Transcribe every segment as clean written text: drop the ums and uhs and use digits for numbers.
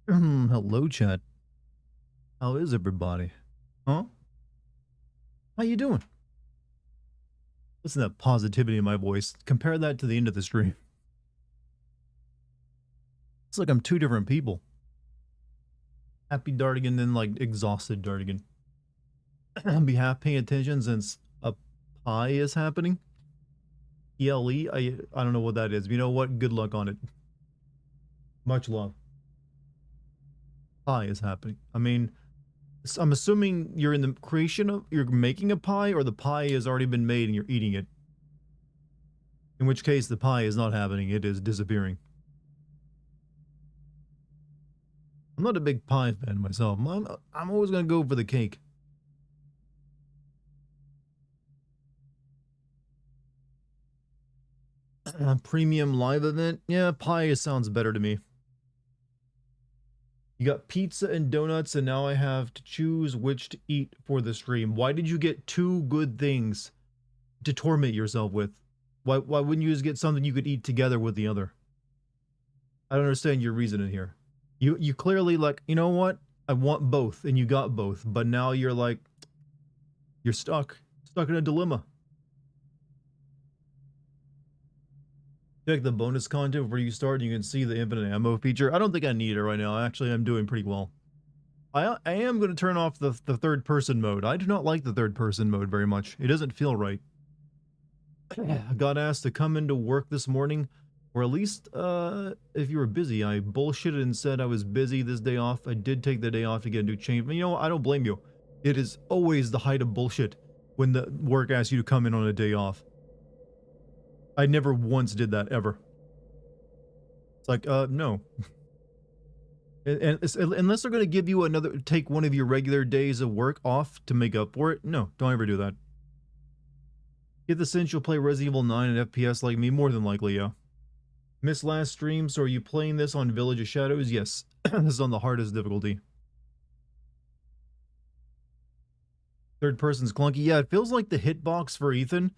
Hello, chat. How is everybody? Huh? How you doing? Listen to that positivity in my voice. Compare that to the end of the stream. It's like I'm two different people. Happy Dartigan, then like exhausted Dartigan. Be half paying attention since a pie is happening. ELE? I don't know what that is. You know what? Good luck on it. Much love. Pie is happening. I mean, I'm assuming you're in the creation of, you're making a pie, or the pie has already been made and you're eating it. In which case, the pie is not happening. It is disappearing. I'm not a big pie fan myself. I'm always going to go for the cake. Premium live event? Yeah, pie sounds better to me. You got pizza and donuts, and now I have to choose which to eat for the stream. Why did you get two good things to torment yourself with? Why wouldn't you just get something you could eat together with the other? I don't understand your reasoning here. You clearly like, you know what? I want both, and you got both, but now you're like, you're stuck in a dilemma. Check the bonus content where you start, and you can see the infinite ammo feature. I don't think I need it right now. Actually, I'm doing pretty well. I am going to turn off the third person mode. I do not like the third person mode very much. It doesn't feel right. I got asked to come into work this morning, or at least if you were busy. I bullshitted and said I was busy this day off. I did take the day off to get a new change. But you know what? I don't blame you. It is always the height of bullshit when the work asks you to come in on a day off. I never once did that, ever. It's like, no. And unless they're going to give you take one of your regular days of work off to make up for it, no, don't ever do that. Get the sense you'll play Resident Evil 9 and FPS like me, more than likely, yeah. Missed last stream, so are you playing this on Village of Shadows? Yes, this is on the hardest difficulty. Third person's clunky. Yeah, it feels like the hitbox for Ethan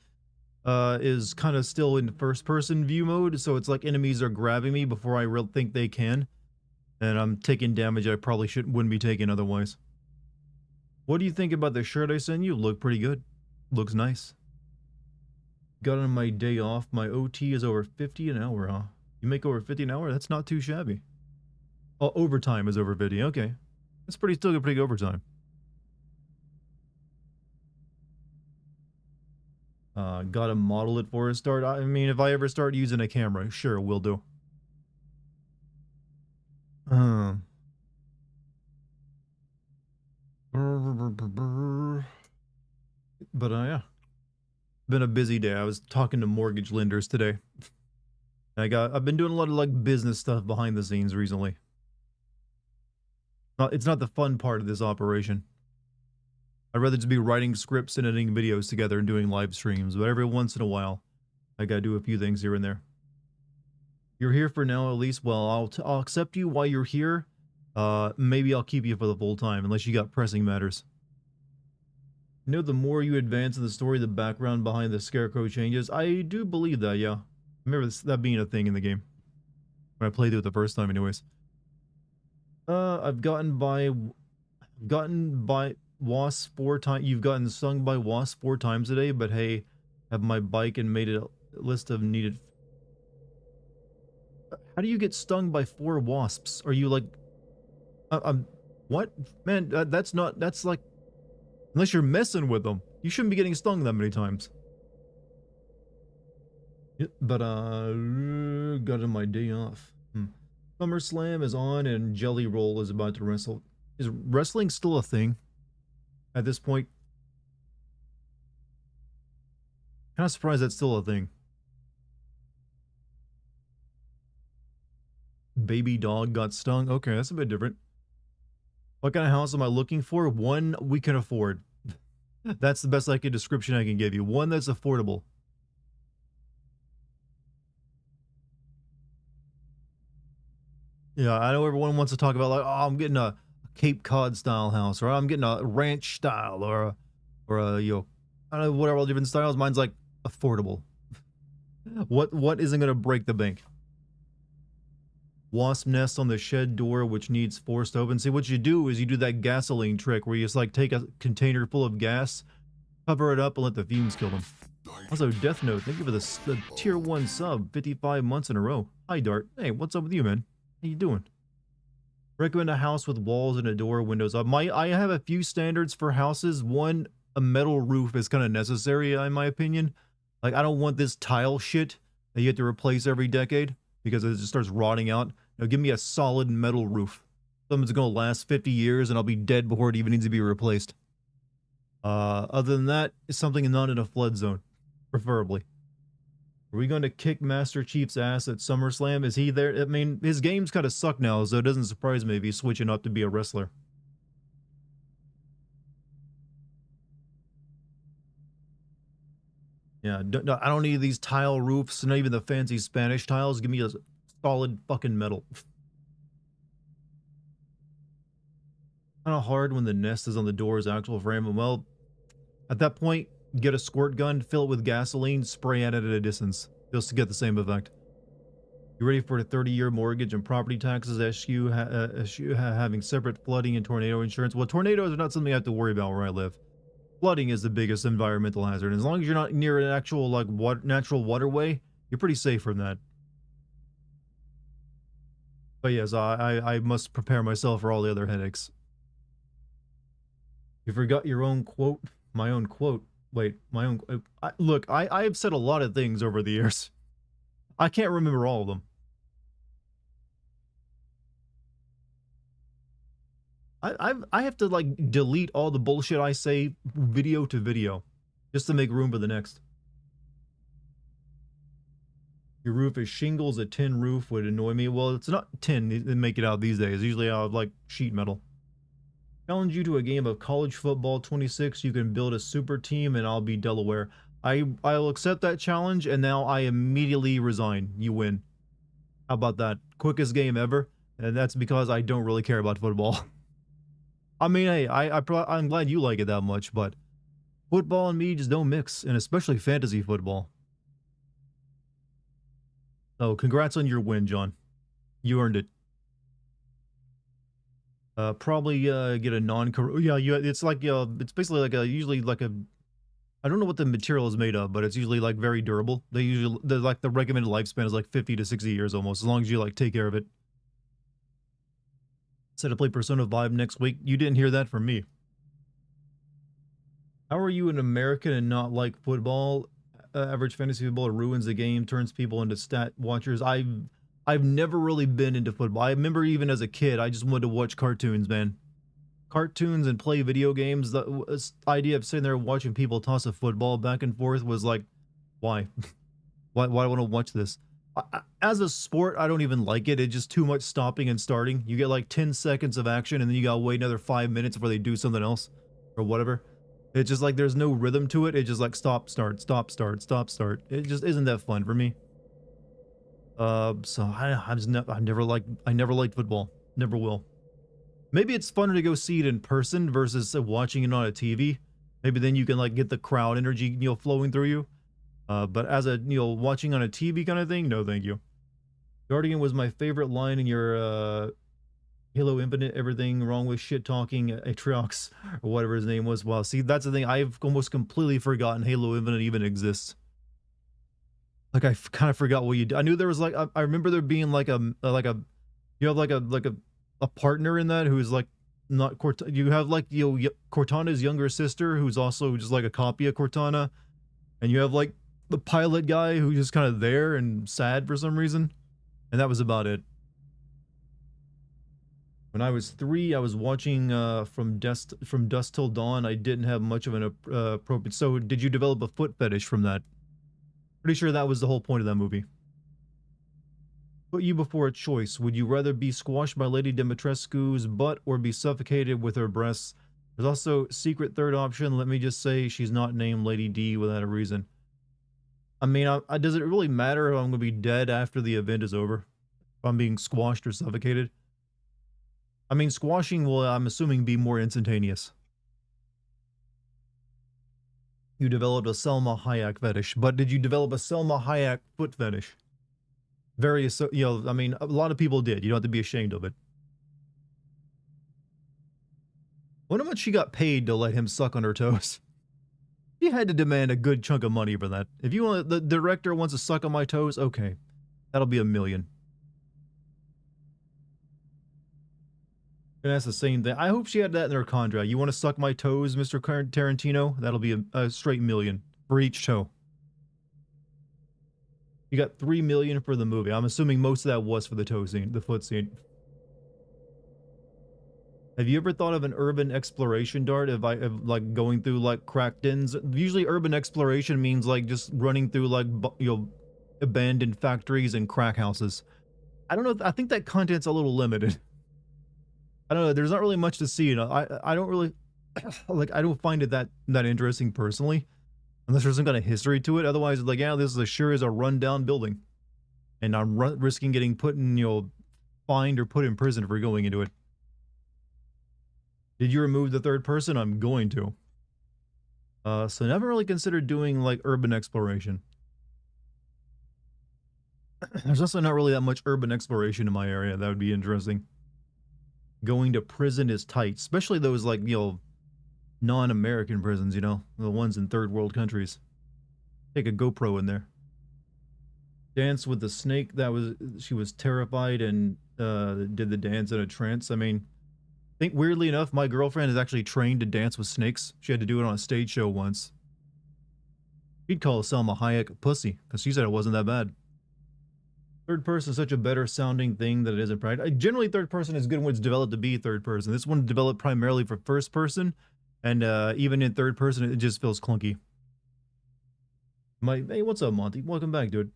is kind of still in first person view mode, so it's like enemies are grabbing me before I really think they can, and I'm taking damage I probably wouldn't be taking otherwise. What do you think about the shirt I sent you? Look pretty good. Looks nice. Got on my day off. My OT is over 50 an hour, huh? You make over 50 an hour? That's not too shabby. Oh, overtime is over 50. Okay. That's still a pretty good overtime. Gotta model it for a start. I mean, if I ever start using a camera, sure, will do. But yeah. Been a busy day. I was talking to mortgage lenders today. I've been doing a lot of like business stuff behind the scenes recently. It's not the fun part of this operation. I'd rather just be writing scripts and editing videos together and doing live streams, but every once in a while, I gotta do a few things here and there. You're here for now, at least. Well, I'll accept you while you're here. Maybe I'll keep you for the full time, unless you got pressing matters. You know, the more you advance in the story, the background behind the scarecrow changes. I do believe that, yeah. I remember that being a thing in the game. When I played it the first time, anyways. I've gotten by wasp 4 times. You've gotten stung by wasp 4 times today, but hey, have my bike and made it a list of needed. How do you get stung by 4 wasps? Are you like, what? Man, that's like, unless you're messing with them, you shouldn't be getting stung that many times. Yeah, but got on my day off. SummerSlam is on and Jelly Roll is about to wrestle. Is wrestling still a thing at this point? Kind of surprised that's still a thing. Baby dog got stung. Okay, that's a bit different. What kind of house am I looking for? One we can afford. That's the best description I can give you. One that's affordable. Yeah, I know everyone wants to talk about like, oh, I'm getting a Cape Cod style house, or I'm getting a ranch style, or a you know, I don't know, whatever all different styles. Mine's like affordable. What isn't gonna break the bank? wasp nest on the shed door, which needs forced open. See, what you do is you do that gasoline trick where you just like take a container full of gas, cover it up, and let the fumes kill them. Also, Death Note, thank you for the tier 1 sub, 55 months in a row. Hi, Dart. Hey, what's up with you, man? How you doing? Recommend a house with walls and a door, windows up. I have a few standards for houses. One, a metal roof is kind of necessary, in my opinion. Like, I don't want this tile shit that you have to replace every decade because it just starts rotting out. Now, give me a solid metal roof. Something's gonna last 50 years and I'll be dead before it even needs to be replaced. Other than that, it's something not in a flood zone, preferably. Are we going to kick Master Chief's ass at SummerSlam? Is he there? I mean, his games kind of suck now, so it doesn't surprise me if he's switching up to be a wrestler. Yeah, I don't need these tile roofs, not even the fancy Spanish tiles. Give me a solid fucking metal. Kind of hard when the nest is on the door's actual frame. And well, at that point, get a squirt gun, fill it with gasoline, spray at it at a distance. Just to get the same effect. You ready for a 30-year mortgage and property taxes? SU having separate flooding and tornado insurance. Well, tornadoes are not something I have to worry about where I live. Flooding is the biggest environmental hazard. As long as you're not near an actual like natural waterway, you're pretty safe from that. But yes, I must prepare myself for all the other headaches. You forgot your own quote. My own quote. Wait, my own. Look, I've said a lot of things over the years. I can't remember all of them. I have to like delete all the bullshit I say video to video just to make room for the next. Your roof is shingles. A tin roof would annoy me. Well, it's not tin. They make it out these days. Usually out of like sheet metal. Challenge you to a game of college football 26. You can build a super team and I'll be Delaware. I'll accept that challenge and now I immediately resign. You win. How about that? Quickest game ever. And that's because I don't really care about football. I mean, hey, I'm glad you like it that much, but football and me just don't mix, and especially fantasy football. Oh, congrats on your win, John. You earned it. Probably get a it's like it's basically like usually like a I don't know what the material is made of, but it's usually like very durable. The recommended lifespan is like 50 to 60 years almost, as long as you like take care of it. Said to play Persona 5 next week. You didn't hear that from me. How are you an American and not like football? Average fantasy football ruins the game, turns people into stat watchers. I've never really been into football. I remember even as a kid, I just wanted to watch cartoons, man. Cartoons and play video games. The idea of sitting there watching people toss a football back and forth was like, why? Why do I want to watch this? As a sport, I don't even like it. It's just too much stopping and starting. You get like 10 seconds of action and then you gotta wait another 5 minutes before they do something else or whatever. It's just like there's no rhythm to it. It's just like stop, start, stop, start, stop, start. It just isn't that fun for me. So I never liked football. Never will. Maybe it's funner to go see it in person versus watching it on a TV. Maybe then you can like get the crowd energy, flowing through you. But as a, watching on a TV kind of thing, no thank you. Dartigan was my favorite line in your, Halo Infinite, everything wrong with shit talking Atriox, or whatever his name was. Wow, see, that's the thing. I've almost completely forgotten Halo Infinite even exists. Like, I kind of forgot what you did. I knew there was like, I remember there being like a, you have like a partner in that who's like, not Cortana. You have like, Cortana's younger sister who's also just like a copy of Cortana. And you have like the pilot guy who's just kind of there and sad for some reason. And that was about it. When I was 3, I was watching from Dusk Till Dawn. I didn't have much of an appropriate. So did you develop a foot fetish from that? Pretty sure that was the whole point of that movie. Put you before a choice. Would you rather be squashed by Lady Dimitrescu's butt or be suffocated with her breasts? There's also secret third option. Let me just say she's not named Lady D without a reason. I mean, does it really matter if I'm going to be dead after the event is over? If I'm being squashed or suffocated? I mean, squashing will, I'm assuming, be more instantaneous. You developed a Selma Hayek fetish, but did you develop a Selma Hayek foot fetish? Various, you know, I mean, a lot of people did. You don't have to be ashamed of it. Wonder how much she got paid to let him suck on her toes. She had to demand a good chunk of money for that. If you want, the director wants to suck on my toes, okay. That'll be $1 million. And that's the same thing. I hope she had that in her contract. You want to suck my toes, Mr. Tarantino? That'll be a straight $1 million for each toe. You got $3 million for the movie. I'm assuming most of that was for the toe scene, the foot scene. Have you ever thought of an urban exploration, Dart? If like going through like cracked dens? Usually urban exploration means like just running through like, you know, abandoned factories and crack houses. I don't know. I think that content's a little limited. I don't know. There's not really much to see. You know, I don't really like. I don't find it that interesting personally, unless there's some kind of history to it. Otherwise, like, yeah, this is sure is a rundown building, and I'm risking getting put in, you know, fined or put in prison for going into it. Did you remove the third person? I'm going to. So never really considered doing like urban exploration. There's also not really that much urban exploration in my area. That would be interesting. Going to prison is tight, especially those like, you know, non-American prisons, you know, the ones in third world countries. Take a GoPro in there. Dance with the snake. She was terrified and did the dance in a trance. I mean, I think weirdly enough, my girlfriend is actually trained to dance with snakes. She had to do it on a stage show once. She'd call Selma Hayek a pussy because she said it wasn't that bad. Third person is such a better sounding thing that it isn't practical. Generally, third person is good when it's developed to be third person. This one developed primarily for first person, and even in third person, it just feels clunky. Hey, what's up, Monty? Welcome back, dude.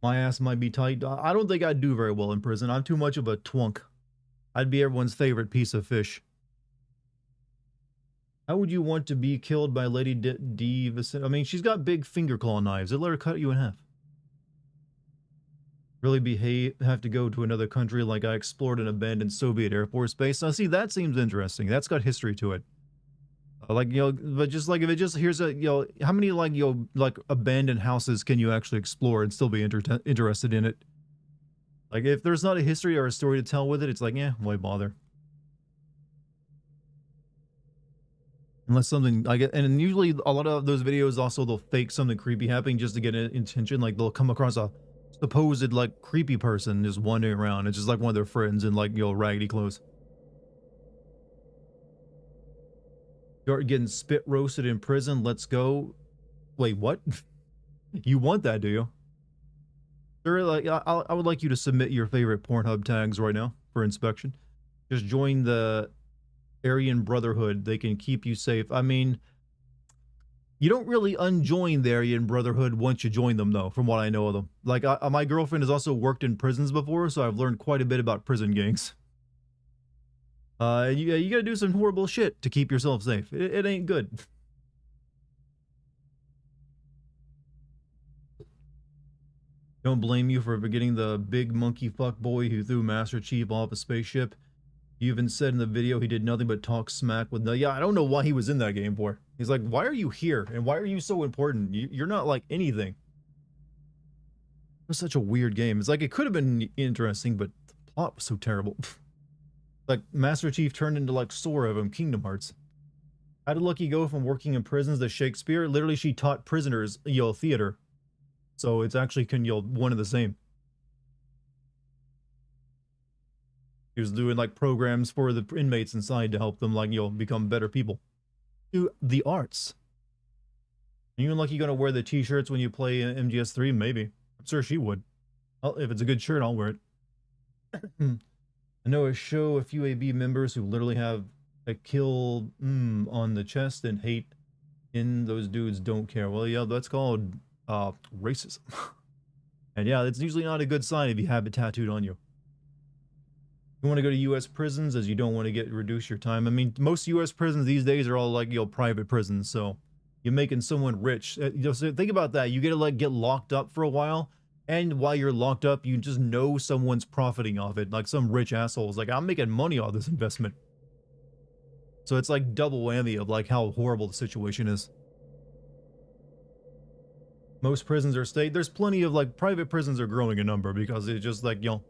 My ass might be tight. I don't think I'd do very well in prison. I'm too much of a twunk. I'd be everyone's favorite piece of fish. How would you want to be killed by Lady Dimitrescu? I mean, she's got big finger claw knives. They'll let her cut you in half. Really have to go to another country like I explored an abandoned Soviet Air Force base. Now, see, that seems interesting. That's got history to it. Like, you know, but just like if it just, here's a, you know, how many like, you know, like abandoned houses can you actually explore and still be interested in it? Like, if there's not a history or a story to tell with it, it's like, yeah, why bother? Unless something I get, and usually a lot of those videos also they'll fake something creepy happening just to get attention. Like they'll come across a supposed like creepy person just wandering around. It's just like one of their friends in like, you know, raggedy clothes. You're getting spit roasted in prison. Let's go. Wait, what? You want that, do you? Sure, like I would like you to submit your favorite Pornhub tags right now for inspection. Just join the Aryan Brotherhood. They can keep you safe. I mean, you don't really unjoin the Aryan Brotherhood once you join them, though, from what I know of them. Like, my girlfriend has also worked in prisons before, so I've learned quite a bit about prison gangs. You gotta do some horrible shit to keep yourself safe. It ain't good. Don't blame you for forgetting the big monkey fuck boy who threw Master Chief off a spaceship. You even said in the video he did nothing but talk smack with yeah, I don't know why he was in that game for. He's like, why are you here? And why are you so important? You're not like anything. It was such a weird game. It's like, it could have been interesting, but the plot was so terrible. Like, Master Chief turned into like Sora from Kingdom Hearts. How did Lucky go from working in prisons to Shakespeare? Literally, she taught prisoners, you know, theater. So it's actually, you know, one and the same. He was doing like programs for the inmates inside to help them, like, you know, become better people. Do the arts. Are you and Lucky gonna wear the t-shirts when you play MGS3? Maybe. I'm sure she would. Well, if it's a good shirt, I'll wear it. I know a few AB members who literally have a kill on the chest and hate in those dudes don't care. Well, yeah, that's called racism. And yeah, it's usually not a good sign if you have it tattooed on you. You want to go to U.S. prisons as you don't want to reduce your time. I mean, most U.S. prisons these days are all like, you know, private prisons, so you're making someone rich. You know, so think about that. You get to like get locked up for a while, and while you're locked up, you just know someone's profiting off it. Like some rich assholes, like, I'm making money off this investment. So it's like double whammy of like how horrible the situation is. Most prisons are state. There's plenty of like private prisons are growing in number because it's just like, you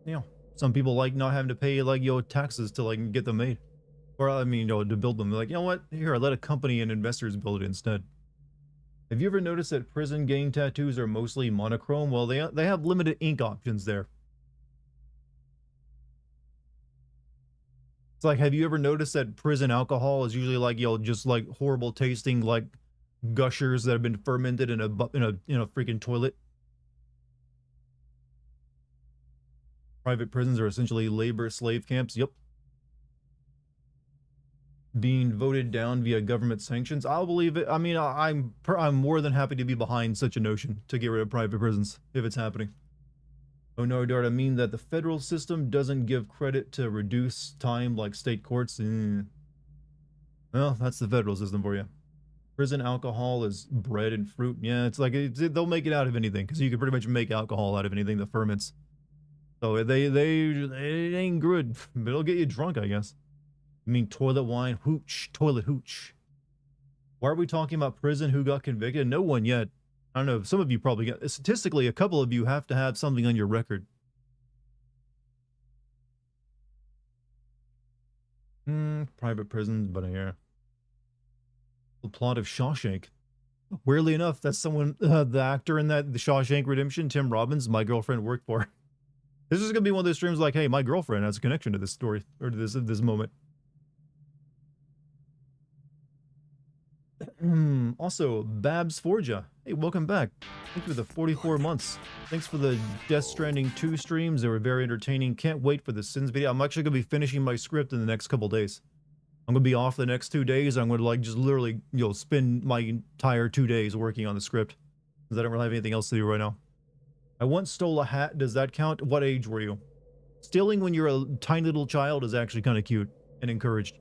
know, some people like not having to pay like, taxes to like get them made. Or I mean, to build them. They're like, you know what? Here, let a company and investors build it instead. Have you ever noticed that prison gang tattoos are mostly monochrome? Well, they have limited ink options there. It's like, have you ever noticed that prison alcohol is usually like, just like horrible tasting like gushers that have been fermented in a freaking toilet? Private prisons are essentially labor slave camps. Yep. Being voted down via government sanctions. I'll believe it. I mean, I'm more than happy to be behind such a notion to get rid of private prisons if it's happening. Oh no, Dart, I mean that the federal system doesn't give credit to reduce time like state courts. Well, that's the federal system for you. Prison alcohol is bread and fruit. Yeah, it's like they'll make it out of anything because you can pretty much make alcohol out of anything that ferments. So it ain't good, but it'll get you drunk, I guess. I mean, toilet wine, hooch, toilet hooch. Why are we talking about prison? Who got convicted? No one yet. I don't know. Some of you probably got. Statistically, a couple of you have to have something on your record. Private prisons, but yeah. The plot of Shawshank. Weirdly enough, that's someone, the actor in the Shawshank Redemption, Tim Robbins, my girlfriend worked for. This is gonna be one of those streams like, hey, my girlfriend has a connection to this story or to this moment. Also, Babs Forja. Hey, welcome back. Thank you for the 44 months. Thanks for the Death Stranding 2 streams. They were very entertaining. Can't wait for the Sins video. I'm actually going to be finishing my script in the next couple days. I'm going to be off the next 2 days. I'm going to like just literally, spend my entire 2 days working on the script. Because I don't really have anything else to do right now. I once stole a hat. Does that count? What age were you? Stealing when you're a tiny little child is actually kind of cute and encouraged.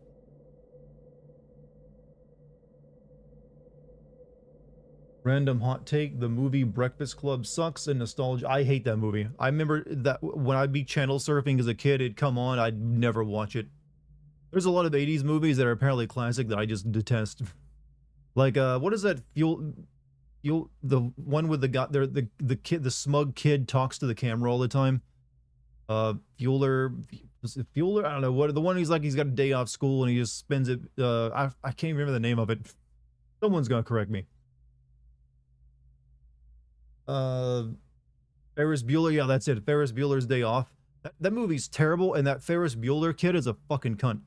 Random hot take, the movie Breakfast Club sucks and nostalgia. I hate that movie. I remember that when I'd be channel surfing as a kid, it'd come on, I'd never watch it. There's a lot of 80s movies that are apparently classic that I just detest. Like, what is that? The one with the guy there, the kid, the smug kid talks to the camera all the time. Fueler, I don't know what, the one he's like, he's got a day off school and he just spends it, I can't remember the name of it. Someone's gonna correct me. Ferris Bueller, yeah, that's it. Ferris Bueller's Day Off. That movie's terrible, and that Ferris Bueller kid is a fucking cunt.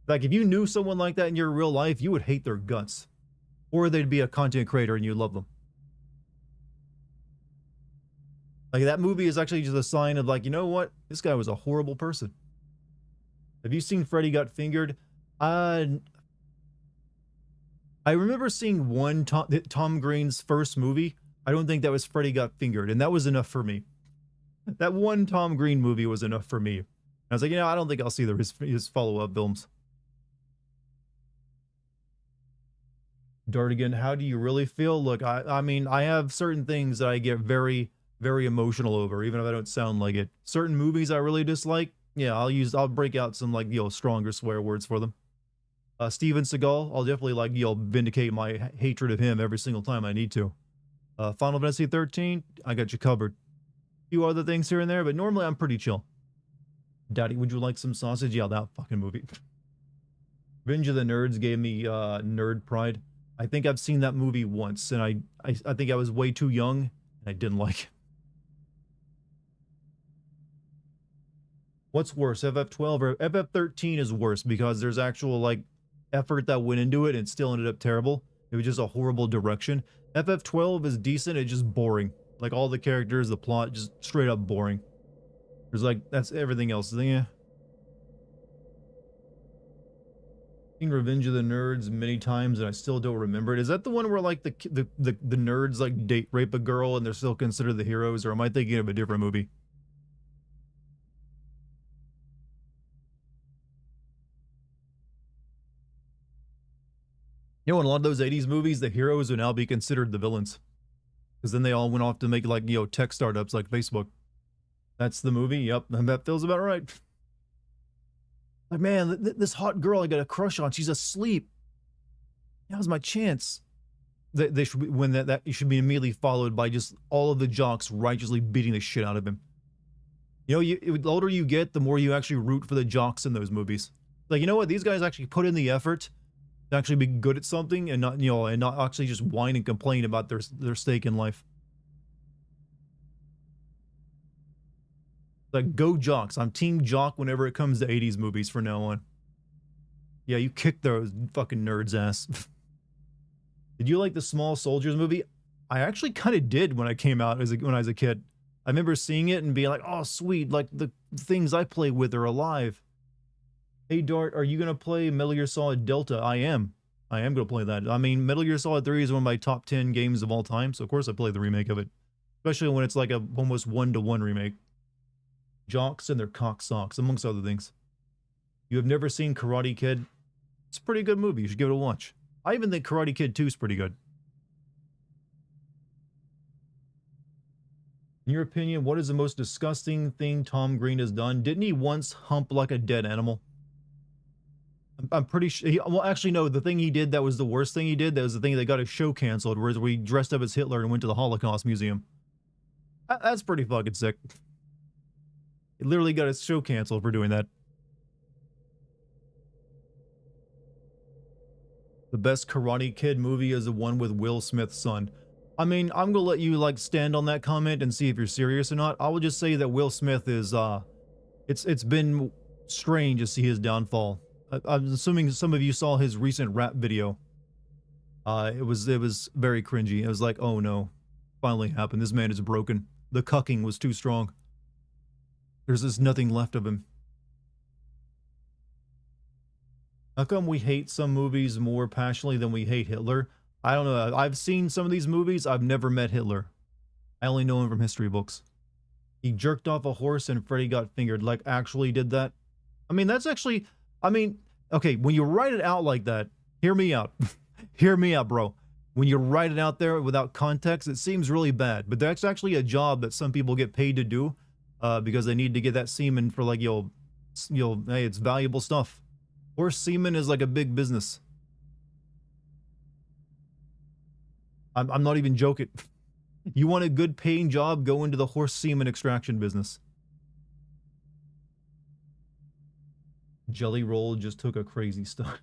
Like, if you knew someone like that in your real life, you would hate their guts. Or they'd be a content creator and you love them. Like, that movie is actually just a sign of like, you know what? This guy was a horrible person. Have you seen Freddy Got Fingered? I remember seeing one Tom Green's first movie. I don't think that was Freddy Got Fingered, and that was enough for me. That one Tom Green movie was enough for me. I was like, I don't think I'll see his follow-up films. Dartigan, how do you really feel? Look, I mean, I have certain things that I get very, very emotional over, even if I don't sound like it. Certain movies I really dislike, yeah, I'll break out some like, stronger swear words for them. Steven Seagal, I'll definitely like, vindicate my hatred of him every single time I need to. Final Fantasy 13, I got you covered. A few other things here and there, but normally I'm pretty chill. Daddy, would you like some sausage? Yeah, that fucking movie. Revenge of the Nerds gave me nerd pride. I think I've seen that movie once, and I think I was way too young, and I didn't like it. What's worse, FF12 or FF13 is worse because there's actual like effort that went into it and still ended up terrible. It was just a horrible direction. FF12 is decent, it's just boring. Like all the characters, the plot, just straight up boring. There's like, that's everything else. Yeah. Seen Revenge of the Nerds many times and I still don't remember it. Is that the one where like the nerds like date rape a girl and they're still considered the heroes, or am I thinking of a different movie? In a lot of those 80s movies, the heroes would now be considered the villains. Because then they all went off to make like, tech startups like Facebook. That's the movie? Yep, that feels about right. Like, man, this hot girl I got a crush on, she's asleep. Now's my chance. they should be, when that it should be immediately followed by just all of the jocks righteously beating the shit out of him. You know, the older you get, the more you actually root for the jocks in those movies. Like, you know what? These guys actually put in the effort to actually be good at something and not, you know, and not actually just whine and complain about their stake in life. Like, go jocks. I'm team jock whenever it comes to 80s movies from now on. Yeah, you kicked those fucking nerds' ass. Did you like the Small Soldiers movie? I actually kind of did when I came out when I was a kid. I remember seeing it and being like, oh, sweet, like the things I play with are alive. Hey, Dart, are you going to play Metal Gear Solid Delta? I am. I am going to play that. I mean, Metal Gear Solid 3 is one of my top 10 games of all time, so of course I play the remake of it. Especially when it's like a almost one-to-one remake. Jocks and their cock socks, amongst other things. You have never seen Karate Kid? It's a pretty good movie. You should give it a watch. I even think Karate Kid 2 is pretty good. In your opinion, what is the most disgusting thing Tom Green has done? Didn't he once hump like a dead animal? I'm pretty sure. Well, actually, no. The thing he did that was the worst thing he did. That was the thing that got his show canceled, where he dressed up as Hitler and went to the Holocaust Museum. That's pretty fucking sick. He literally got his show canceled for doing that. The best Karate Kid movie is the one with Will Smith's son. I mean, I'm gonna let you like stand on that comment and see if you're serious or not. I will just say that Will Smith is it's been strange to see his downfall. I'm assuming some of you saw his recent rap video. It was very cringy. It was like, oh no, finally happened. This man is broken. The cucking was too strong. There's just nothing left of him. How come we hate some movies more passionately than we hate Hitler? I don't know. I've seen some of these movies. I've never met Hitler. I only know him from history books. He jerked off a horse and Freddy got fingered. Like, actually did that? I mean, that's actually... I mean, okay, when you write it out like that, hear me out. Hear me out, bro. When you write it out there without context, it seems really bad. But that's actually a job that some people get paid to do because they need to get that semen for, like, hey, it's valuable stuff. Horse semen is like a big business. I'm not even joking. You want a good paying job, go into the horse semen extraction business. Jelly Roll just took a crazy start.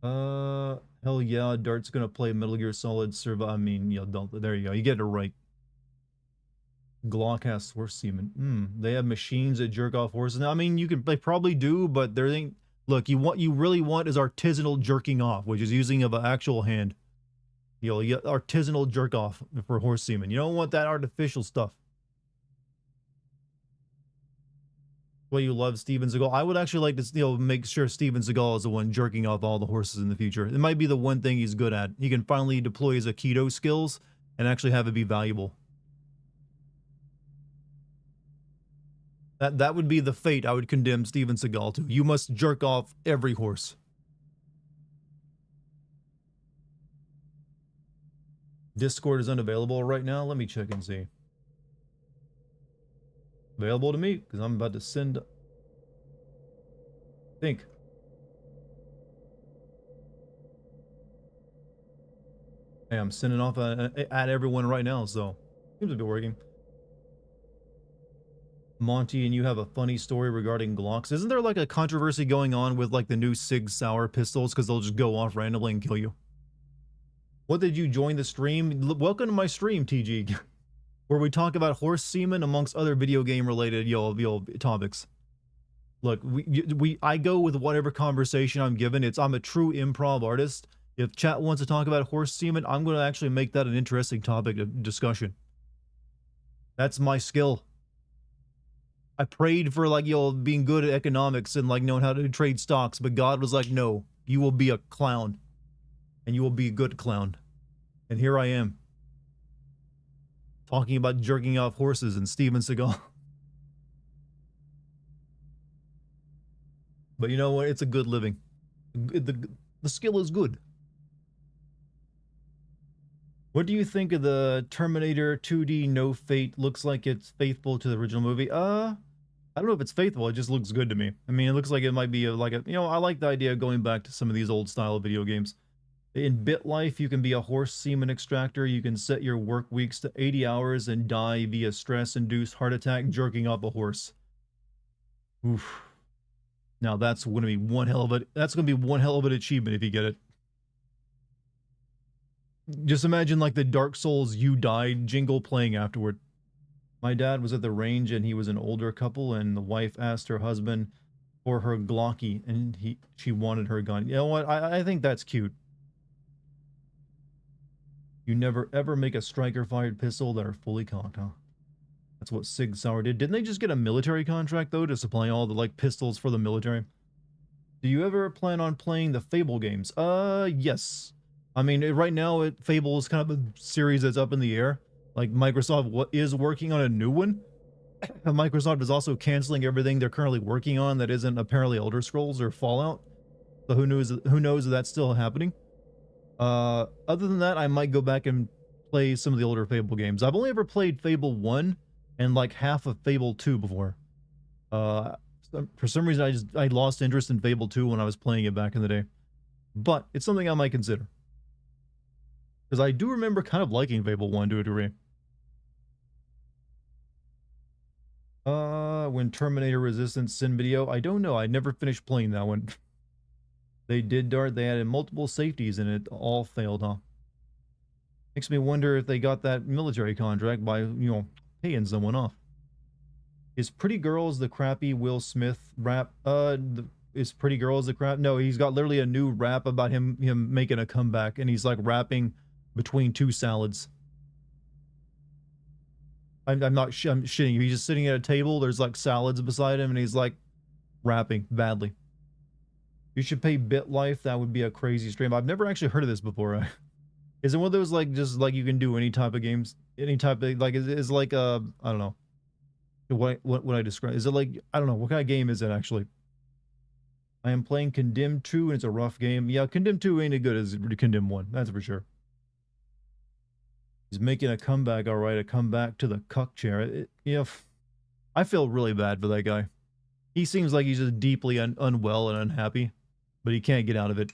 Hell yeah, Dart's gonna play Metal Gear Solid Survive. I mean, yeah, don't. There you go. You get it right. Glock has horse semen. They have machines that jerk off horses. Now, I mean, they probably do, but there ain't. Look, you really want is artisanal jerking off, which is using of an actual hand. You know, artisanal jerk off for horse semen. You don't want that artificial stuff. Well, you love Steven Seagal. I would actually like to, make sure Steven Seagal is the one jerking off all the horses in the future. It might be the one thing he's good at. He can finally deploy his Aikido skills and actually have it be valuable. That would be the fate I would condemn Steven Seagal to. You must jerk off every horse. Discord is unavailable right now. Let me check and see. Available to me because I'm about to send. Think. Hey, I'm sending off at everyone right now, so seems to be working. Monty, and you have a funny story regarding Glocks. Isn't there like a controversy going on with like the new Sig Sauer pistols because they'll just go off randomly and kill you? What did you join the stream? Welcome to my stream, TG, where we talk about horse semen amongst other video game related topics. Look, I go with whatever conversation I'm given. I'm a true improv artist. If chat wants to talk about horse semen, I'm going to actually make that an interesting topic of discussion. That's my skill. I prayed for like being good at economics and like knowing how to trade stocks, but God was like, no, you will be a clown. And you will be a good clown. And here I am. Talking about jerking off horses and Steven Seagal. But you know what? It's a good living. The skill is good. What do you think of the Terminator 2D No Fate? Looks like it's faithful to the original movie. I don't know if it's faithful. It just looks good to me. I mean, it looks like it might be I like the idea of going back to some of these old style video games. In BitLife, you can be a horse semen extractor. You can set your work weeks to 80 hours and die via stress-induced heart attack jerking off a horse. Oof. Now that's going to be one hell of a that's going to be one hell of an achievement if you get it. Just imagine like the Dark Souls "You Died" jingle playing afterward. My dad was at the range and he was an older couple and the wife asked her husband for her Glocky and she wanted her gun. You know what? I think that's cute. You never ever make a striker fired pistol that are fully cocked, huh? That's what Sig Sauer did. Didn't they just get a military contract though to supply all the like pistols for the military? Do you ever plan on playing the Fable games? Yes. I mean, right now Fable is kind of a series that's up in the air. Like Microsoft is working on a new one. Microsoft is also canceling everything they're currently working on that isn't apparently Elder Scrolls or Fallout. So who knows if that's still happening. Other than that, I might go back and play some of the older Fable games. I've only ever played Fable 1 and like half of Fable 2 before. For some reason, I lost interest in Fable 2 when I was playing it back in the day. But it's something I might consider. Because I do remember kind of liking Fable 1 to a degree. When Terminator Resistance Sin video, I don't know. I never finished playing that one. They did Dart. They added multiple safeties and it all failed, huh? Makes me wonder if they got that military contract by, you know, paying someone off. Is Pretty Girls the crappy Will Smith rap? Is Pretty Girls the crap? No, he's got literally a new rap about him making a comeback and he's like rapping between two salads. I'm shitting you. He's just sitting at a table. There's like salads beside him and he's like rapping badly. You should pay BitLife. That would be a crazy stream. I've never actually heard of this before. Is it one of those like just like you can do any type of games, any type of like is like I don't know. What would I describe? Is it like I don't know what kind of game is it actually? I am playing Condemned 2 and it's a rough game. Yeah, Condemned 2 ain't as good as Condemned 1. That's for sure. He's making a comeback, all right. A comeback to the cuck chair. Yeah, I feel really bad for that guy. He seems like he's just deeply unwell and unhappy, but he can't get out of it.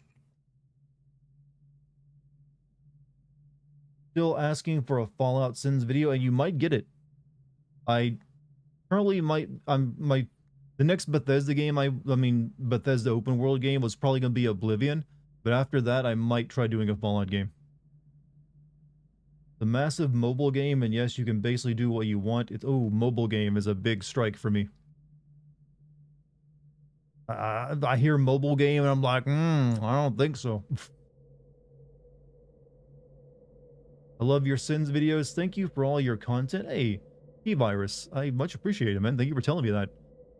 Still asking for a Fallout Sins video, and you might get it. I currently the next Bethesda game, I mean Bethesda open world game was probably going to be Oblivion, but after that I might try doing a Fallout game. The massive mobile game, and yes, you can basically do what you want. Mobile game is a big strike for me. I hear mobile game and I'm like, I don't think so. I love your Sins videos. Thank you for all your content. Hey, T-Virus, I much appreciate it, man. Thank you for telling me that.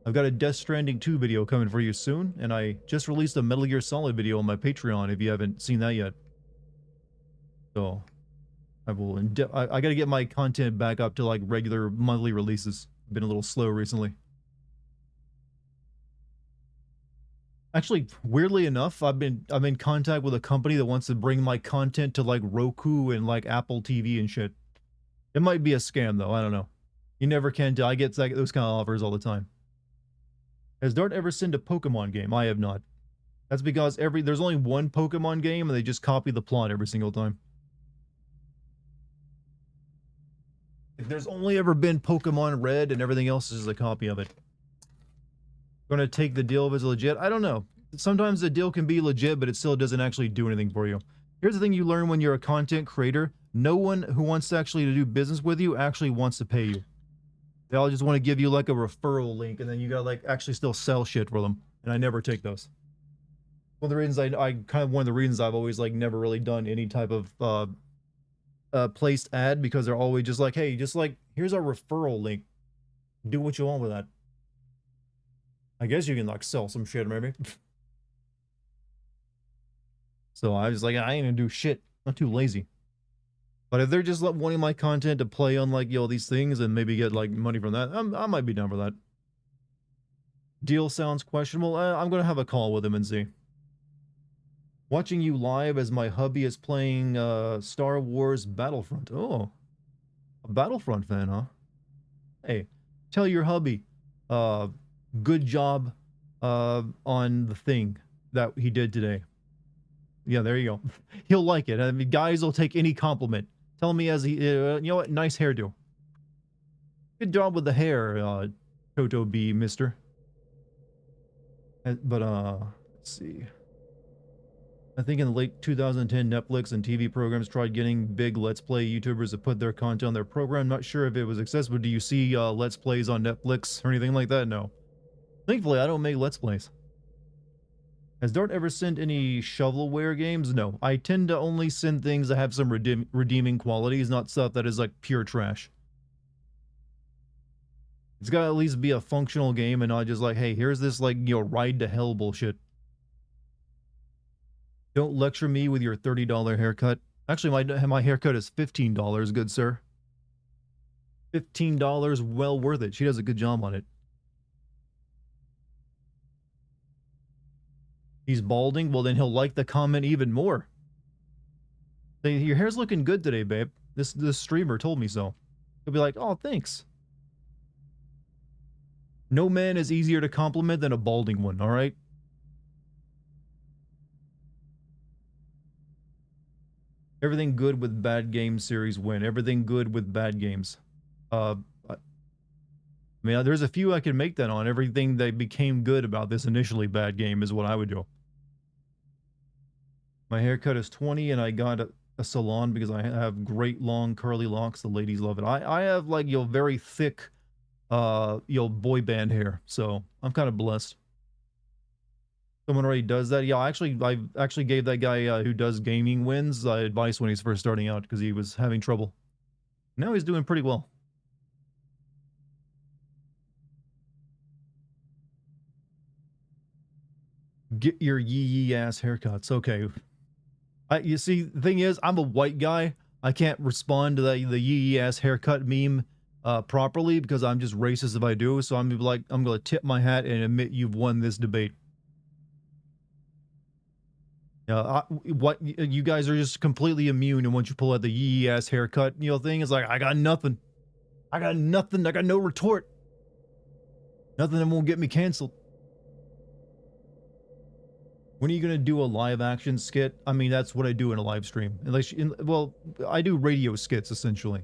I've got a Death Stranding 2 video coming for you soon, and I just released a Metal Gear Solid video on my Patreon if you haven't seen that yet. So, I gotta get my content back up to like regular monthly releases. Been a little slow recently. Actually, weirdly enough, I'm in contact with a company that wants to bring my content to like Roku and like Apple TV and shit. It might be a scam though, I don't know. You never can tell. I get those kind of offers all the time. Has Dart ever sent a Pokemon game? I have not. That's because there's only one Pokemon game and they just copy the plot every single time. There's only ever been Pokemon Red and everything else is a copy of it. Gonna take the deal if it's legit? I don't know. Sometimes the deal can be legit, but it still doesn't actually do anything for you. Here's the thing you learn when you're a content creator. No one who wants to actually do business with you actually wants to pay you. They all just want to give you like a referral link and then you gotta like actually still sell shit for them. And I never take those. One of the reasons one of the reasons I've always like never really done any type of placed ad, because they're always just like, hey, just like, here's our referral link. Do what you want with that. I guess you can like sell some shit maybe. So I was like, I ain't gonna do shit. I'm not too lazy. But if they're just wanting my content to play on like, you know, these things and maybe get like money from that, I might be down for that. Deal sounds questionable. I'm gonna have a call with him and see. Watching you live as my hubby is playing Star Wars Battlefront. Oh, a Battlefront fan, huh? Hey, tell your hubby, good job on the thing that he did today. Yeah, there you go. He'll like it. I mean, guys will take any compliment. Tell me as he, you know what? Nice hairdo. Good job with the hair, Toto B, mister. But, let's see. I think in the late 2010, Netflix and TV programs tried getting big Let's Play YouTubers to put their content on their program. Not sure if it was accessible. Do you see Let's Plays on Netflix or anything like that? No. Thankfully, I don't make Let's Plays. Has Dart ever sent any shovelware games? No. I tend to only send things that have some redeeming qualities, not stuff that is like pure trash. It's gotta at least be a functional game and not just like, hey, here's this like, you know, ride to hell bullshit. Don't lecture me with your $30 haircut. Actually, my haircut is $15, good sir. $15, well worth it. She does a good job on it. He's balding? Well, then he'll like the comment even more. Say, your hair's looking good today, babe. This streamer told me so. He'll be like, oh, thanks. No man is easier to compliment than a balding one, all right? Everything good with bad games series win. Everything good with bad games. I mean, there's a few I can make that on. Everything that became good about this initially bad game is what I would do. My haircut is 20 and I got a salon because I have great long curly locks. The ladies love it. I have like, you know, very thick, you know, boy band hair. So I'm kind of blessed. Someone already does that. Yeah, I actually gave that guy who does gaming wins advice when he's first starting out because he was having trouble. Now he's doing pretty well. Get your yee ass haircuts. Okay. You see, the thing is, I'm a white guy. I can't respond to the yee ass haircut meme properly because I'm just racist if I do. So I'm like, I'm gonna tip my hat and admit you've won this debate. What you guys are just completely immune, and once you pull out the yee ass haircut, you know, thing is like, I got nothing. I got nothing. I got no retort. Nothing that won't get me canceled. When are you gonna do a live action skit? I mean, that's what I do in a live stream. Unless, well, I do radio skits essentially.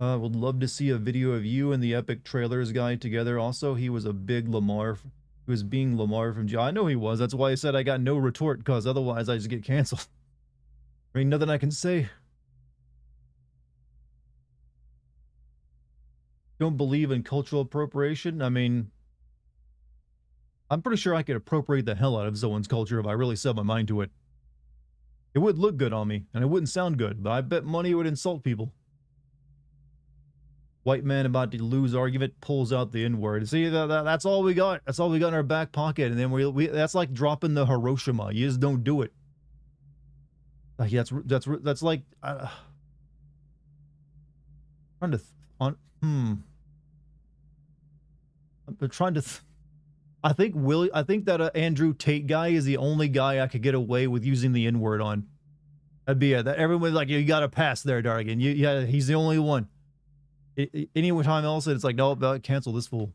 Would love to see a video of you and the Epic Trailers guy together. Also, he was a big Lamar. He was being Lamar from G. I know he was. That's why I said I got no retort, because otherwise I just get canceled. There ain't nothing I can say. Don't believe in cultural appropriation? I mean, I'm pretty sure I could appropriate the hell out of someone's culture if I really set my mind to it. It would look good on me, and it wouldn't sound good, but I bet money would insult people. White man about to lose argument pulls out the N-word. See, that's all we got. That's all we got in our back pocket, and then we that's like dropping the Hiroshima. You just don't do it. Like that's like trying to I'm trying to. I think that Andrew Tate guy is the only guy I could get away with using the N-word on. That'd be it. Everyone's like, you got to pass there, Dartigan. Yeah, he's the only one. Any time else, it's like, no, cancel this fool.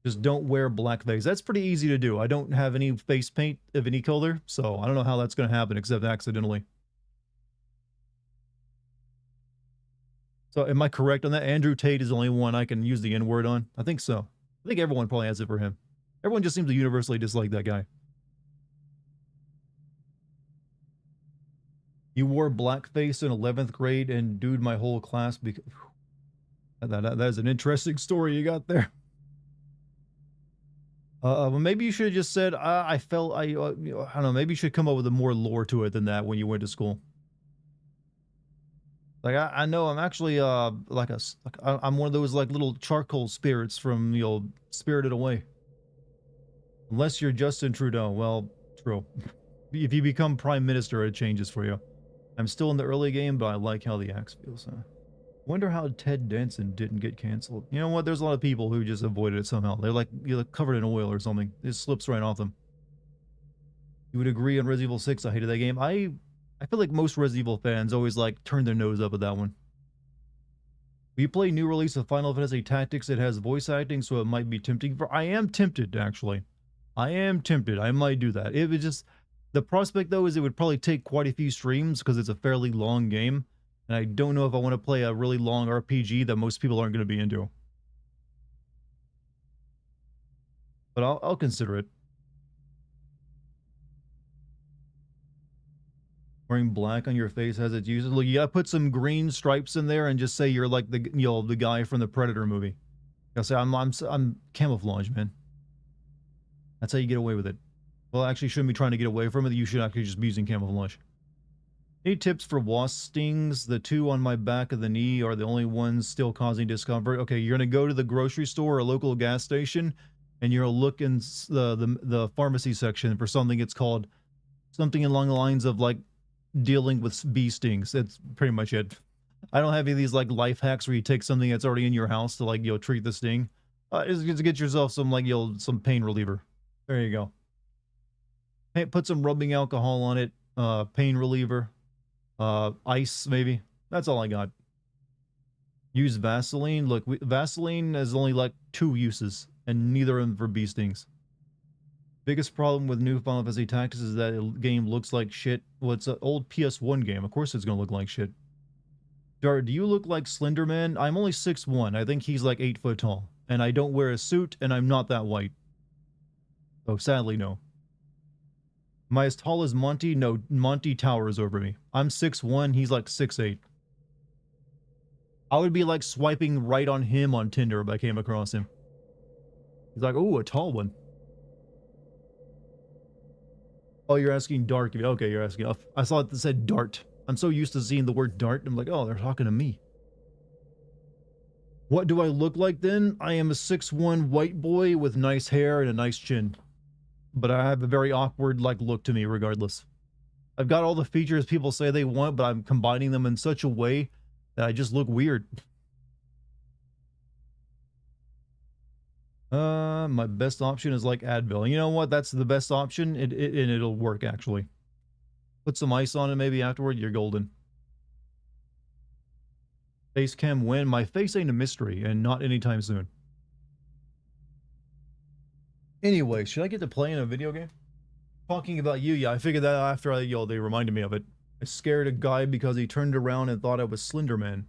Just don't wear blackface. That's pretty easy to do. I don't have any face paint of any color, so I don't know how that's going to happen except accidentally. So am I correct on that? Andrew Tate is the only one I can use the N-word on? I think so. I think everyone probably has it for him. Everyone just seems to universally dislike that guy. You wore blackface in 11th grade and dude my whole class because that is an interesting story you got there. Well, maybe you should have just said, I felt, I don't know, maybe you should come up with a more lore to it than that when you went to school. Like, I know I'm actually, I'm one of those, like, little charcoal spirits from, you know, Spirited Away. Unless you're Justin Trudeau. Well, true. If you become Prime Minister, it changes for you. I'm still in the early game, but I like how the axe feels. Wonder how Ted Danson didn't get canceled. You know what? There's a lot of people who just avoided it somehow. They're like, you're covered in oil or something. It slips right off them. You would agree on Resident Evil 6. I hated that game. I feel like most Resident Evil fans always like turn their nose up at that one. We play new release of Final Fantasy Tactics. It has voice acting, so it might be tempting. I am tempted, actually. I am tempted. I might do that. It would just... The prospect, though, is it would probably take quite a few streams because it's a fairly long game. And I don't know if I want to play a really long RPG that most people aren't going to be into. But I'll consider it. Wearing black on your face has its uses. Look, you gotta put some green stripes in there and just say you're like the the guy from the Predator movie. You gotta say I'm camouflage, man. That's how you get away with it. Well, actually, you shouldn't be trying to get away from it. You should actually just be using camouflage. Any tips for wasp stings? The two on my back of the knee are the only ones still causing discomfort. Okay, you're gonna go to the grocery store or a local gas station, and you're gonna look in the pharmacy section for something. It's called something along the lines of like dealing with bee stings. That's pretty much it. I don't have any of these like life hacks where you take something that's already in your house to like treat the sting. Just get yourself some like some pain reliever. There you go. Hey, put some rubbing alcohol on it. Pain reliever. Ice maybe. That's all I got. Use Vaseline. Look, Vaseline has only like 2 uses, and neither of them for bee stings. Biggest problem with new Final Fantasy Tactics is that the game looks like shit. Well, it's an old PS1 game. Of course it's gonna look like shit. Dart, do you look like Slender Man? I'm only 6'1". I think he's like 8 foot tall. And I don't wear a suit, and I'm not that white. Oh, sadly, no. Am I as tall as Monty? No, Monty towers over me. I'm 6'1", he's like 6'8". I would be like swiping right on him on Tinder if I came across him. He's like, oh, a tall one. Oh, you're asking Dark. Okay, you're asking. I saw it said Dart. I'm so used to seeing the word Dart. I'm like, oh, they're talking to me. What do I look like then? I am a 6'1" white boy with nice hair and a nice chin. But I have a very awkward like look to me regardless. I've got all the features people say they want, but I'm combining them in such a way that I just look weird. My best option is like Advil. You know what? That's the best option, and it'll work actually. Put some ice on it maybe afterward. You're golden. Face cam win. My face ain't a mystery, and not anytime soon. Anyway, should I get to play in a video game? Talking about you, yeah, I figured that after they reminded me of it. I scared a guy because he turned around and thought I was Slender Man.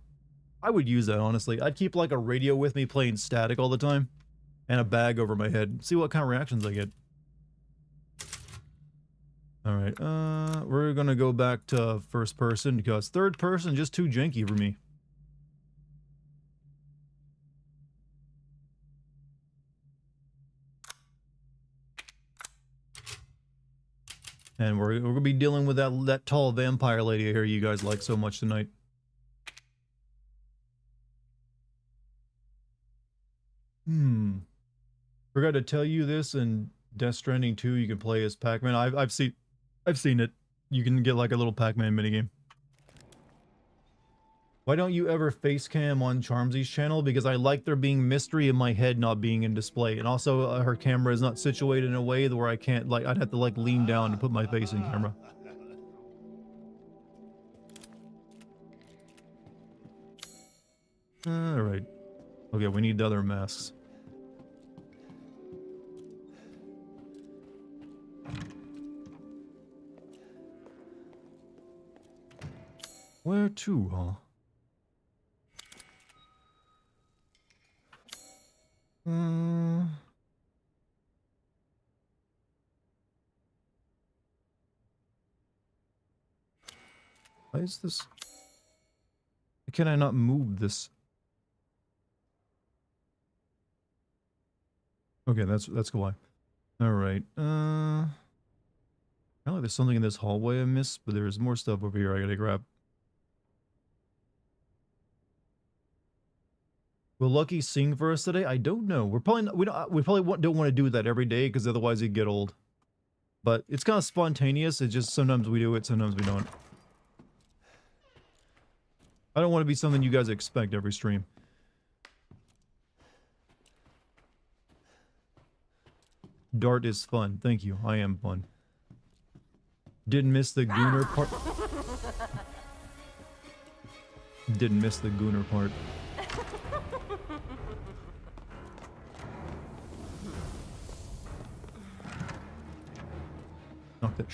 I would use that, honestly. I'd keep like a radio with me playing static all the time. And a bag over my head. See what kind of reactions I get. Alright, we're gonna go back to first person because third person just too janky for me. And we're gonna be dealing with that tall vampire lady here you guys like so much tonight. Forgot to tell you this, in Death Stranding 2 you can play as Pac-Man. I've seen it. You can get like a little Pac-Man minigame. Why don't you ever face cam on Charmsy's channel? Because I like there being mystery in my head not being in display. And also her camera is not situated in a way where I can't like, I'd have to like lean down to put my face in camera. Alright. Okay, we need the other masks. Where to, huh? Why is this? Why can I not move this? Okay, that's why. Alright, apparently there's something in this hallway I missed, but there's more stuff over here I gotta grab. Will Lucky sing for us today? I don't know. We're probably not, we probably don't want to do that every day because otherwise it'd get old. But it's kind of spontaneous. It's just sometimes we do it, sometimes we don't. I don't want to be something you guys expect every stream. Dart is fun. Thank you. I am fun. Didn't miss the Gooner part. Didn't miss the Gooner part.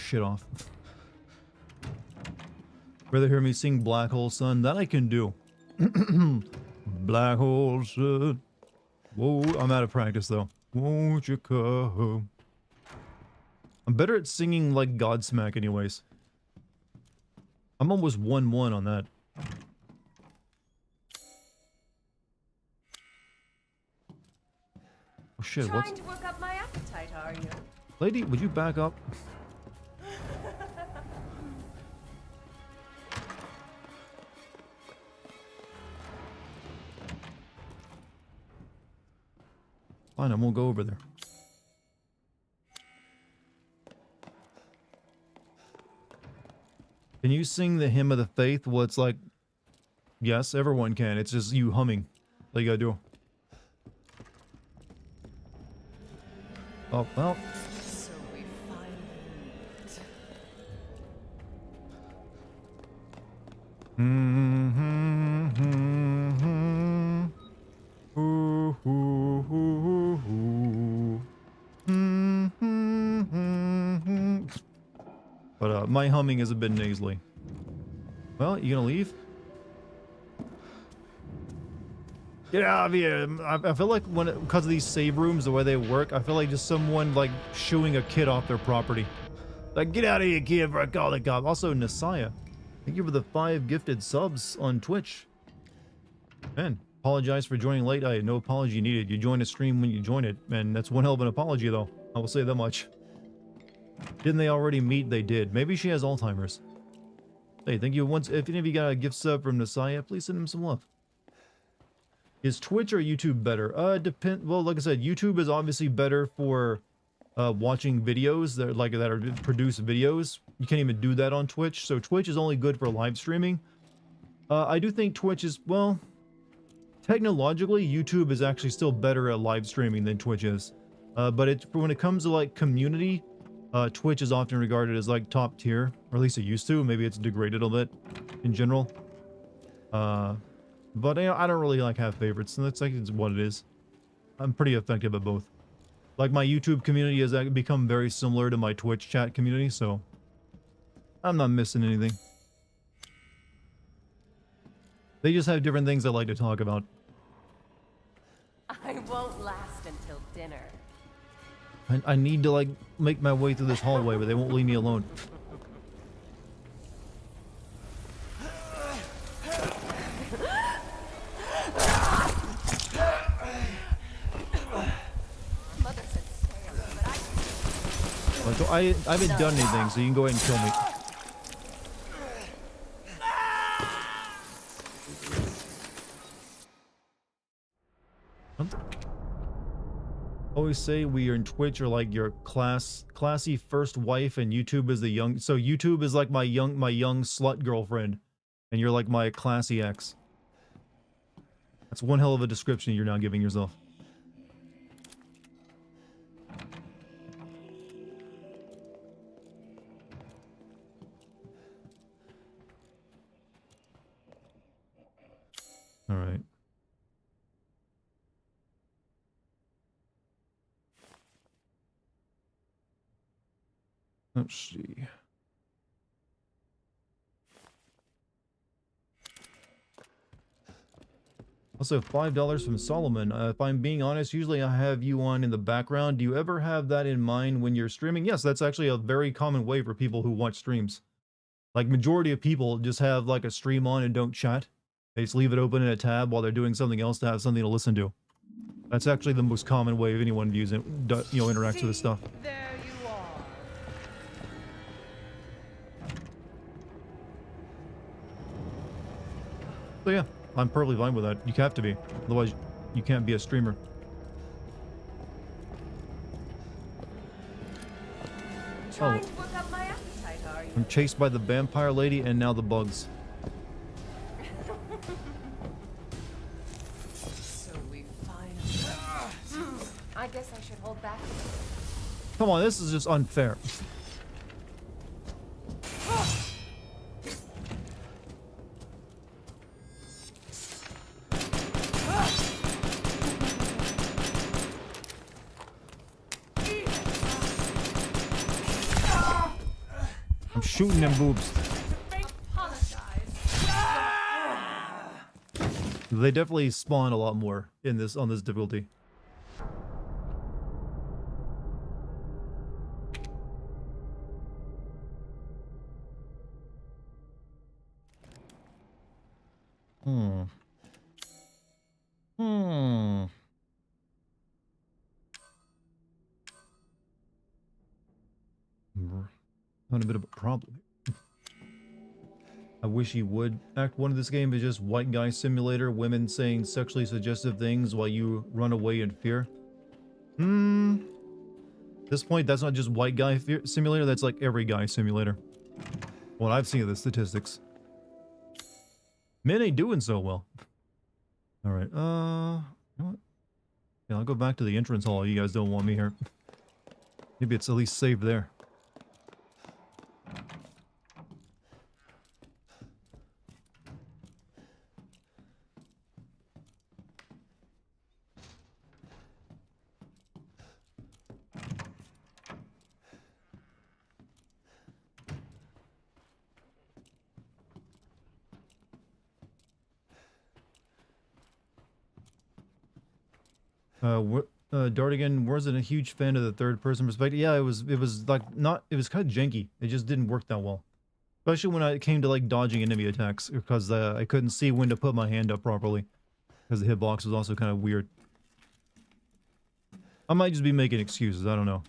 shit off. Rather hear me sing Black Hole Sun? That I can do. Black Hole Sun. Whoa, I'm out of practice though. Won't you come? I'm better at singing like Godsmack anyways. I'm almost 1-1 on that. Oh shit, what's... Trying to work up my appetite, are you? Lady, would you back up? Fine, I won't go over there. Can you sing the Hymn of the Faith? Well, it's like... Yes, everyone can. It's just you humming. All you gotta do. Oh, well... So we finally meet. But my humming is a bit nasally. Well, you gonna leave? Get out of here! I feel like because of these save rooms, the way they work, I feel like just someone like shooing a kid off their property. Like, get out of here, kid, before I call the cop. Also, Nasaya, thank you for the 5 gifted subs on Twitch. Man, apologize for joining late. I had no apology needed. You joined a stream when you joined it, and that's one hell of an apology, though. I will say that much. Didn't they already meet? They did. Maybe she has Alzheimer's. Hey, thank you. Once, if any of you got a gift sub from Nasaya, please send him some love. Is Twitch or YouTube better? Well, like I said, YouTube is obviously better for watching videos that are produced videos. You can't even do that on Twitch. So Twitch is only good for live streaming. I do think Twitch is, well, technologically, YouTube is actually still better at live streaming than Twitch is. But when it comes to like community, Twitch is often regarded as like top tier, or at least it used to. Maybe it's degraded a little bit in general. But you know, I don't really like have favorites, and that's like it's what it is. I'm pretty effective at both. Like my YouTube community has become very similar to my Twitch chat community, so I'm not missing anything. They just have different things I like to talk about. I won't last until dinner. I need to like make my way through this hallway, but they won't leave me alone. Mother said stay away, but I haven't done anything, so you can go ahead and kill me. Always say we are in Twitch or like your classy first wife, and YouTube is the young. So YouTube is like my young slut girlfriend, and you're like my classy ex. That's one hell of a description you're now giving yourself. All right. Let's see. Also, $5 from Solomon. If I'm being honest, usually I have you on in the background. Do you ever have that in mind when you're streaming? Yes, that's actually a very common way for people who watch streams. Like, majority of people just have like a stream on and don't chat. They just leave it open in a tab while they're doing something else to have something to listen to. That's actually the most common way if anyone views it, you know, interacts with this stuff. there you are. So yeah, I'm perfectly fine with that. You have to be. Otherwise, you can't be a streamer. Trying to work up my appetite, are you? I'm chased by the vampire lady and now the bugs. So we finally. I guess I should hold back. Come on, this is just unfair. shooting them boobs. They definitely spawn a lot more in this on this difficulty. Hmm. Having a bit of a problem. I wish he would. Act 1 of this game is just white guy simulator, women saying sexually suggestive things while you run away in fear. At this point, that's not just white guy simulator, that's like every guy simulator. What I've seen of the statistics. Men ain't doing so well. Alright, you know what? Yeah, I'll go back to the entrance hall. You guys don't want me here. Maybe it's at least saved there. Dartigan wasn't a huge fan of the third-person perspective. Yeah, it was like not, it was kind of janky. It just didn't work that well. Especially when it came to like dodging enemy attacks, because I couldn't see when to put my hand up properly. Because the hitbox was also kind of weird. I might just be making excuses, I don't know.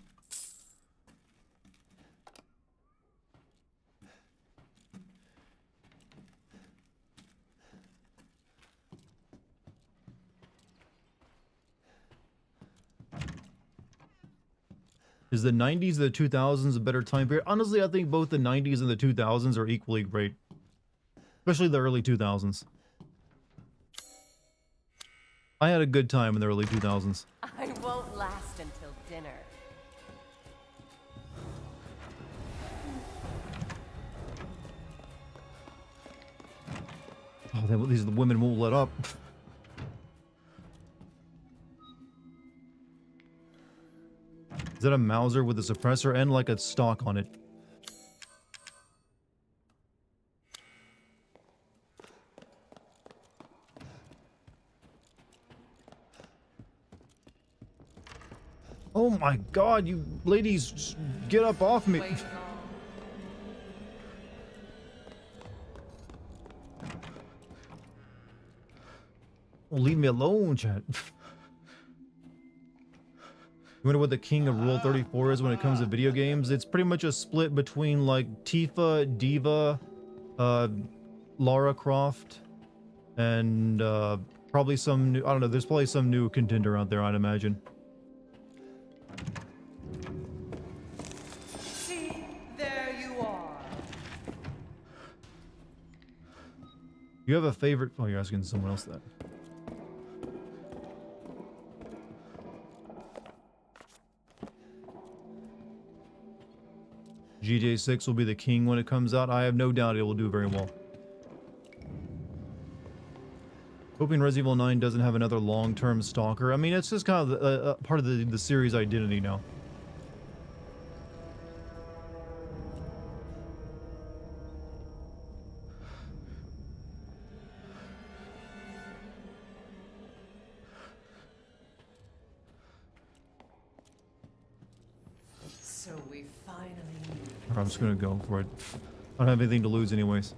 Is the 90s the 2000s a better time period? Honestly, I think both the 90s and the 2000s are equally great. Especially the early 2000s. I had a good time in the early 2000s. I won't last until dinner. Oh, these the women won't let up. Is that a Mauser with a suppressor and like a stock on it? Oh my god, you ladies, get up off me. Well, leave me alone, chat. You wonder what the king of Rule 34 is when it comes to video games? It's pretty much a split between like Tifa, Diva, Lara Croft, and probably some new, I don't know, there's probably some new contender out there, I'd imagine. See, there you are. You have a favorite? Oh, you're asking someone else that. GTA 6 will be the king when it comes out. I have no doubt it will do very well. Hoping Resident Evil 9 doesn't have another long-term stalker. I mean, it's just kind of part of the series identity now. So we finally meet. I'm just gonna go for it. I don't have anything to lose anyways.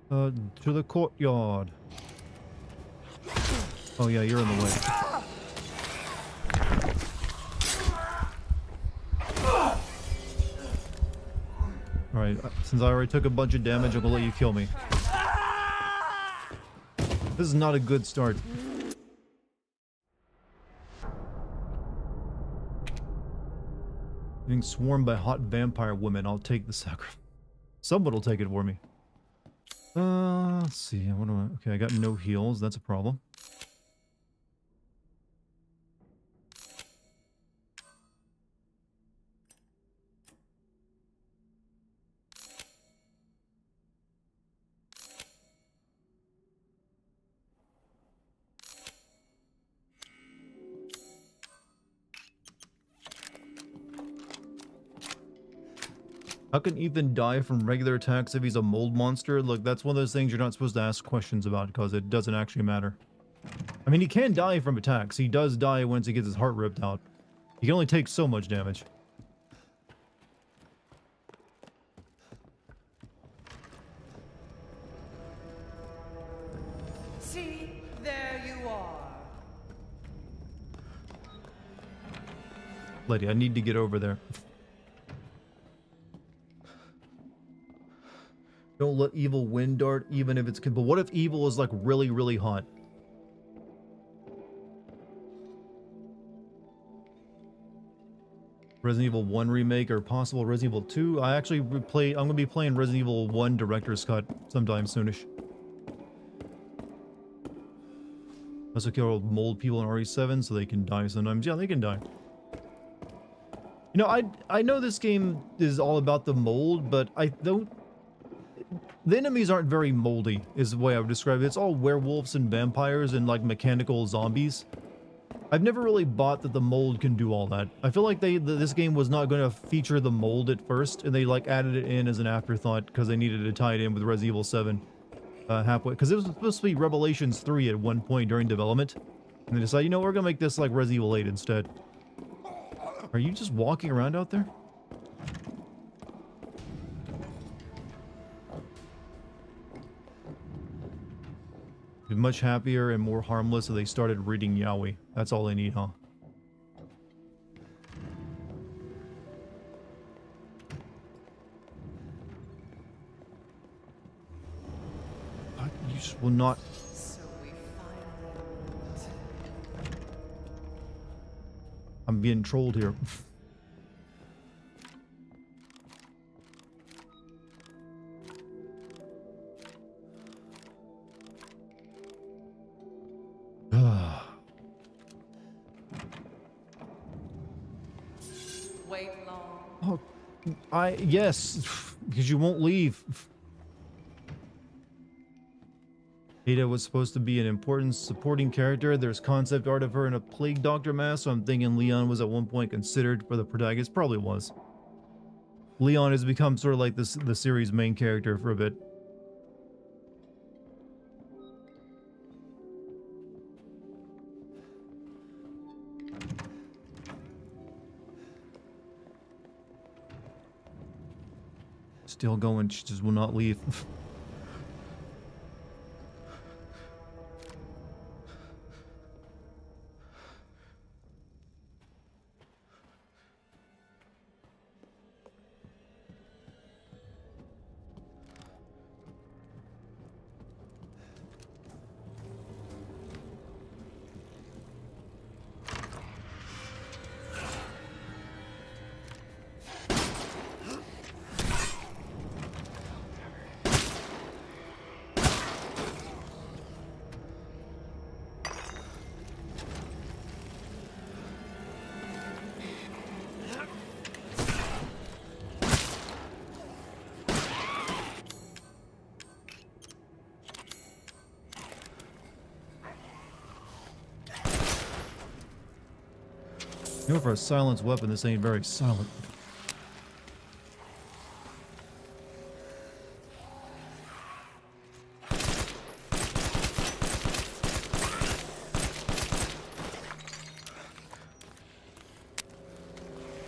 To the courtyard. Oh yeah, you're in the way. Alright, since I already took a bunch of damage, I'm gonna let you kill me. This is not a good start. Being swarmed by hot vampire women, I'll take the sacrifice. Someone will take it for me. Let's see. What do I? Okay, I got no heals. That's a problem. How can Ethan die from regular attacks if he's a mold monster? Look, that's one of those things you're not supposed to ask questions about because it doesn't actually matter. I mean, he can die from attacks. He does die once he gets his heart ripped out. He can only take so much damage. See, there you are. Lady, I need to get over there. Don't let evil win, Dart, even if it's... But what if evil is, like, really, really hot? Resident Evil 1 remake or possible Resident Evil 2? I'm going to be playing Resident Evil 1 Director's Cut sometime soonish. Also kill mold people in RE7 so they can die sometimes. Yeah, they can die. You know, I know this game is all about the mold, but I don't... The enemies aren't very moldy, is the way I would describe it. It's all werewolves and vampires and, like, mechanical zombies. I've never really bought that the mold can do all that. I feel like this game was not going to feature the mold at first, and they, like, added it in as an afterthought because they needed to tie it in with Resident Evil 7 halfway. Because it was supposed to be Revelations 3 at one point during development, and they decided, you know, we're going to make this like Resident Evil 8 instead. Are you just walking around out there? Much happier and more harmless if they started reading Yaoi. That's all they need, huh? You just will not... So we finally... I'm being trolled here. Wait long. Oh, yes, because you won't leave. Ada was supposed to be an important supporting character. There's concept art of her in a plague doctor mask, so I'm thinking Leon was at one point considered for the protagonist. Probably was. Leon has become sort of like the series' main character for a bit. Still going, she just will not leave. You know, for a silenced weapon, this ain't very silent.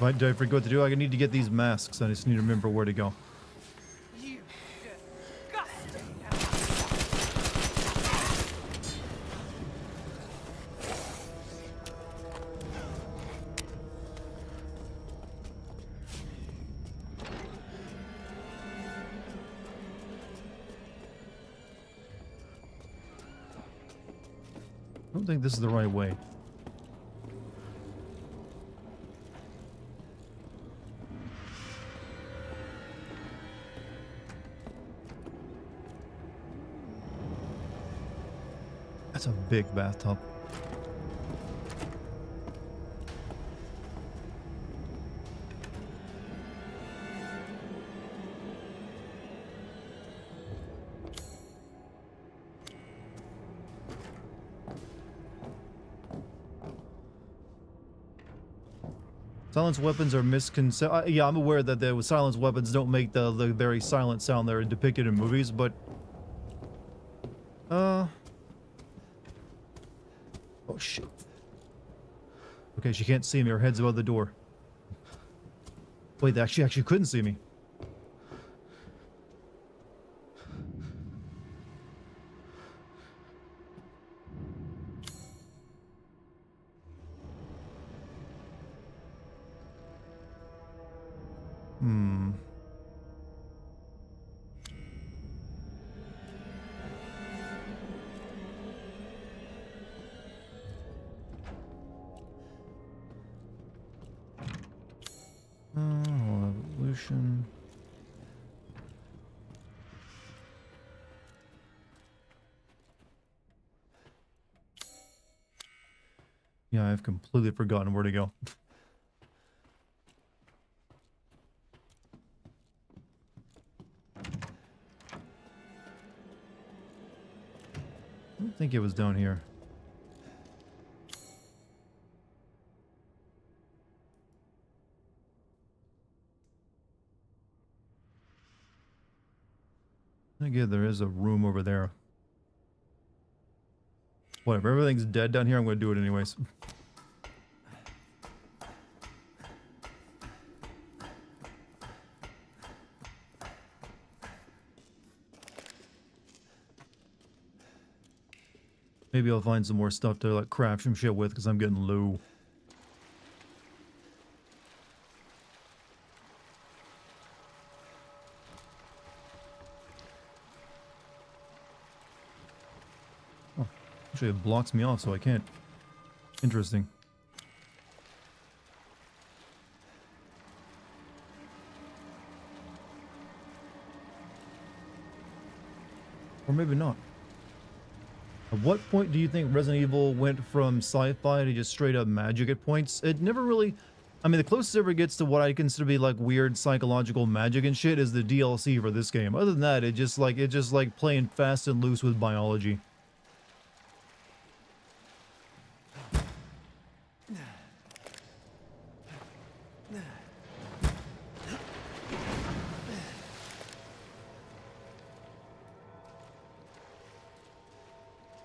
Right, did I forget what to do? I need to get these masks. I just need to remember where to go. You disgusting. I don't think this is the right way. That's a big bathtub. Silenced weapons are misconceived. Yeah, I'm aware that the silenced weapons don't make the very silent sound that are depicted in movies, but oh shit. Okay, she can't see me. Her head's above the door. Wait, she actually couldn't see me. Hmm. Evolution. Yeah, I've completely forgotten where to go. I don't think it was down here. Again, there is a room over there. Whatever, everything's dead down here, I'm gonna do it anyways. Maybe I'll find some more stuff to like craft some shit with because I'm getting low. Oh, actually it blocks me off so I can't. Interesting. Or maybe not. At what point do you think Resident Evil went from sci-fi to just straight up magic at points? It never really... I mean, the closest it ever gets to what I consider to be like weird psychological magic and shit is the DLC for this game. Other than that, it's just like playing fast and loose with biology.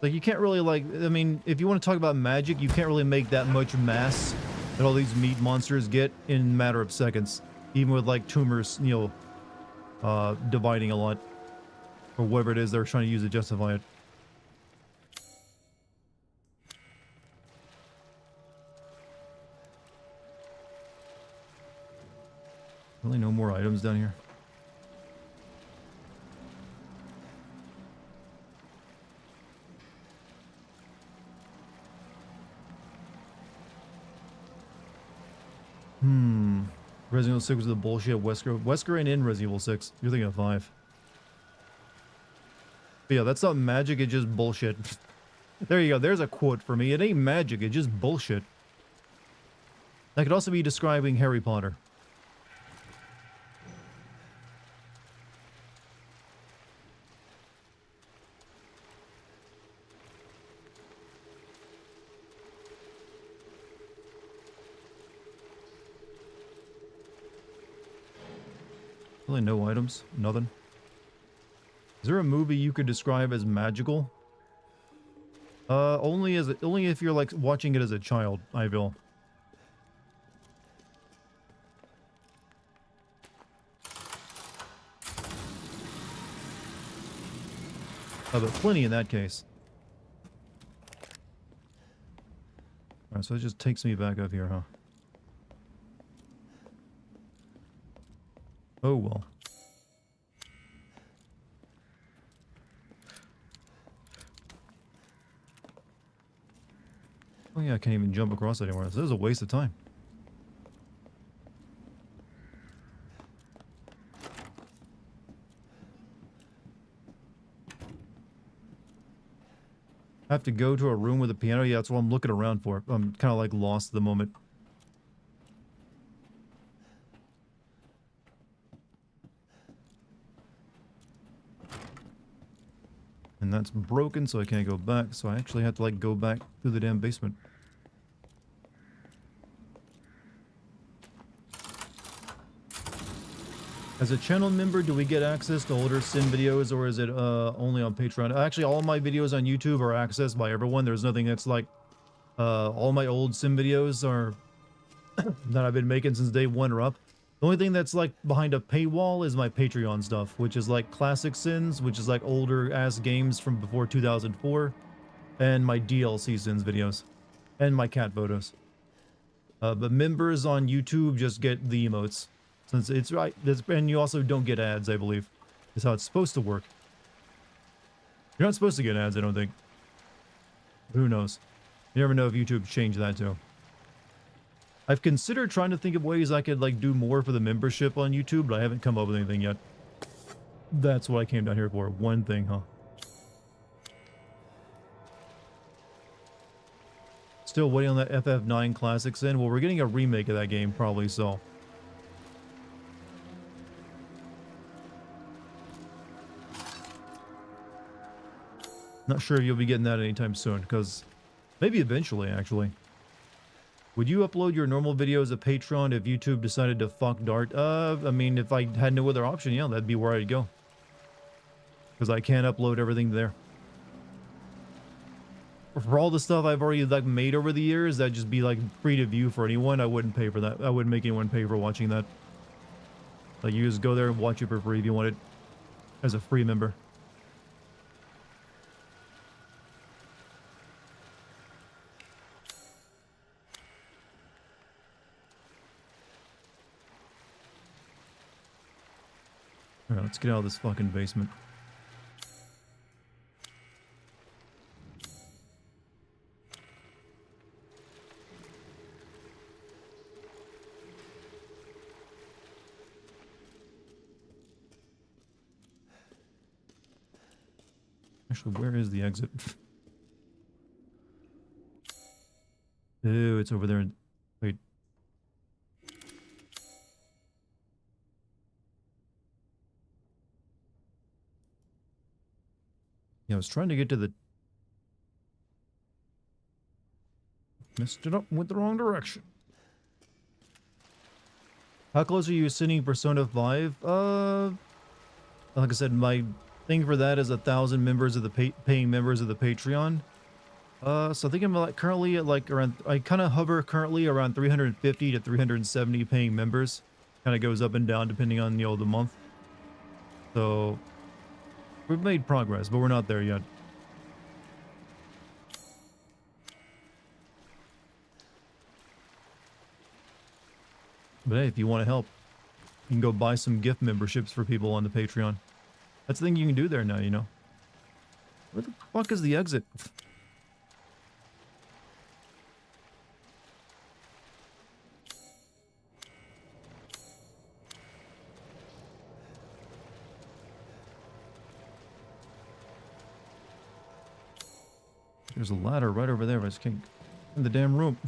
Like, you can't really, like, I mean, if you want to talk about magic, you can't really make that much mass that all these meat monsters get in a matter of seconds. Even with, like, tumors, you know, dividing a lot. Or whatever it is they're trying to use to justify it. Really no more items down here? Resident Evil 6 was the bullshit. Wesker ain't in Resident Evil 6. You're thinking of 5. But yeah, that's not magic, it's just bullshit. There you go, there's a quote for me. It ain't magic, it's just bullshit. That could also be describing Harry Potter. Really no items? Nothing? Is there a movie you could describe as magical? Only if you're like watching it as a child, I feel. Oh, but plenty in that case. Alright, so it just takes me back up here, huh? Oh well. Oh yeah, I can't even jump across anywhere. This is a waste of time. I have to go to a room with a piano? Yeah, that's what I'm looking around for. I'm kind of like lost at the moment. And that's broken, so I can't go back. So I actually have to like go back through the damn basement. As a channel member, do we get access to older Sin videos, or is it only on Patreon? Actually, all my videos on YouTube are accessed by everyone. There's nothing that's like all my old Sim videos are that I've been making since day one are up. The only thing that's like behind a paywall is my Patreon stuff, which is like classic Sins, which is like older ass games from before 2004, and my DLC Sins videos, and my cat photos. But members on YouTube just get the emotes. Since it's right, and you also don't get ads, I believe, is how it's supposed to work. You're not supposed to get ads, I don't think. Who knows? You never know if YouTube changed that too. I've considered trying to think of ways I could like do more for the membership on YouTube, but I haven't come up with anything yet. That's what I came down here for. One thing, huh? Still waiting on that FF9 Classics in. Well, we're getting a remake of that game, probably so. Not sure if you'll be getting that anytime soon, because maybe eventually, actually. Would you upload your normal videos to Patreon if YouTube decided to fuck Dart? I mean, if I had no other option, yeah, that'd be where I'd go. Because I can't upload everything there. For all the stuff I've already like made over the years, that'd just be like free to view for anyone. I wouldn't pay for that. I wouldn't make anyone pay for watching that. Like, you just go there and watch it for free if you want it as a free member. Alright, let's get out of this fucking basement. Actually, where is the exit? Ew, it's over there. Wait. Yeah, I was trying to get to the... Messed it up, went the wrong direction. How close are you sending Persona 5? Like I said, my thing for that is 1,000 members of the paying members of the Patreon. So I think I'm like currently at like around, I kind of hover currently around 350 to 370 paying members. Kind of goes up and down depending on, you know, the month. So we've made progress, but we're not there yet. But hey, if you want to help, you can go buy some gift memberships for people on the Patreon. That's the thing you can do there now, you know. Where the fuck is the exit? There's a ladder right over there, but I just can't get in the damn room.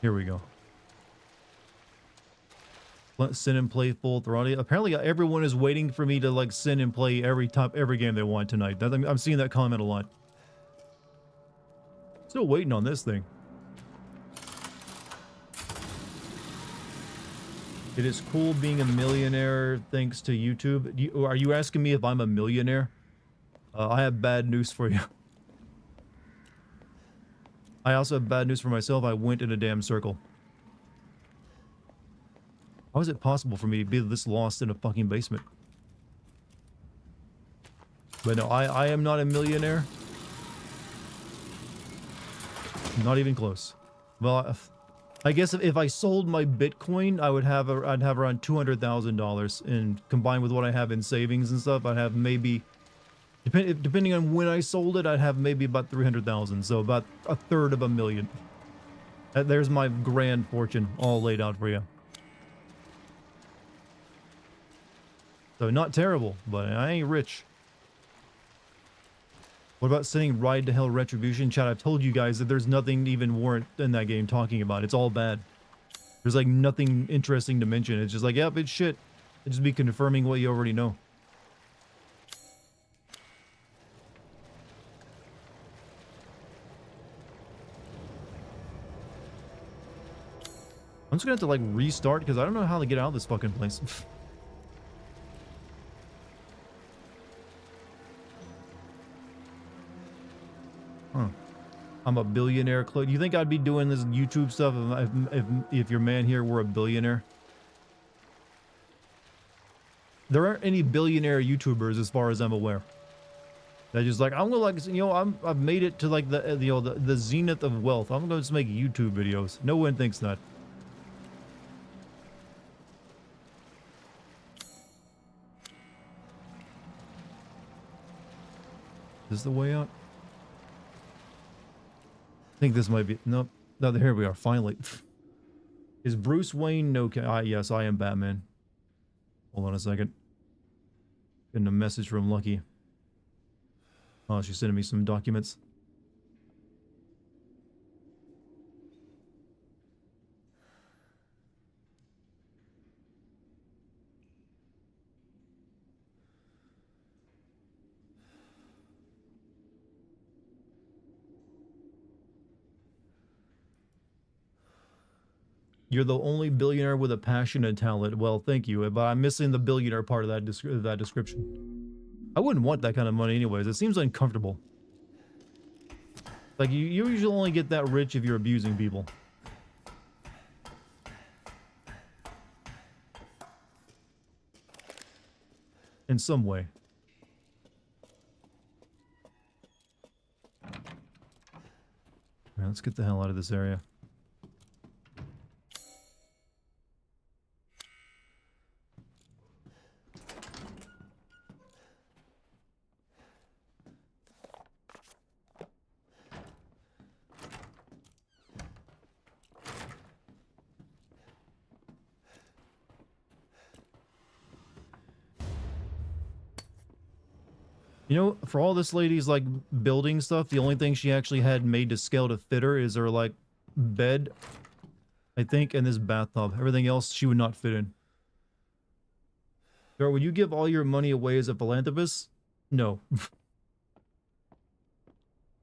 Here we go. Let sin and play full throttle. Apparently everyone is waiting for me to like sin and play every game they want tonight. I'm seeing that comment a lot. Still waiting on this thing. It is cool being a millionaire thanks to YouTube. Are you asking me if I'm a millionaire? I have bad news for you. I also have bad news for myself. I went in a damn circle. How is it possible for me to be this lost in a fucking basement? But no, I am not a millionaire. Not even close. Well, I guess if I sold my Bitcoin, I'd have around $200,000, and combined with what I have in savings and stuff, I'd have maybe, depending on when I sold it, I'd have maybe about 300,000. So about a third of a million. There's my grand fortune all laid out for you. So not terrible, but I ain't rich. What about saying Ride to Hell Retribution? Chat, I've told you guys that there's nothing even warrant in that game talking about. It's all bad. There's like nothing interesting to mention. It's just like, yep, it's shit. It'd just be confirming what you already know. I'm just gonna have to like restart because I don't know how to get out of this fucking place. Huh. I'm a billionaire. Do you think I'd be doing this YouTube stuff if your man here were a billionaire? There aren't any billionaire YouTubers as far as I'm aware. They're just like, I'm gonna like, you know, I've made it to like the you know the zenith of wealth. I'm gonna just make YouTube videos. No one thinks that. Is this the way out? I think this might be. Nope. No, here we are. Finally. Is Bruce Wayne no? Yes, I am Batman. Hold on a second. Getting a message from Lucky. Oh, she's sending me some documents. You're the only billionaire with a passion and talent. Well, thank you, but I'm missing the billionaire part of that description. I wouldn't want that kind of money anyways. It seems uncomfortable. Like, you usually only get that rich if you're abusing people. In some way. Alright, let's get the hell out of this area. You know, for all this lady's like building stuff, the only thing she actually had made to scale to fit her is her like bed, I think, and this bathtub. Everything else she would not fit in. Girl, would you give all your money away as a philanthropist? No.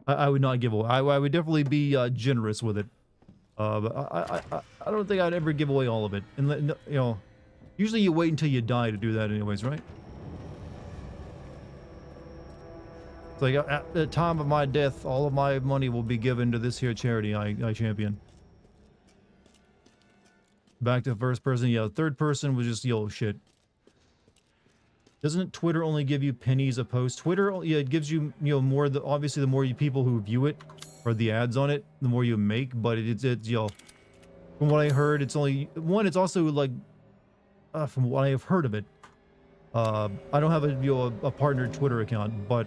I would not give away. I would definitely be generous with it. But I don't think I'd ever give away all of it. And you know, usually you wait until you die to do that anyways, right? It's like, at the time of my death, all of my money will be given to this here charity I champion. Back to first person. Yeah, third person was just, yo, shit. Doesn't Twitter only give you pennies a post? Twitter, yeah, it gives you, you know, more, obviously the more people who view it, or the ads on it, the more you make, but it's you know, from what I heard, it's only, one, it's also like, from what I have heard of it, I don't have a, you know, a partnered Twitter account, but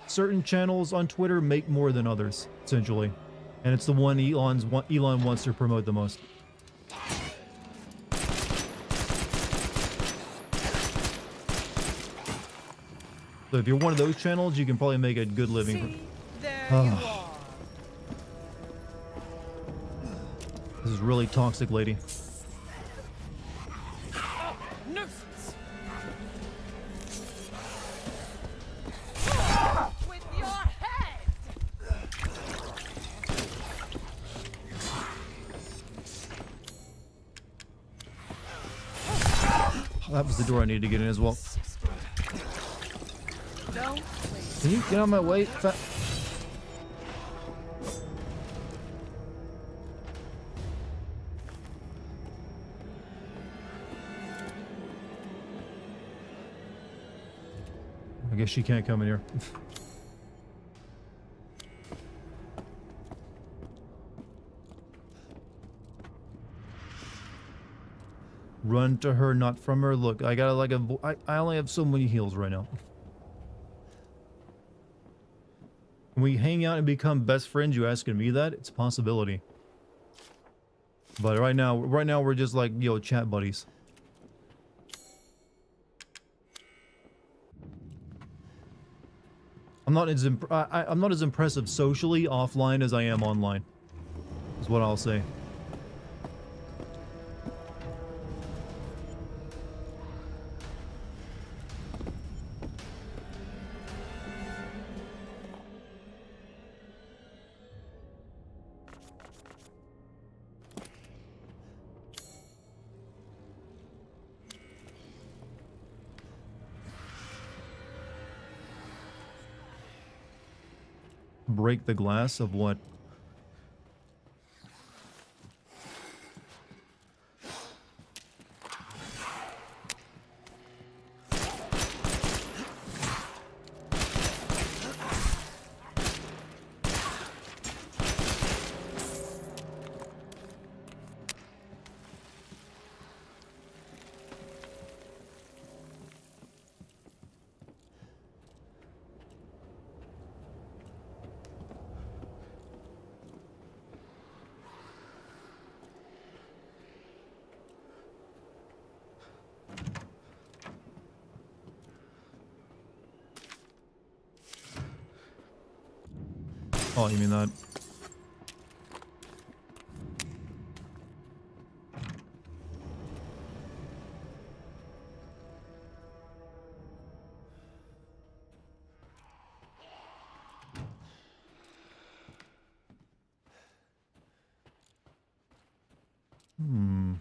certain channels on Twitter make more than others, essentially. And it's the one Elon wants to promote the most. So if you're one of those channels, you can probably make a good living. See, there you are. This is really toxic, lady. Nuisance. With your head. That was the door I needed to get in as well. Don't Can you get out of my way? I guess she can't come in here. Run to her, not from her. Look, I gotta like I only have so many heals right now. Can we hang out and become best friends? You asking me that? It's a possibility. But right now we're just like, yo, chat buddies. I'm not as impressive socially offline as I am online. Is what I'll say. Break the glass of what? Oh, you mean that? Hmm.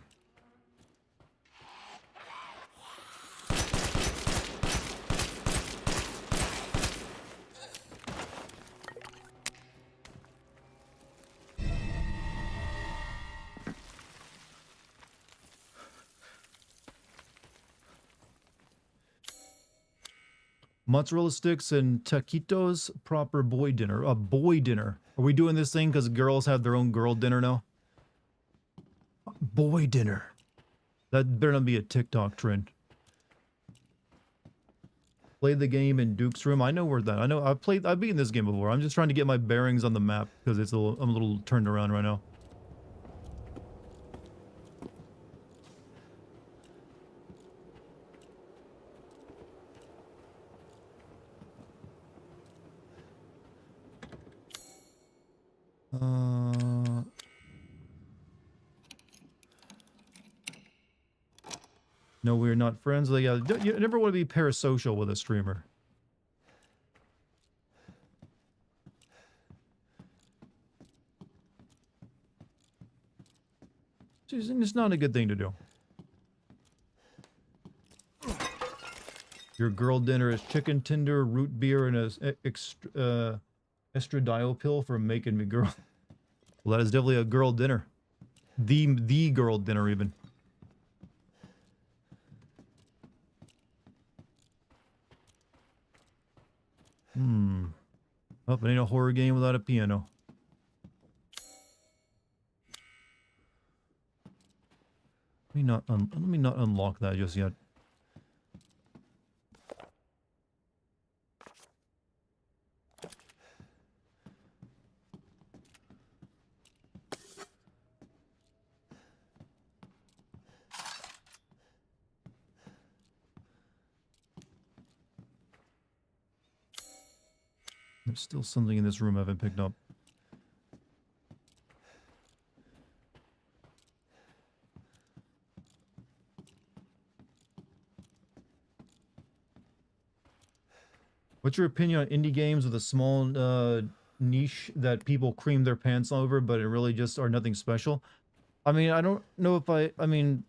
Mozzarella sticks and taquitos, proper boy dinner. A boy dinner. Are we doing this thing because girls have their own girl dinner now? Boy dinner. That better not be a TikTok trend. Played the game in Duke's room. I know where that. I know I've beaten this game before. I'm just trying to get my bearings on the map because it's I'm a little turned around right now. No, we're not friends. Like, you never want to be parasocial with a streamer. It's not a good thing to do. Your girl dinner is chicken tender, root beer, and a estradiol pill for making me girl. Well, that is definitely a girl dinner. The girl dinner, even. Oh, it ain't a horror game without a piano. Let me not unlock that just yet. There's still something in this room I haven't picked up. What's your opinion on indie games with a small niche that people cream their pants over, but it really just are nothing special? I mean, I don't know if I mean,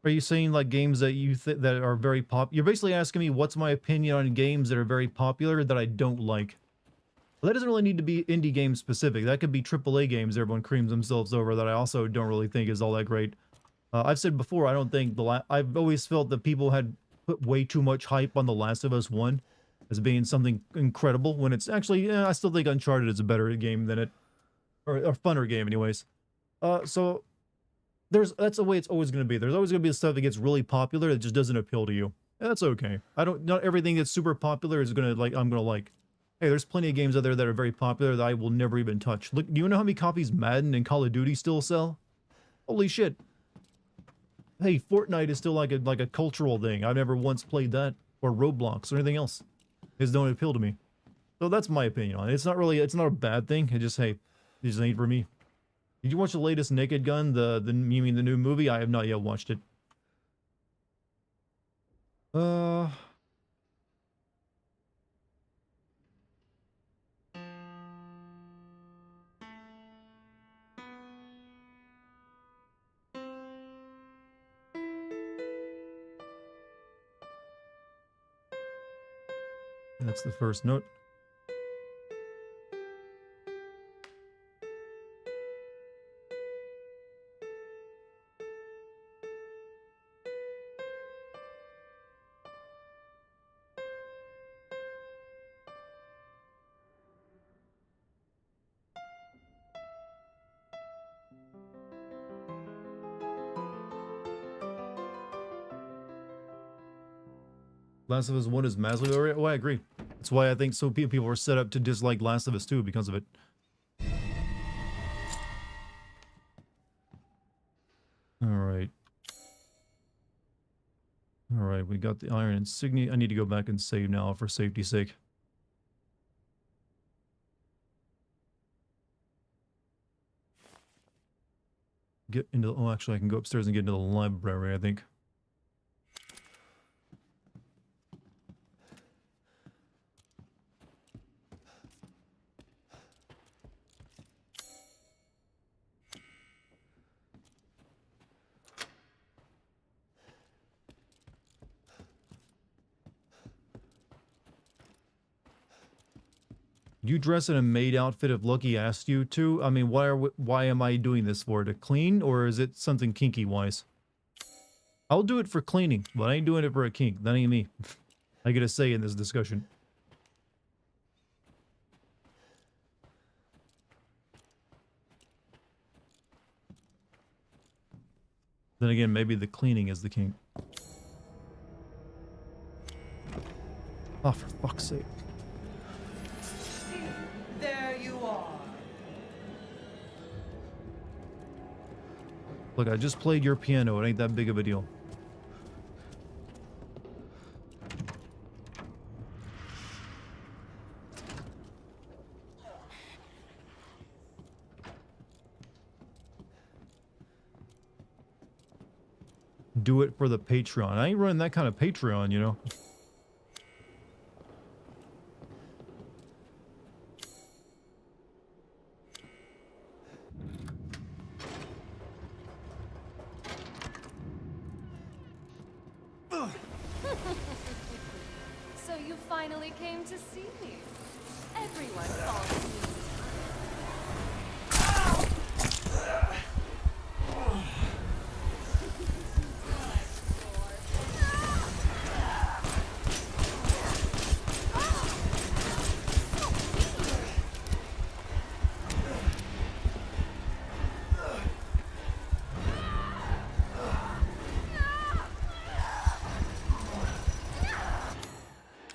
are you saying like games that that are very pop? You're basically asking me what's my opinion on games that are very popular that I don't like. Well, that doesn't really need to be indie game specific. That could be AAA games everyone creams themselves over that I also don't really think is all that great. I've said before, I don't think I've always felt that people had put way too much hype on The Last of Us 1 as being something incredible when it's actually, I still think Uncharted is a better game than it, or a funner game anyways. So that's the way it's always going to be. There's always going to be stuff that gets really popular that just doesn't appeal to you. And that's okay. Not everything that's super popular is going to I'm going to like. Hey, there's plenty of games out there that are very popular that I will never even touch. Look, do you know how many copies Madden and Call of Duty still sell? Holy shit. Hey, Fortnite is still like a cultural thing. I've never once played that, or Roblox or anything else. It don't appeal to me. So that's my opinion on it. It's not a bad thing. It just, hey, it just ain't for me. Did you watch the latest Naked Gun? You mean the new movie? I have not yet watched it. That's the first note. Last of Us 1 is massively overrated. Well, I agree. That's why I think so people were set up to dislike Last of Us 2 because of it. Alright. Alright, we got the iron insignia. I need to go back and save now for safety's sake. Get into the, oh, actually I can go upstairs and get into the library, I think. You dress in a maid outfit if Lucky asked you to? I mean, why am I doing this for? To clean, or is it something kinky wise? I'll do it for cleaning, but I ain't doing it for a kink. That ain't me. I get a say in this discussion. Then again, maybe the cleaning is the kink. Oh, for fuck's sake. There you are. Look, I just played your piano. It ain't that big of a deal. Do it for the Patreon. I ain't running that kind of Patreon, you know. So you finally came to see me. Everyone calls me.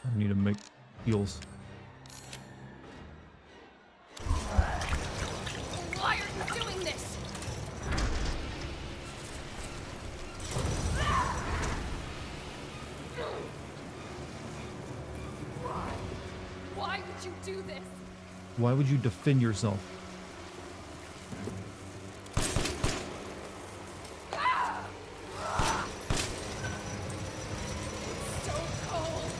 I need to make heals. Why are you doing this? Why would you do this? Why would you defend yourself? So cold.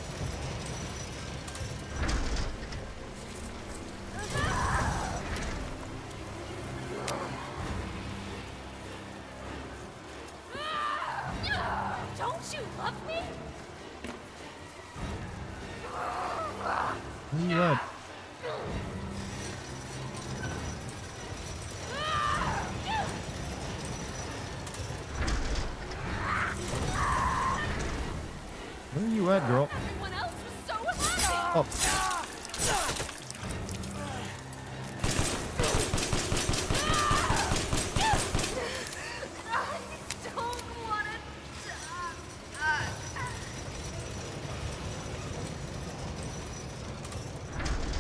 Don't you love me? Where you at? Where are you at, girl? Everyone else was so happy. Oh, I don't want to die.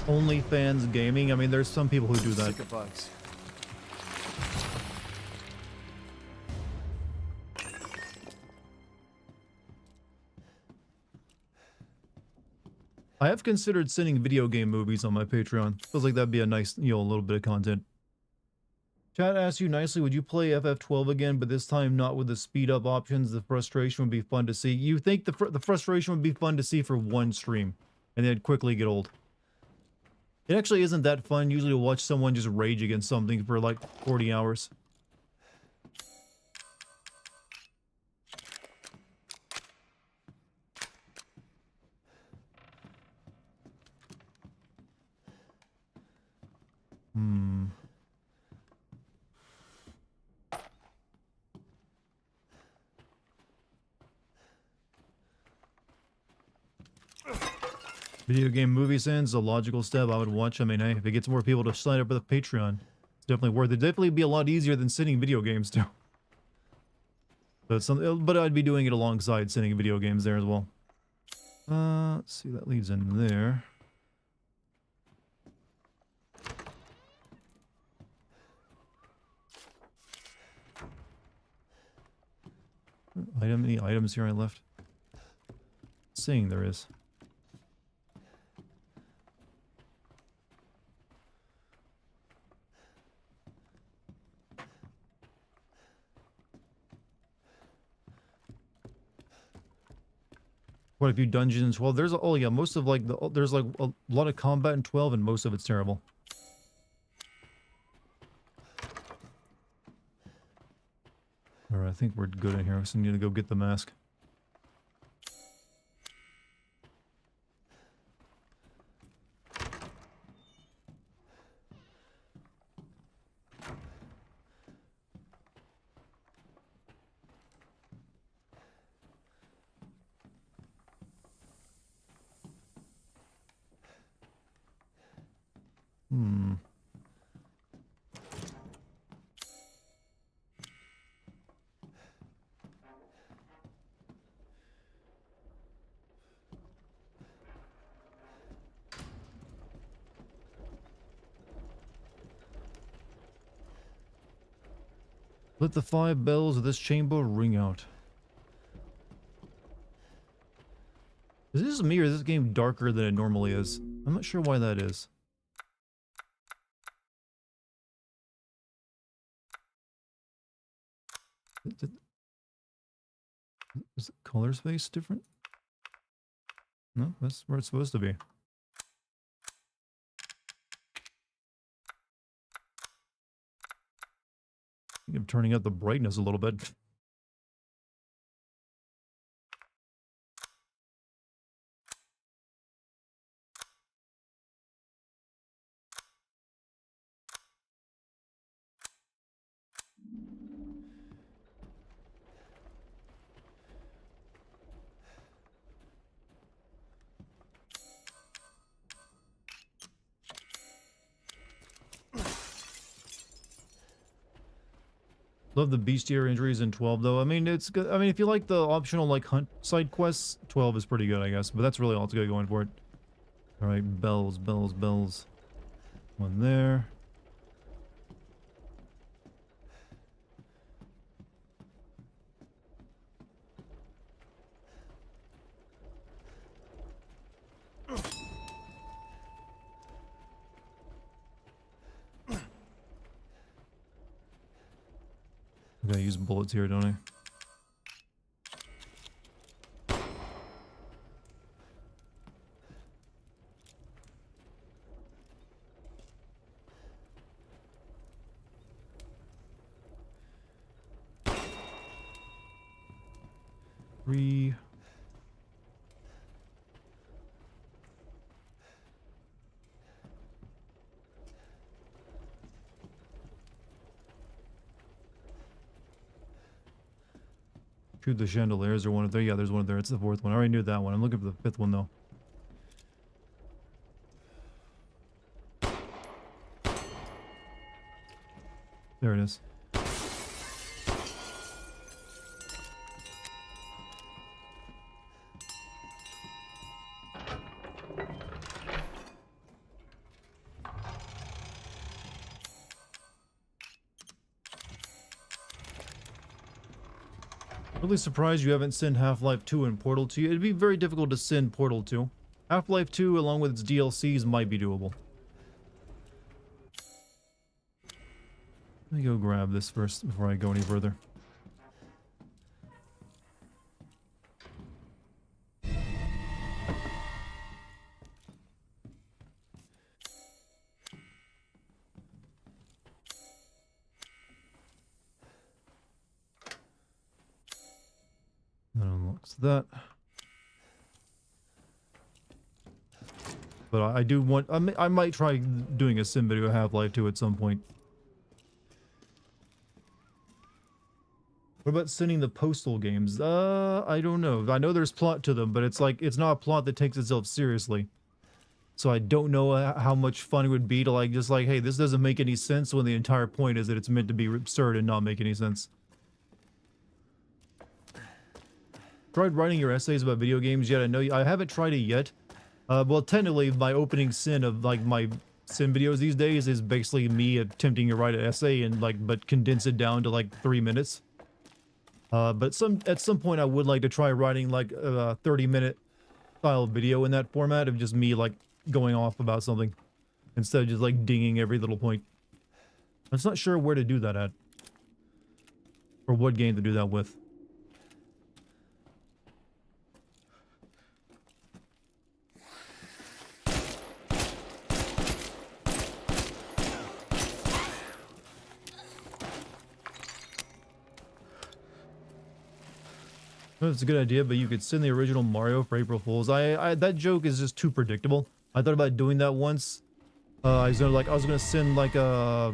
OnlyFans gaming. I mean, there's some people who do that. Sick of bugs. I have considered sending video game movies on my Patreon. Feels like that'd be a nice, you know, a little bit of content. Chat asked you nicely, would you play FF12 again, but this time not with the speed up options? The frustration would be fun to see. You think the frustration would be fun to see for one stream, and then quickly get old. It actually isn't that fun usually to watch someone just rage against something for like 40 hours. Video game movie sends a logical step I would watch. I mean, hey, if it gets more people to sign up for the Patreon, it's definitely worth it. Definitely be a lot easier than sending video games too. But I'd be doing it alongside sending video games there as well. Let's see, that leads in there. Any items here I left? Seeing there is. Quite a few dungeons in 12. There's oh yeah, most of like there's like a lot of combat in 12 and most of it's terrible. Alright, I think we're good in here. We just need to go get the mask. Let the 5 bells of this chamber ring out. Is this me or is this game darker than it normally is? I'm not sure why that is. Is the color space different? No, that's where it's supposed to be. I'm turning up the brightness a little bit. Love the bestiary injuries in 12 though. I mean, it's good. I mean, if you like the optional like hunt side quests, 12 is pretty good, I guess. But that's really all it's got going for it. All right, bells, bells, bells. One there. I gotta use bullets here, don't I? Three. Shoot the chandeliers or one of there. Yeah, there's one there. It's the 4th one. I already knew that one. I'm looking for the 5th one though. There it is. Really surprised you haven't sent Half-Life 2 and Portal 2. It'd be very difficult to send Portal 2. Half-Life 2, along with its DLCs, might be doable. Let me go grab this first before I go any further. That unlocks that. But I do want... I might try doing a sim video of Half-Life 2 at some point. What about sending the postal games? I don't know. I know there's plot to them, but it's like, it's not a plot that takes itself seriously. So I don't know how much fun it would be to like, just like, hey, this doesn't make any sense when the entire point is that it's meant to be absurd and not make any sense. tried writing your essays about video games yet? I know I haven't tried it yet. Well, technically, my opening sin of like my sin videos these days is basically me attempting to write an essay and but condense it down to like 3 minutes. But at some point, I would like to try writing like a 30-minute style video in that format of just me like going off about something instead of just like dinging every little point. I'm just not sure where to do that at, or what game to do that with. It's a good idea, but you could send the original Mario for April Fools. That joke is just too predictable. I thought about doing that once. I was gonna send like I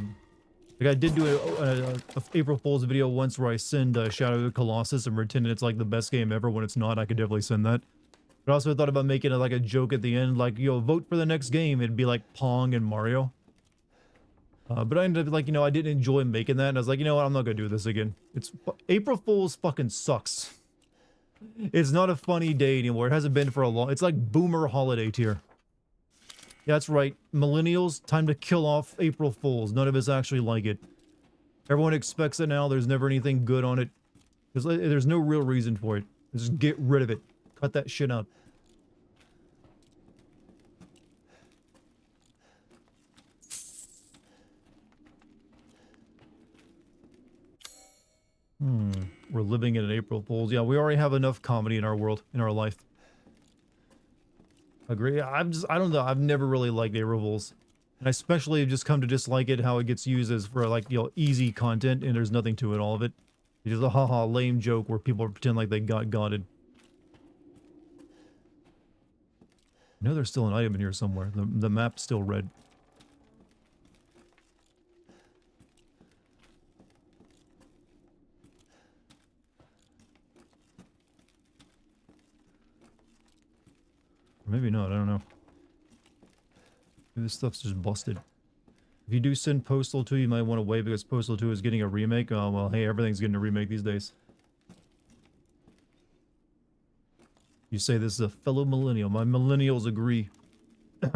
did do a April Fool's video once where I send Shadow of the Colossus and pretend it's like the best game ever when it's not. I could definitely send that. But I also thought about making it like a joke at the end, like, yo, vote for the next game. It'd be like Pong and Mario. But I ended up like, I didn't enjoy making that, and I was like, you know what, I'm not gonna do this again. April Fool's fucking sucks. It's not a funny day anymore. It hasn't been for a long... It's like boomer holiday tier. Yeah, that's right. Millennials, time to kill off April Fools. None of us actually like it. Everyone expects it now. There's never anything good on it. There's no real reason for it. Just get rid of it. Cut that shit out. We're living in an April Fool's. Yeah, we already have enough comedy in our world, in our life. Agree. I don't know. I've never really liked April Fools. And I especially have just come to dislike it, how it gets used as for like, easy content, and there's nothing to it, all of it. It's just a haha lame joke where people pretend like they got gotted. I know there's still an item in here somewhere. The map's still red. Maybe not, I don't know. Maybe this stuff's just busted. If you do send Postal 2, you might want to wait because Postal 2 is getting a remake. Oh, well, hey, everything's getting a remake these days. You say this is a fellow millennial. My millennials agree.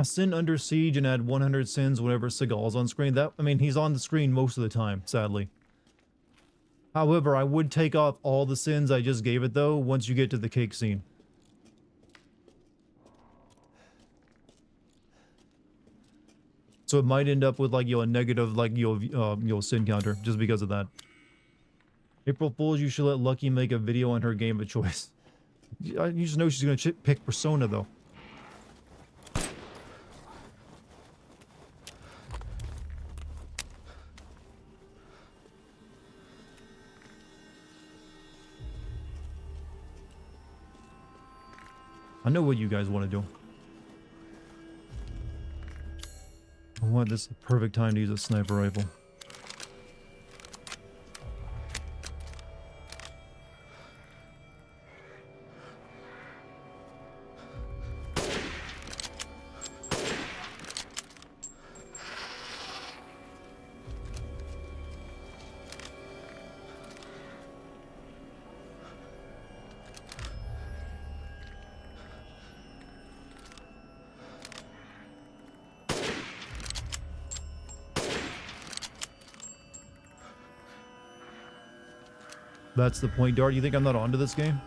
Send Under Siege and add 100 sins whenever Seagal's on screen. I mean, he's on the screen most of the time, sadly. However, I would take off all the sins I just gave it, though, once you get to the cake scene. So it might end up with like a negative like sin counter just because of that. April Fools, you should let Lucky make a video on her game of choice. You just know she's gonna pick Persona though. I know what you guys want to do. What? This is the perfect time to use a sniper rifle. That's the point, Dart. You think I'm not onto this game?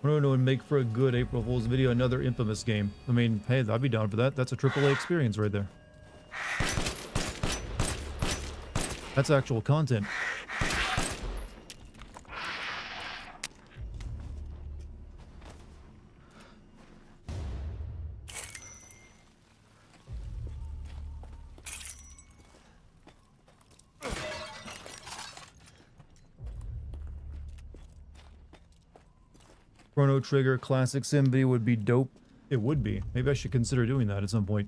I don't know, and make for a good April Fool's video, another Infamous game. I mean, hey, I'd be down for that. That's a AAA experience right there. That's actual content. Chrono Trigger Classic Sim video would be dope. It would be. Maybe I should consider doing that at some point.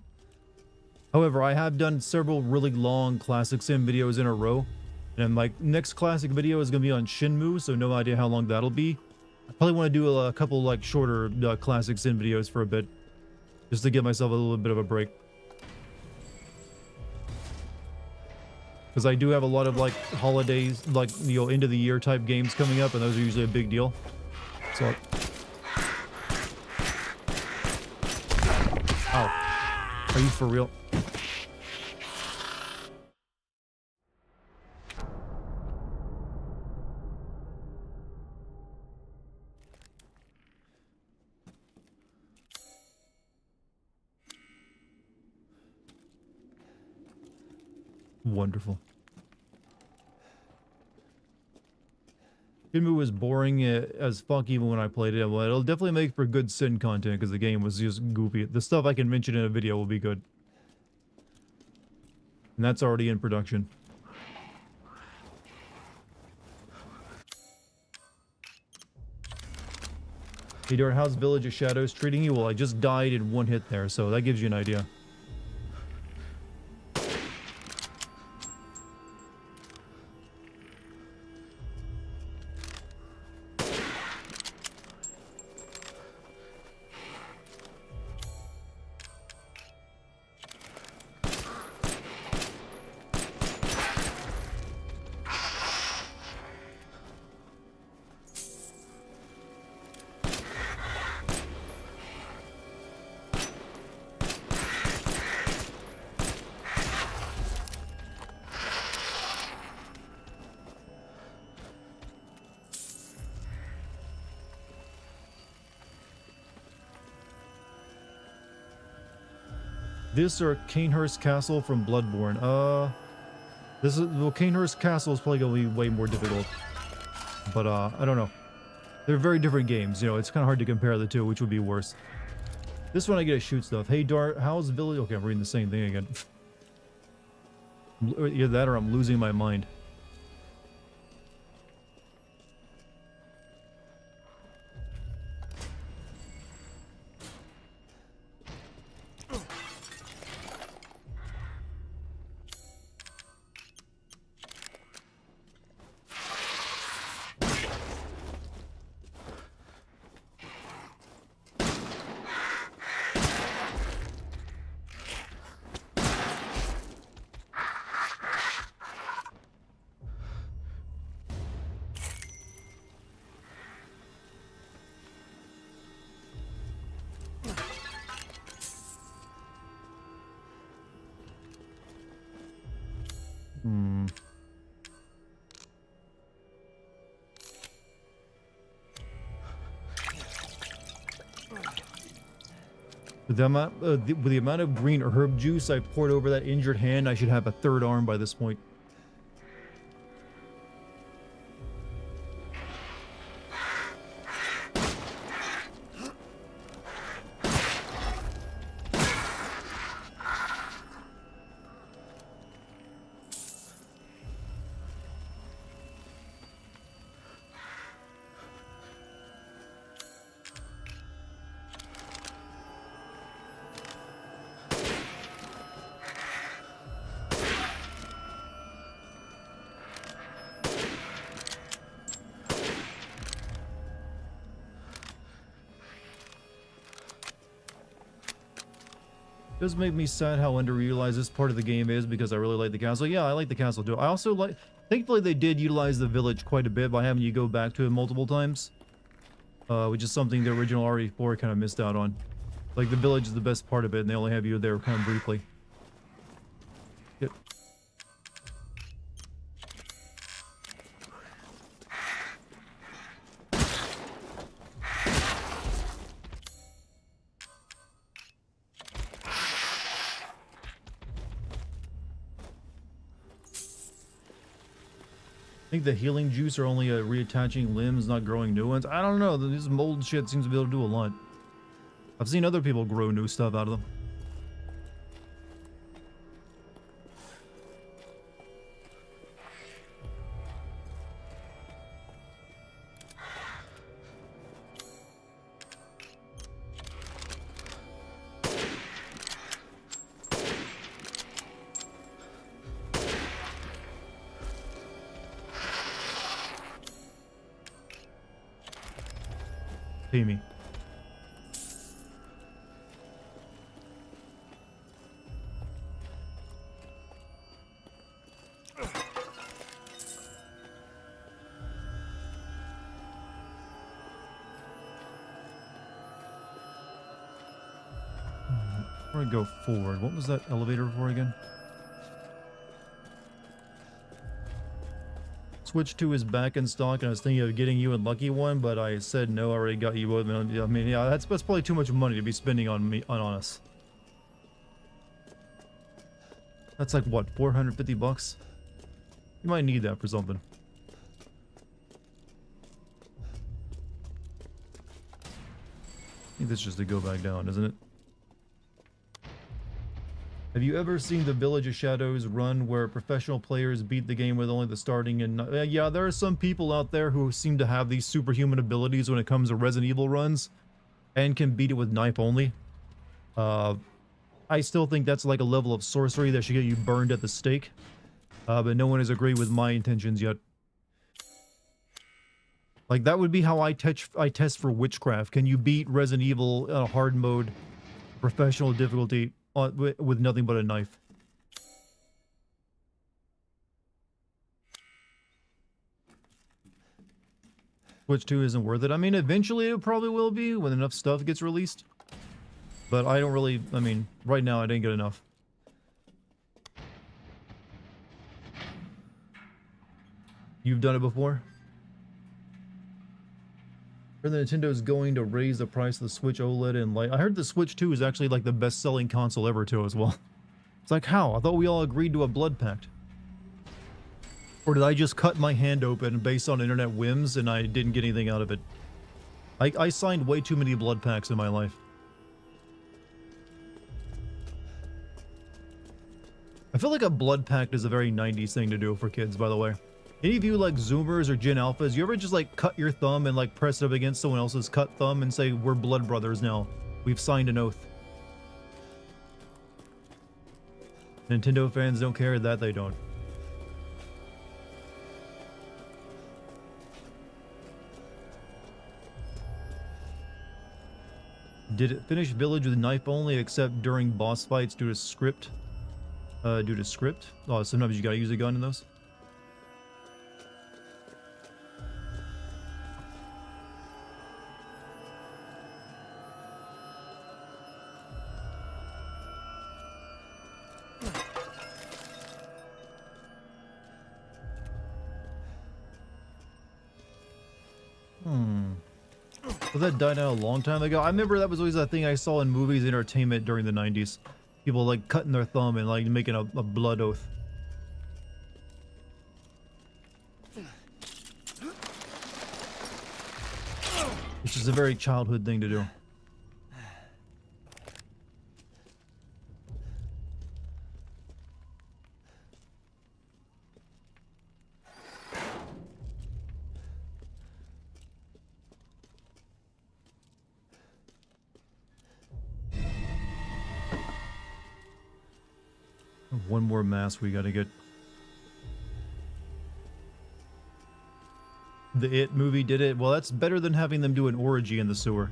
However, I have done several really long Classic Sim videos in a row. And my next classic video is going to be on Shenmue, so no idea how long that'll be. I probably want to do a couple like shorter classic Sin videos for a bit, just to give myself a little bit of a break. Because I do have a lot of like holidays, like, you know, end of the year type games coming up, and those are usually a big deal. So, oh, are you for real? Wonderful. Shenmue was boring as fuck even when I played it. Well, it'll definitely make for good Sin content because the game was just goofy. The stuff I can mention in a video will be good. And that's already in production. Hey Dart, how's Village of Shadows treating you? Well, I just died in one hit there, so that gives you an idea. This or Canehurst Castle from Bloodborne. This is, well, Canehurst Castle is probably gonna be way more difficult. But I don't know. They're very different games, you know, it's kind of hard to compare the two, which would be worse. This one I get to shoot stuff. Hey Dart, how's Village? Okay, I'm reading the same thing again. Either that or I'm losing my mind. With the amount of green herb juice I poured over that injured hand, I should have a third arm by this point. It does make me sad how underutilized this part of the game is because I really like the castle. Yeah, I like the castle too. I also like, thankfully they did utilize the village quite a bit by having you go back to it multiple times. Which is something the original RE4 kind of missed out on. Like the village is the best part of it and they only have you there kind of briefly. Yep. I think the healing juice are only reattaching limbs, not growing new ones. I don't know. This mold shit seems to be able to do a lot. I've seen other people grow new stuff out of them. Pay me. Before I go forward, what was that elevator for again? Switch 2 is back in stock, and I was thinking of getting you a lucky one, but I said no. I already got you both. I mean, yeah, that's probably too much money to be spending on me on us. That's like what, 450 bucks? You might need that for something. I think that's just to go back down, isn't it? Have you ever seen the Village of Shadows run where professional players beat the game with only the starting and... yeah, there are some people out there who seem to have these superhuman abilities when it comes to Resident Evil runs and can beat it with knife only. I still think that's like a level of sorcery that should get you burned at the stake. But no one has agreed with my intentions yet. Like, that would be how I test for witchcraft. Can you beat Resident Evil on a hard mode, professional difficulty, with nothing but a knife? Switch 2 isn't worth it. I mean, eventually it probably will be when enough stuff gets released. But I don't really, I mean, right now I didn't get enough. You've done it before? I heard the Nintendo's going to raise the price of the Switch OLED and Lite. I heard the Switch 2 is actually like the best-selling console ever too as well. It's like, how? I thought we all agreed to a blood pact. Or did I just cut my hand open based on internet whims and I didn't get anything out of it? I signed way too many blood pacts in my life. I feel like a blood pact is a very 90s thing to do for kids, by the way. Any of you like Zoomers or Gen Alphas, you ever just like cut your thumb and like press it up against someone else's cut thumb and say, we're blood brothers now. We've signed an oath. Nintendo fans don't care, that they don't. Did it finish Village with knife only except during boss fights due to script? Due to script? Oh, sometimes you gotta use a gun in those. Well, that died out a long time ago. I remember that was always a thing I saw in movies, entertainment during the 90s. People like cutting their thumb and like making a blood oath. Which is a very childhood thing to do. One more mask we gotta get. The It movie did it. Well, that's better than having them do an orgy in the sewer.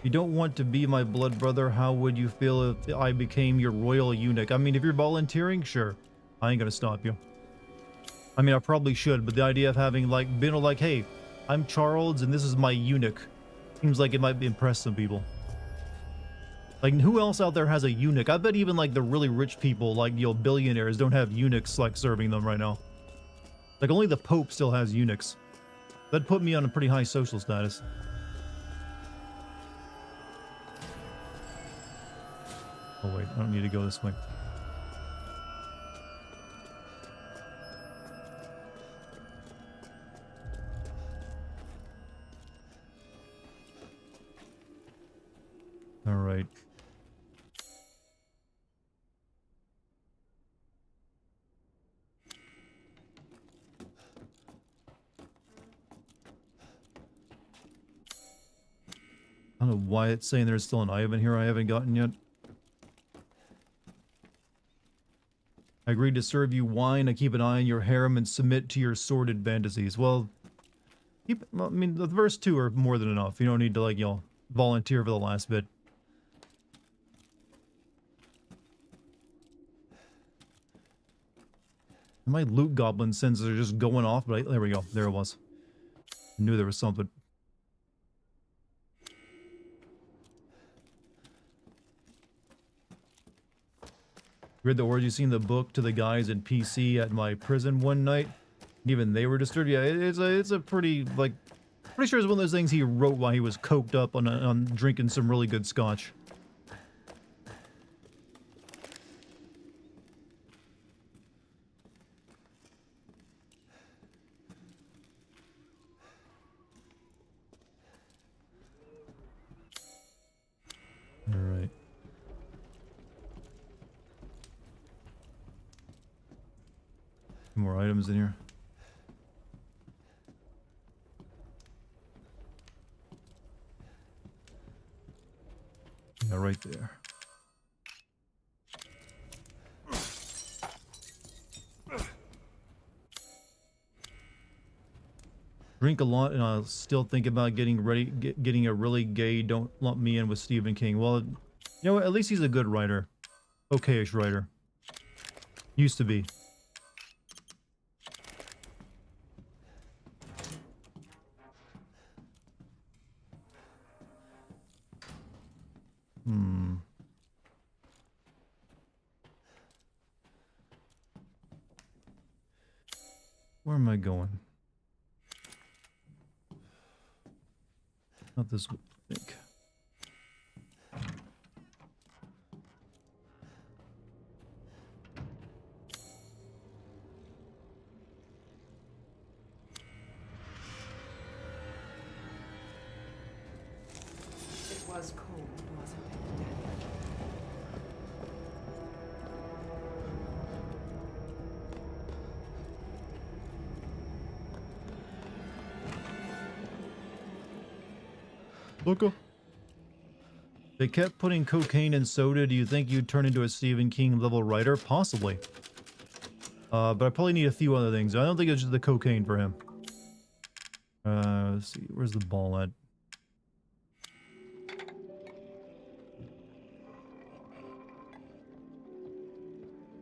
You don't want to be my blood brother. How would you feel if I became your royal eunuch? I mean, if you're volunteering, sure. I ain't gonna stop you. I mean, I probably should, but the idea of having like been like, hey, I'm Charles and this is my eunuch, seems like it might impress some people. Like, who else out there has a eunuch? I bet even like the really rich people, like, you know, billionaires, don't have eunuchs like serving them right now. Like, only the Pope still has eunuchs. That'd put me on a pretty high social status. Oh wait, I don't need to go this way. All right. I don't know why it's saying there's still an item here I haven't gotten yet. I agreed to serve you wine. I keep an eye on your harem and submit to your sordid fantasies. Well, I mean, the first two are more than enough. You don't need to, like, you know, volunteer for the last bit. My loot goblin senses are just going off, but there we go. There it was. I knew there was something. Read the word you seen the book to the guys in PC at my prison one night. Even they were disturbed. Yeah, it's a pretty, like, pretty sure it's one of those things he wrote while he was coked up on drinking some really good scotch. All right. More items in here. Yeah, right there. Drink a lot, and I'll still think about getting a really gay "Don't Lump Me In" with Stephen King. Well, you know what? At least he's a good writer, okay-ish writer. Used to be. Where am I going? Not this way, I think. It was cold, wasn't it? Look. They kept putting cocaine in soda. Do you think you'd turn into a Stephen King level writer? Possibly. But I probably need a few other things. I don't think it's just the cocaine for him. Let's see. Where's the ball at?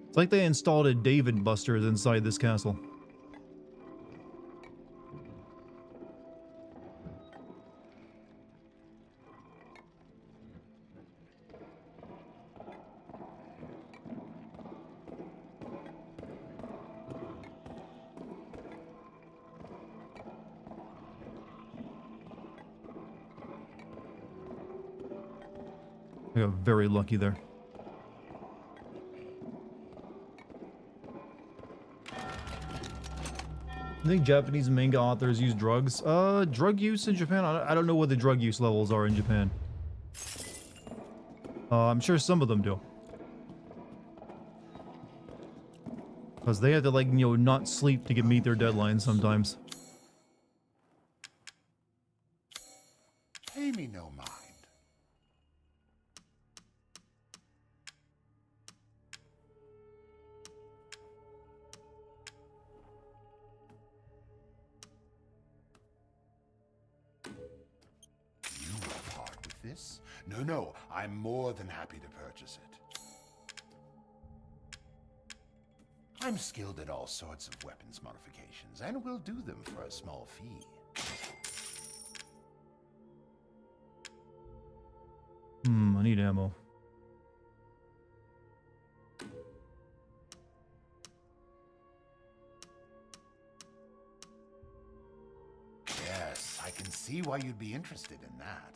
It's like they installed a David Busters inside this castle. I got very lucky there. I think Japanese manga authors use drugs. Drug use in Japan? I don't know what the drug use levels are in Japan. I'm sure some of them do. Because they have to, like, you know, not sleep to meet their deadlines sometimes. Pay me no mind. You will part with this? No, I'm more than happy to purchase it. I'm skilled at all sorts of weapons modifications, and will do them for a small fee. I need ammo. Yes, I can see why you'd be interested in that.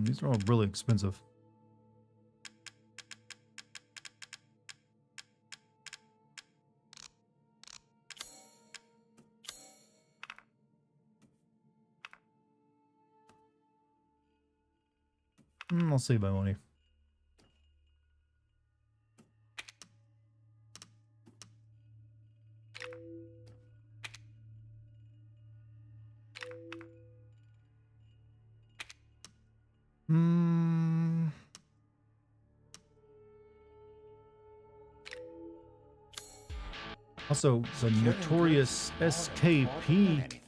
These are all really expensive. I'll save my money. Also, the notorious SKP.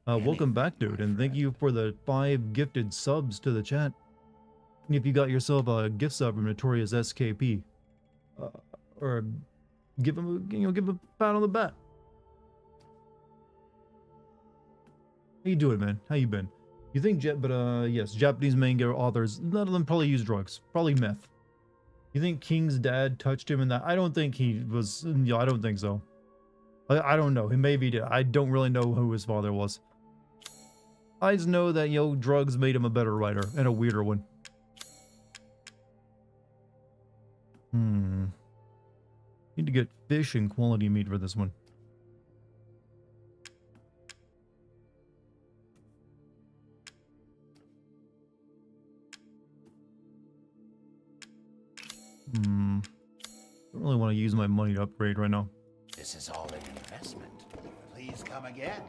Welcome back, dude, and thank you for the 5 gifted subs to the chat. If you got yourself a gift sub from Notorious SKP, or give him, give him a pat on the back. How you doing, man? How you been? You think, yes, Japanese manga authors, none of them probably use drugs, probably meth. You think King's dad touched him in that? I don't think he was, I don't think so. I don't know, he maybe did. I don't really know who his father was. I just know that, drugs made him a better writer, and a weirder one. Need to get fish and quality meat for this one. Don't really want to use my money to upgrade right now. This is all an investment. Please come again.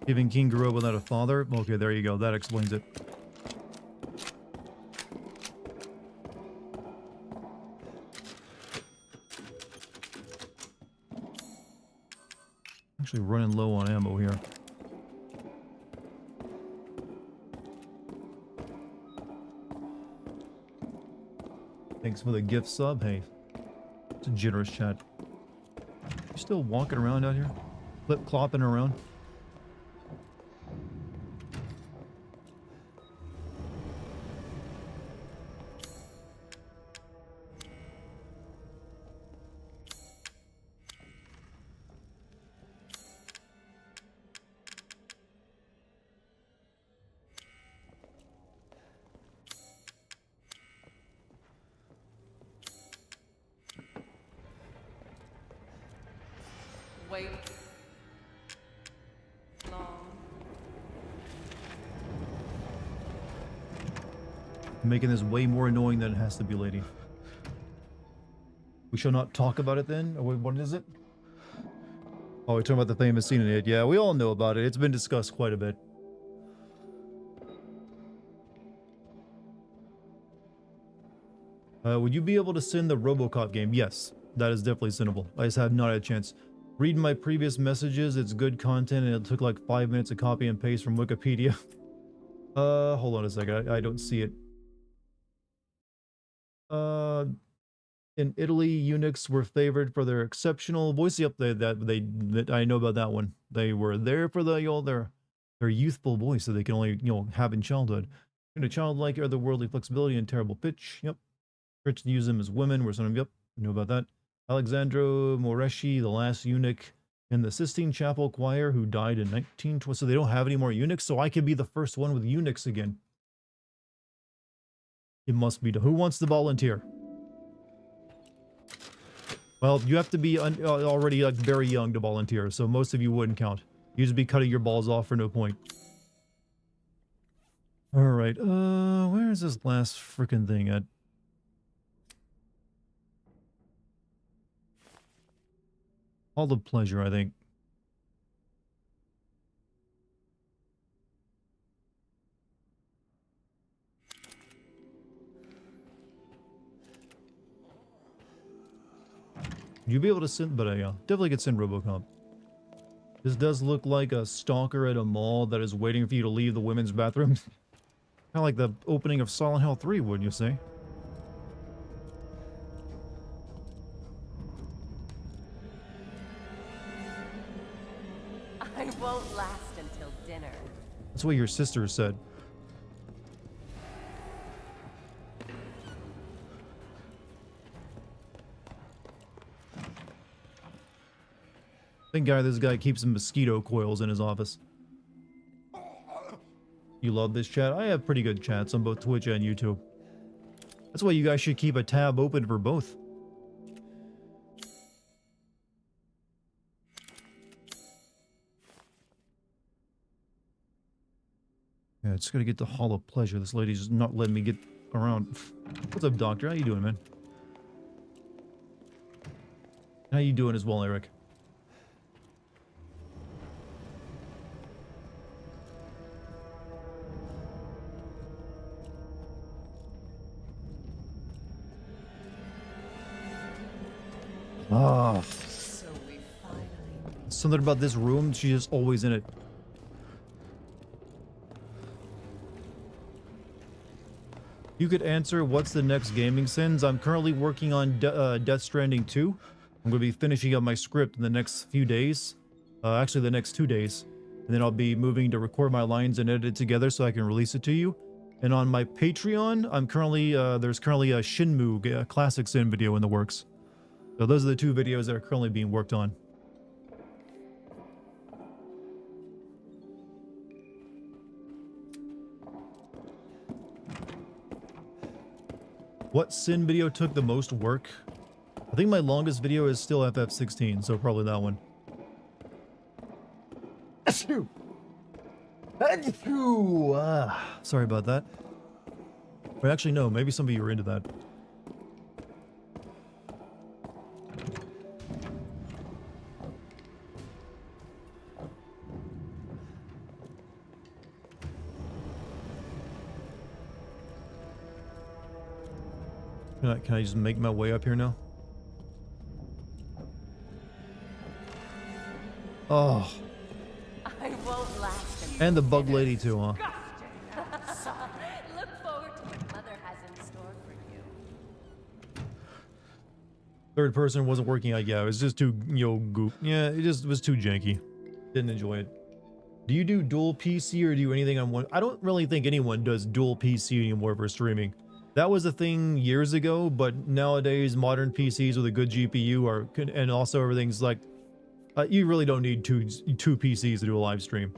Giving King grew up without a father? Okay, there you go. That explains it. Actually running low on ammo here. Thanks for the gift sub. Hey, it's a generous chat. You still walking around out here? Flip-clopping around? Wait. Long. Making this way more annoying than it has to be, lady. We shall not talk about it then? Or what is it? Oh, we're talking about the famous scene in it. Yeah, we all know about it. It's been discussed quite a bit. Would you be able to send the RoboCop game? Yes, that is definitely sendable. I just have not had a chance. Read my previous messages. It's good content, and it took like 5 minutes to copy and paste from Wikipedia. Hold on a second. I don't see it. In Italy, eunuchs were favored for their exceptional voice. Yep, that I know about that one. They were there for their youthful voice that they can only have in childhood. In a childlike otherworldly flexibility and terrible pitch. Yep. Rich to use them as women. Were some of yep. I know about that. Alexandro Moreschi, the last eunuch in the Sistine Chapel choir, who died in 1920. So they don't have any more eunuchs. So I could be the first one with eunuchs again. It must be. Who wants to volunteer? Well, you have to be already like very young to volunteer, so most of you wouldn't count. You'd just be cutting your balls off for no point. All right, where is this last freaking thing at? Hall of Pleasure, I think. You'd be able to send, but yeah, definitely could send RoboCop. This does look like a stalker at a mall that is waiting for you to leave the women's bathroom. Kind of like the opening of Silent Hill 3, wouldn't you say? I won't last until dinner. That's what your sister said. This guy keeps some mosquito coils in his office. You love this chat? I have pretty good chats on both Twitch and YouTube. That's why you guys should keep a tab open for both. Yeah, it's gonna get the Hall of Pleasure. This lady's just not letting me get around. What's up, Doctor? How you doing, man? How you doing as well, Eric? Ah, So we finally. something about this room. She's just always in it. You could answer what's the next gaming sins. I'm currently working on Death Stranding 2. I'm going to be finishing up my script in the next few days. Actually, the next 2 days. And then I'll be moving to record my lines and edit it together so I can release it to you. And on my Patreon, I'm currently, there's currently a Shinmu Classic Sin video in the works. So those are the 2 videos that are currently being worked on. What Sin video took the most work? I think my longest video is still FF16, so probably that one. Sorry about that. But actually, no, maybe some of you are into that. Can I just make my way up here now? Oh, I won't last. and the bug lady too, huh? Look forward to what Mother has in store for you. Third person wasn't working out. Yeah, it was just too, goop. Yeah, it just was too janky. Didn't enjoy it. Do you do dual PC or do you anything on one? I don't really think anyone does dual PC anymore for streaming. That was a thing years ago, but nowadays modern PCs with a good GPU are, and also everything's like, you really don't need two PCs to do a live stream.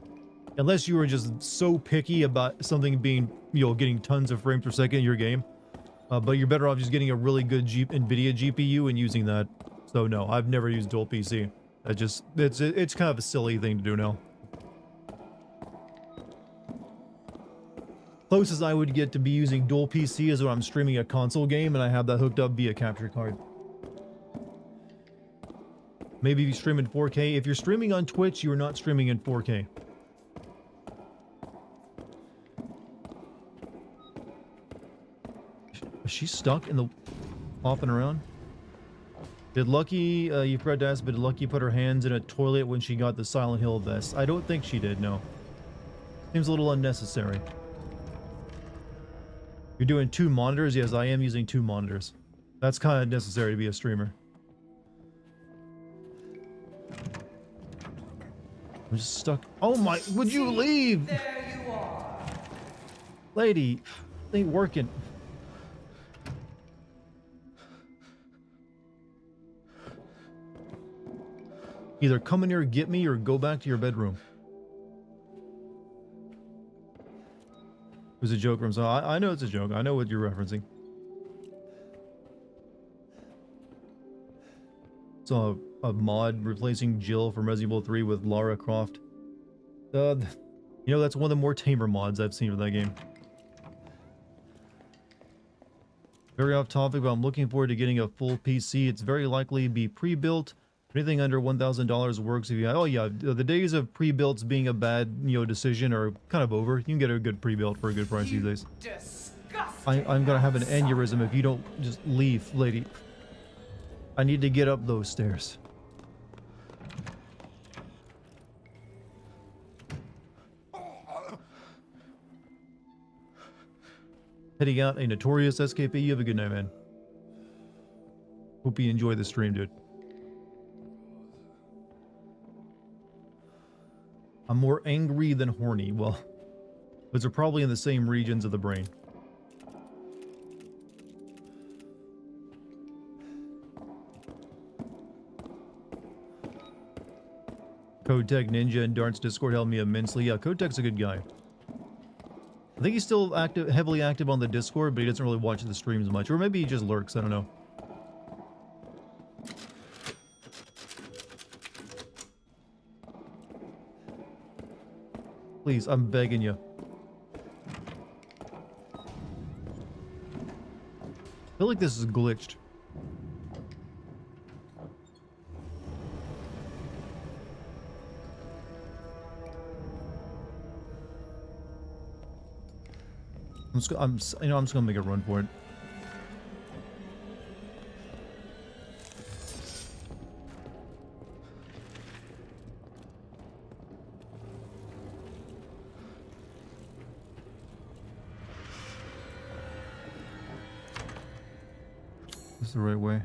Unless you were just so picky about something being, getting tons of frames per second in your game. But you're better off just getting a really good NVIDIA GPU and using that. So no, I've never used dual PC. It's kind of a silly thing to do now. Closest I would get to be using dual PC is when I'm streaming a console game and I have that hooked up via capture card. Maybe if you stream in 4K. If you're streaming on Twitch, you're not streaming in 4K. Is she stuck in the... hopping around? Did Lucky, you forgot to ask, but did Lucky put her hands in a toilet when she got the Silent Hill vest? I don't think she did, no. Seems a little unnecessary. You're doing 2 monitors? Yes, I am using 2 monitors. That's kind of necessary to be a streamer. I'm just stuck. Oh my, would you leave? There you are. Lady, it ain't working. Either come in here, get me, or go back to your bedroom. It was a joke from so I know it's a joke. I know what you're referencing. Saw a mod replacing Jill from Resident Evil 3 with Lara Croft. That's one of the more tamer mods I've seen for that game. Very off topic, but I'm looking forward to getting a full PC. It's very likely to be pre-built. Anything under $1,000 works if you... Oh yeah, the days of pre-builts being a bad, decision are kind of over. You can get a good pre-built for a good price these days. I'm gonna have an aneurysm if you don't just leave, lady. I need to get up those stairs. Heading out a notorious SKP. You have a good night, man. Hope you enjoy the stream, dude. I'm more angry than horny. Well, those are probably in the same regions of the brain. Code Tech Ninja and Dart's Discord helped me immensely. Yeah, Code Tech's a good guy. I think he's still heavily active on the Discord, but he doesn't really watch the streams much. Or maybe he just lurks, I don't know. Please, I'm begging you. feel like this is glitched. I'm just gonna make a run for it. This is the right way.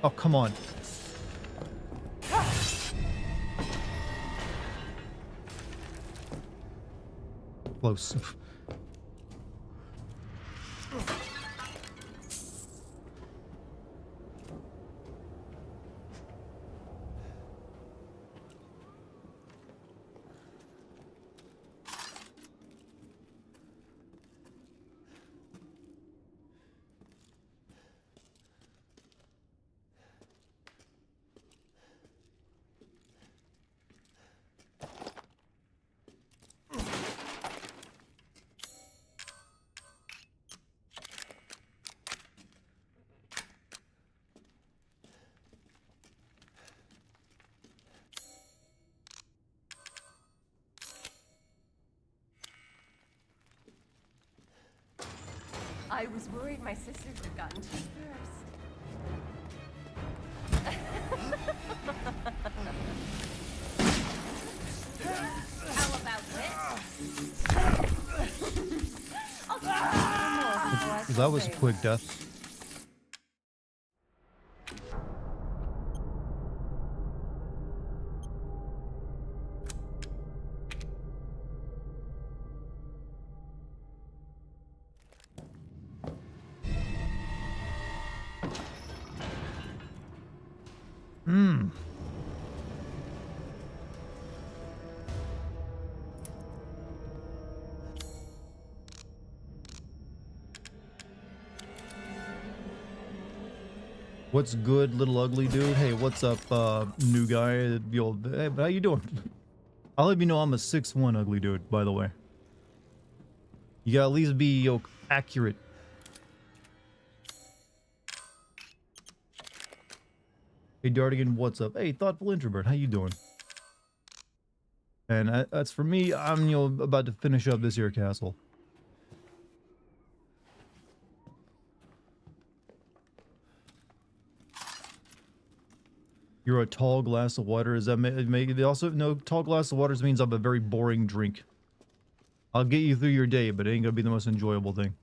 Oh, come on. Close. I was worried my sisters had gotten to you first. How about this? I'll give you more before I That was a say. quick death. Hmm. What's good, little ugly dude? Hey, what's up, new guy? Hey, how you doing? I'll let you know I'm a 6'1" ugly dude, by the way. You gotta at least be, accurate. Hey, Dartigan, what's up? Hey, thoughtful introvert, how you doing? And that's for me. I'm, about to finish up this here castle. You're a tall glass of water. Is that they also no tall glass of water means I'm a very boring drink. I'll get you through your day, but it ain't gonna be the most enjoyable thing.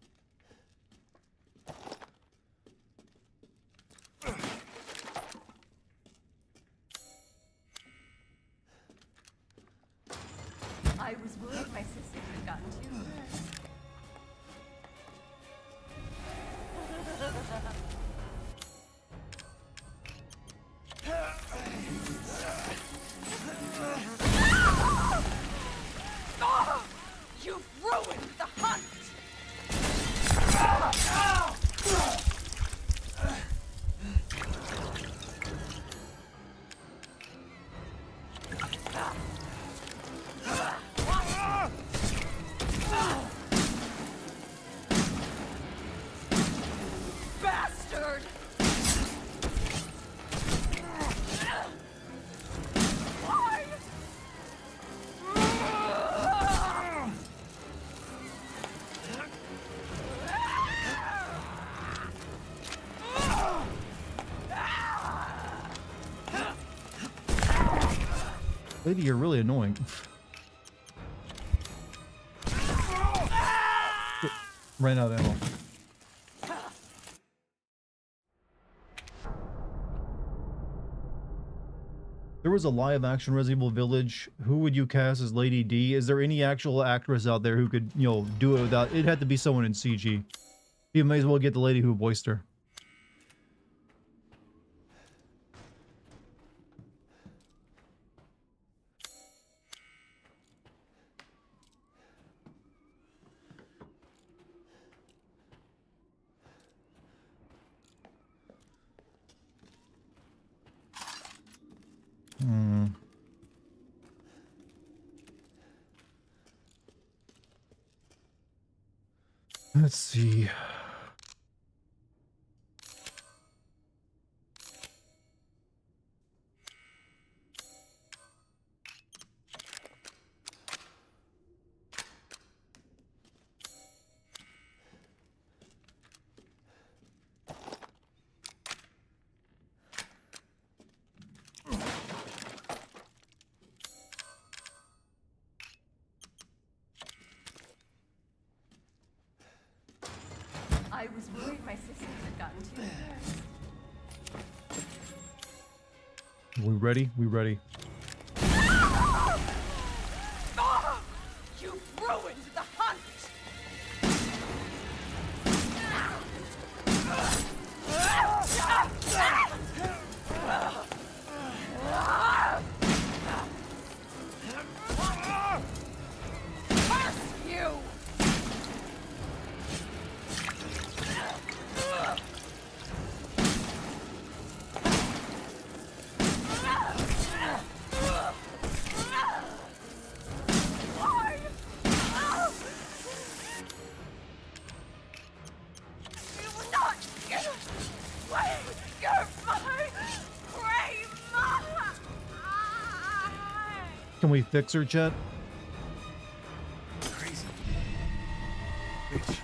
I was worried my sisters had gotten to you first. You've ruined the hunt! Bastard! Why? Lady, you're really annoying. Ran out of ammo. There was a live action Resident Evil Village. Who would you cast as Lady D? Is there any actual actress out there who could, do it without... It had to be someone in CG. You may as well get the lady who voiced her. Let's see. I was worried my sisters had gotten too close. We ready? We ready. You ruined the hunt! Curse you! Why? You will not give away your prey, Mama! Can we fix her, chat? Crazy. Bitch.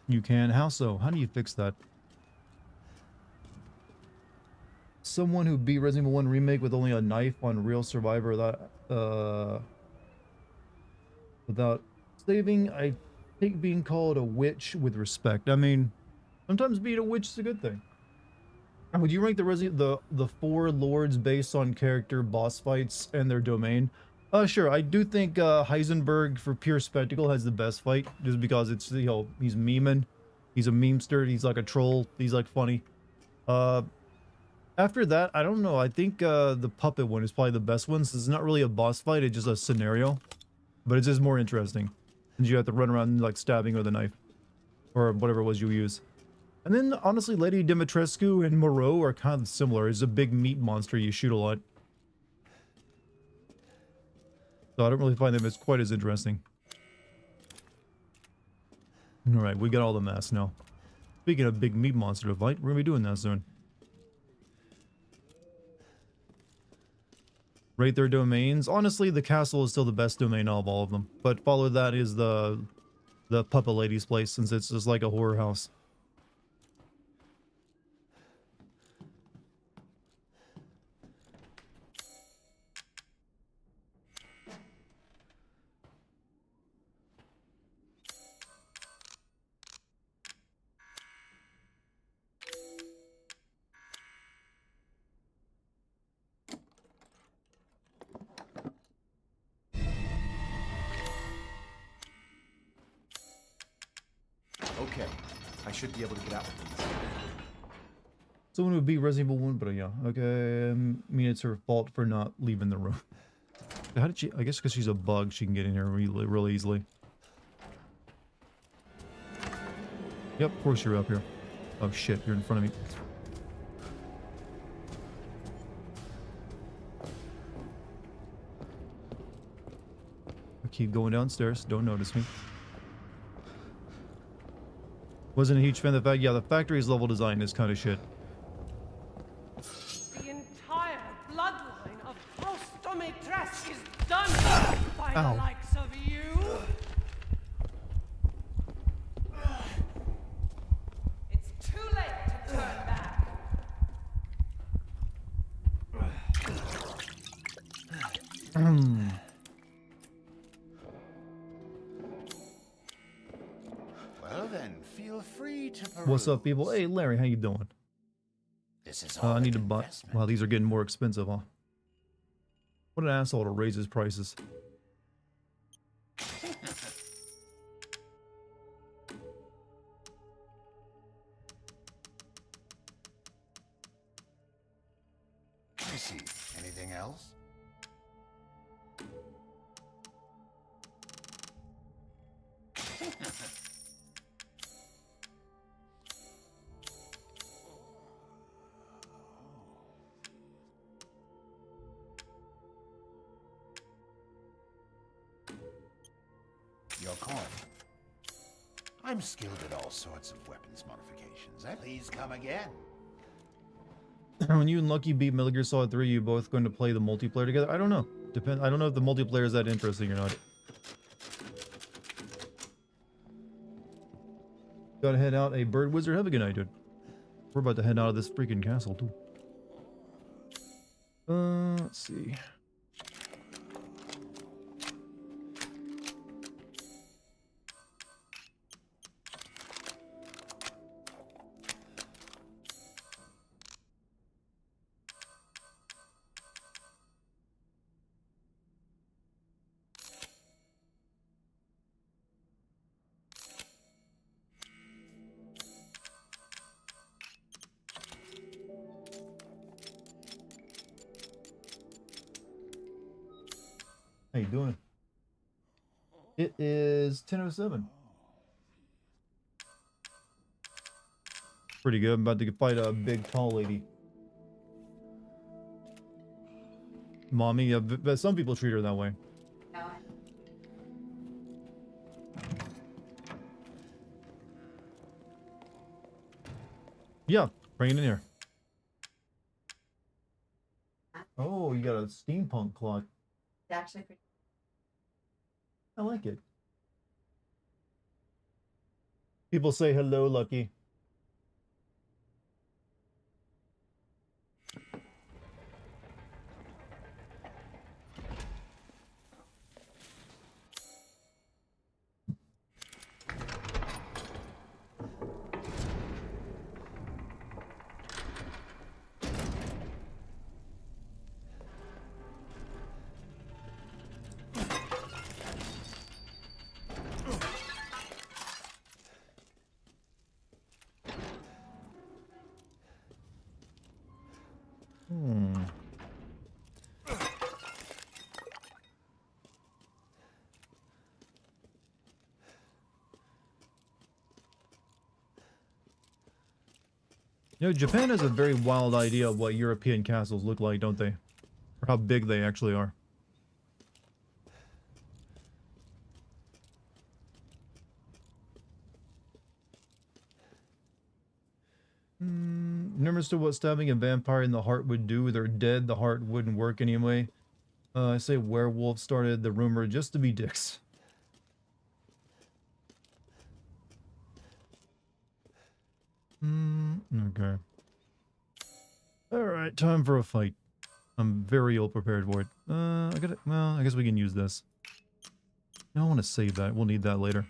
You can. How so? How do you fix that? Someone who beat Resident Evil 1 Remake with only a knife on Real Survivor without saving, I take being called a witch with respect. I mean, sometimes being a witch is a good thing. Would you rank the four lords based on character, boss fights, and their domain? Sure. I do think Heisenberg for pure spectacle has the best fight, just because it's, you know, he's memeing, he's a memester, he's like a troll, he's like funny. After that, I don't know. I think the puppet one is probably the best one. So it's not really a boss fight; it's just a scenario, but it's just more interesting. And you have to run around like stabbing with a knife, or whatever it was you use. And then, honestly, Lady Dimitrescu and Moreau are kind of similar. It's a big meat monster you shoot a lot. So I don't really find them as quite as interesting. Alright, we got all the masks now. Speaking of big meat monster to fight, we're gonna be doing that soon. Rate their domains. Honestly, the castle is still the best domain of all of them. But follow that is the Puppet Lady's place, since it's just like a horror house. Okay, I should be able to get out with these. Someone would beat Resident Evil 1, but yeah. Okay, I mean, it's her fault for not leaving the room. How did she... I guess because she's a bug, she can get in here real easily. Yep, of course you're up here. Oh shit, you're in front of me. I keep going downstairs, don't notice me. Wasn't a huge fan of the fact... Yeah, the factory's level design is kind of shit. The entire bloodline of House Dimitrescu is done by Ow. the likes of you. It's too late to turn back. Well then, feel free to peruse. What's up, people? Hey, Larry, how you doing? This is all I need to an buy... investment. Wow, these are getting more expensive, huh? What an asshole to raise his prices. I see. Anything else? your coin. I'm skilled at all sorts of weapons modifications. Please come again. When you and Lucky beat Metal Gear Solid 3, you both going to play the multiplayer together? I don't know. I don't know if the multiplayer is that interesting or not. Gotta head out. A bird wizard. Have a good night, dude. We're about to head out of this freaking castle too. Let's see. How you doing? It is 10:07. Pretty good. I'm about to fight a big, tall lady. Mommy, yeah, but some people treat her that way. Yeah, bring it in here. Oh, you got a steampunk clock. It's actually pretty. I like it. People say hello, Lucky. You know, Japan has a very wild idea of what European castles look like, don't they? Or how big they actually are. Never understood what stabbing a vampire in the heart would do. They're dead, the heart wouldn't work anyway. I say werewolf started the rumor just to be dicks. Okay. Alright, time for a fight. I'm very ill prepared for it. Well, I guess we can use this. I don't want to save that. We'll need that later.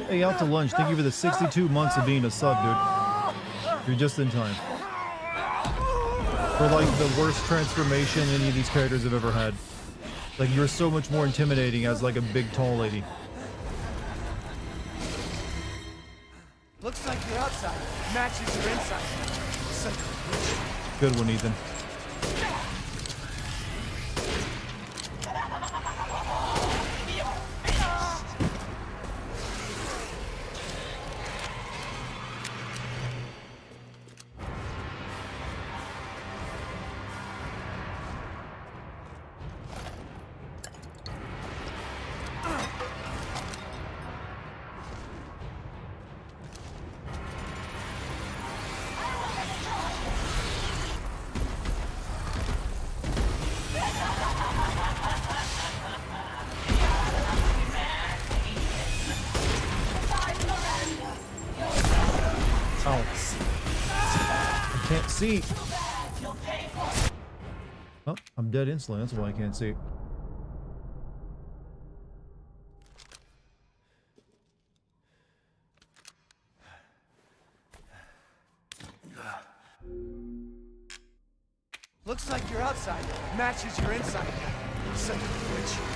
Hey, out to lunch. Thank you for the 62 months of being a sub, dude. You're just in time. For like the worst transformation any of these characters have ever had. Like, you're so much more intimidating as like a big tall lady. Looks like your outside matches your inside. Good one, Ethan. can't see. Oh, I'm dead instantly. That's why I can't see. Looks like your outside matches your inside. Son of a bitch.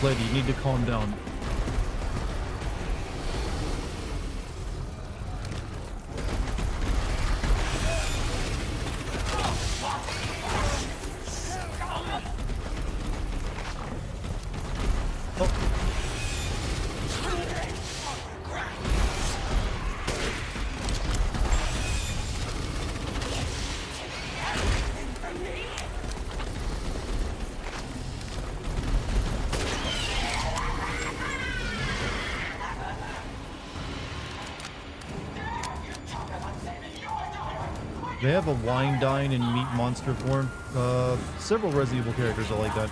Lady, you need to calm down. They have a wine, dine, and meat monster form. Several Resident Evil characters are like that.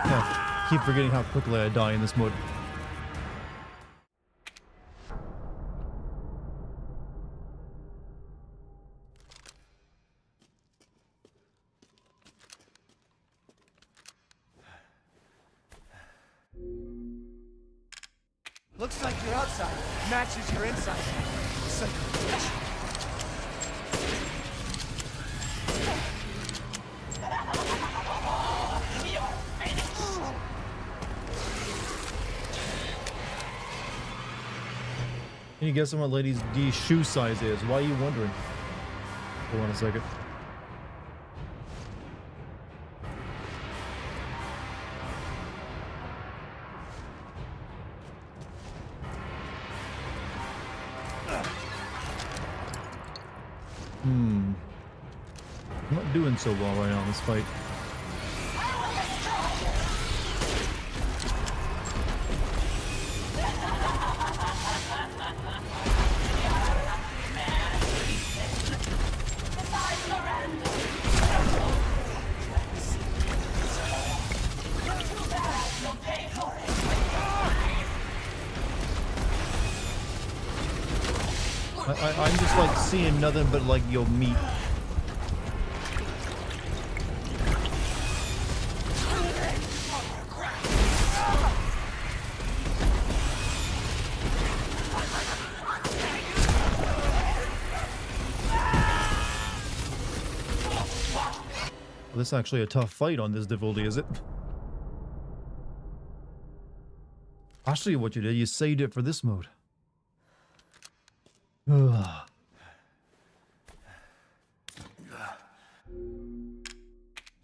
Yeah, keep forgetting how quickly I die in this mode. Looks like your outside matches your inside. Son of a bitch. Can you guess what Lady D's shoe size is? Why are you wondering? Hold on a second. I'm not doing so well right now in this fight. I'm just like seeing nothing but like your meat. Well, this is actually a tough fight on this difficulty, is it? Actually, what you did, you saved it for this mode. Ugh.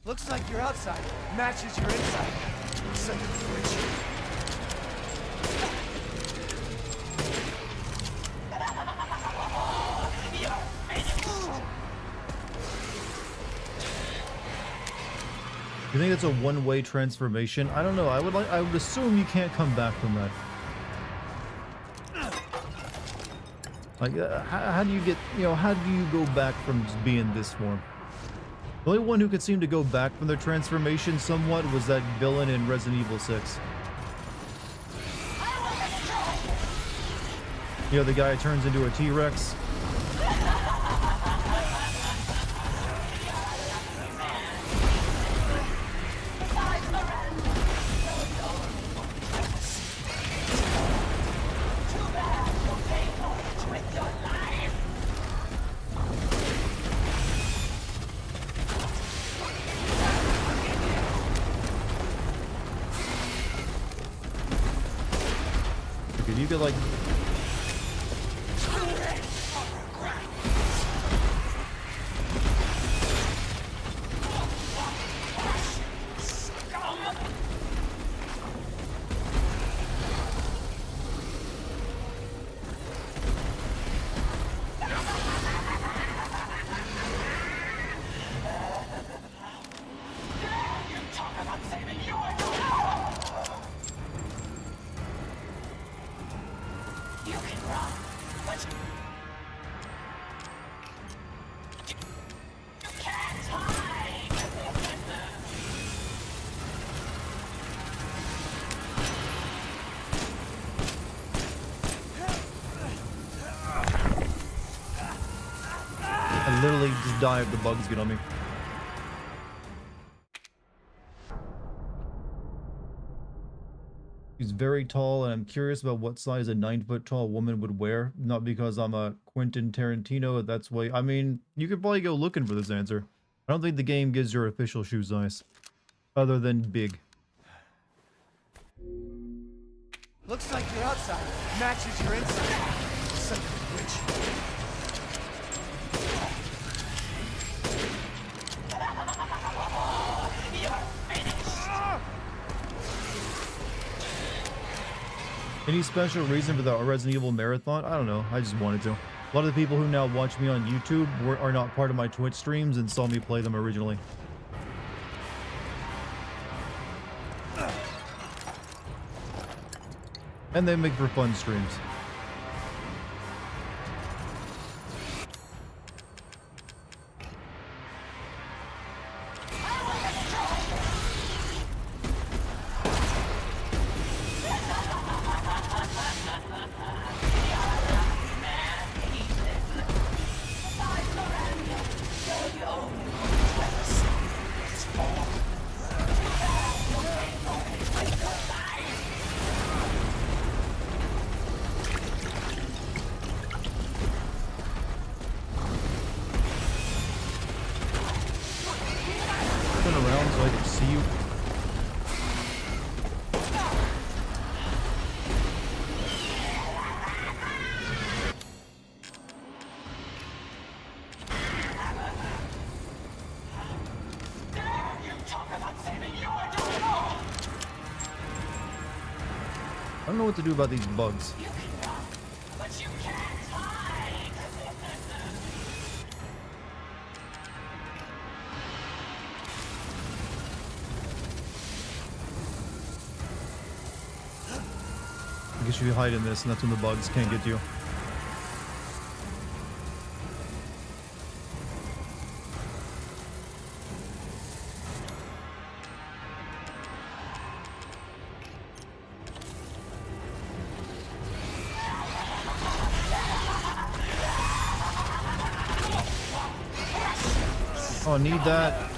Looks like your outside matches your inside. Son of a bitch. You think it's a one-way transformation? I don't know. I would assume you can't come back from that. Like, how do you get, how do you go back from just being this form? The only one who could seem to go back from their transformation somewhat was that villain in Resident Evil 6. The guy who turns into a T-Rex. could like... I literally just die if the bugs get on me. She's very tall, and I'm curious about what size a 9-foot tall woman would wear. Not because I'm a Quentin Tarantino, that's why. I mean, you could probably go looking for this answer. I don't think the game gives your official shoe size, other than big. Looks like your outside matches your inside. Son of a bitch. Any special reason for the Resident Evil marathon? I don't know. I just wanted to. A lot of the people who now watch me on YouTube are not part of my Twitch streams and saw me play them originally. And they make for fun streams. Turn around so I can see you. I don't know what to do about these bugs. I guess you hide in this, and that's when the bugs can't get you. Oh, I need that.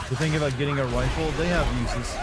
The thing about getting a rifle, they have uses.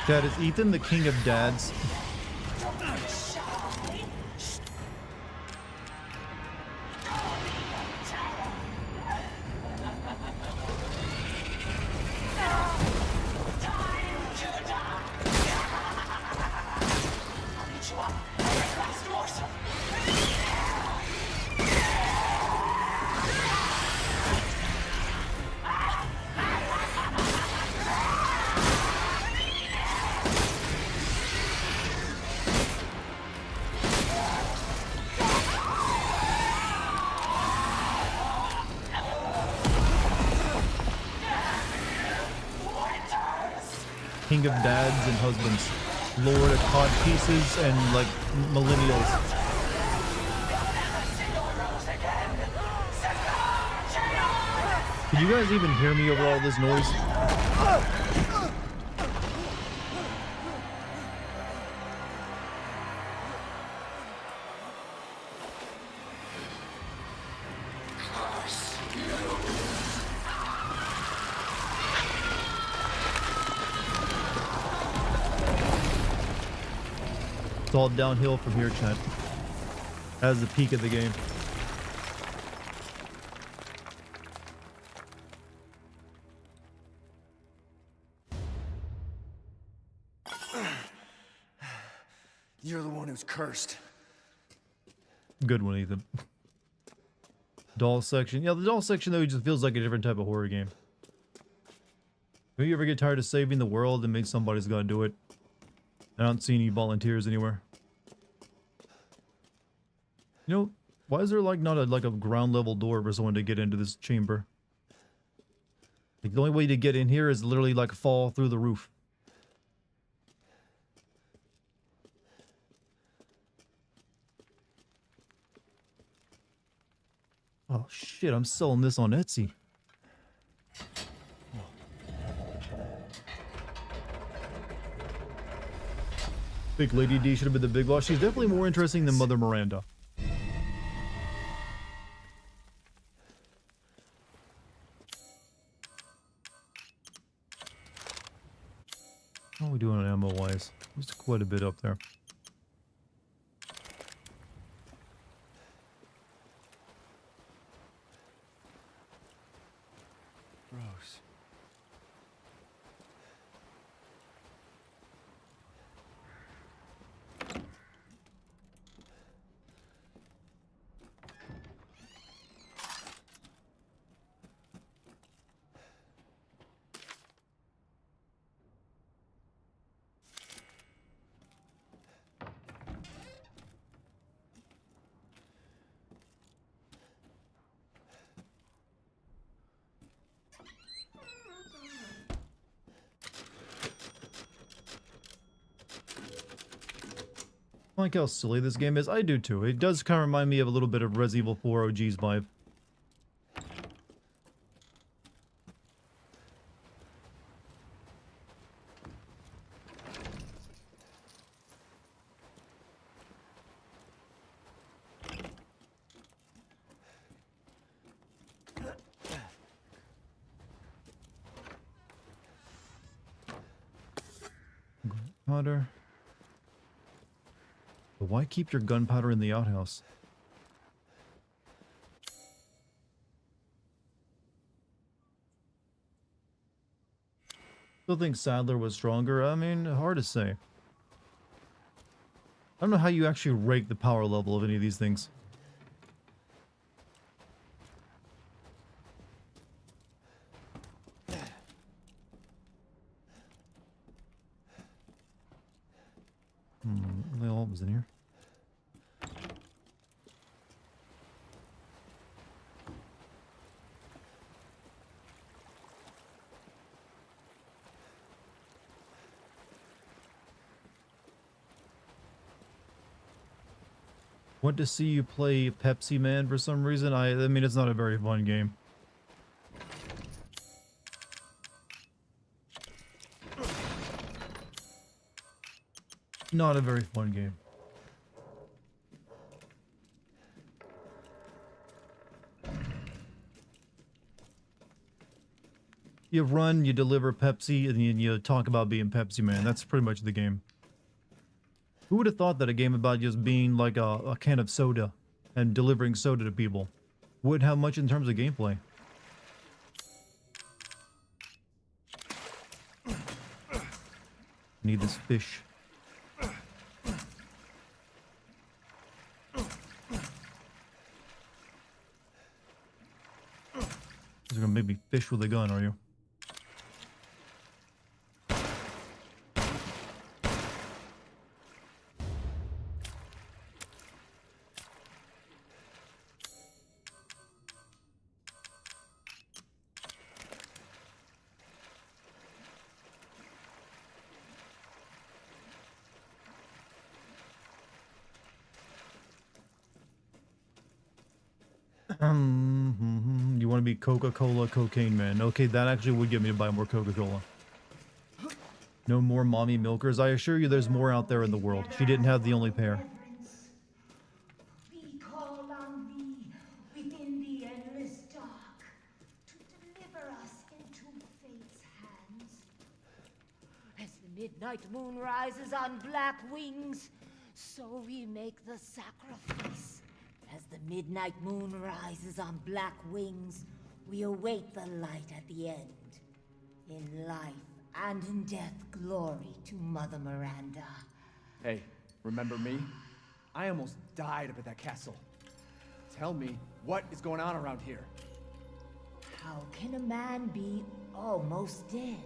Dad, is Ethan the king of dads? King of dads and husbands. Lord of cod pieces and like millennials. Can you guys even hear me over all this noise? It's all downhill from here, chat. That's the peak of the game. You're the one who's cursed. Good one, Ethan. Doll section. Yeah, the doll section, though, just feels like a different type of horror game. If you ever get tired of saving the world, then maybe somebody's got to do it. I don't see any volunteers anywhere. You know, why is there like not a ground level door for someone to get into this chamber? Like, the only way to get in here is literally like fall through the roof. Oh shit, I'm selling this on Etsy. Big Lady D should have been the big boss. She's definitely more interesting than Mother Miranda. How are we doing on ammo wise? There's quite a bit up there. Rose. I like how silly this game is. I do too. It does kind of remind me of a little bit of Resident Evil 4 OG's vibe. gunpowder. But why keep your gunpowder in the outhouse? Still think Sadler was stronger. I mean, hard to say. I don't know how you actually rate the power level of any of these things. What was in here? Want to see you play Pepsi Man for some reason? I mean, it's not a very fun game. Not a very fun game. You run, you deliver Pepsi, and you talk about being Pepsi Man. That's pretty much the game. Who would have thought that a game about just being like a can of soda and delivering soda to people would have much in terms of gameplay? Need this fish. You're gonna make me fish with a gun, are you? You want to be Coca-Cola Cocaine Man. Okay, that actually would get me to buy more Coca-Cola. No more mommy milkers. I assure you there's more out there in the world. She didn't have the only pair. We call on thee within the endless dark to deliver us into fate's hands. As the midnight moon rises on black wings, so we make the sacrifice. As the midnight moon rises on black wings, we await the light at the end. In life and in death, glory to Mother Miranda. Hey, remember me? I almost died up at that castle. Tell me, what is going on around here? How can a man be almost dead?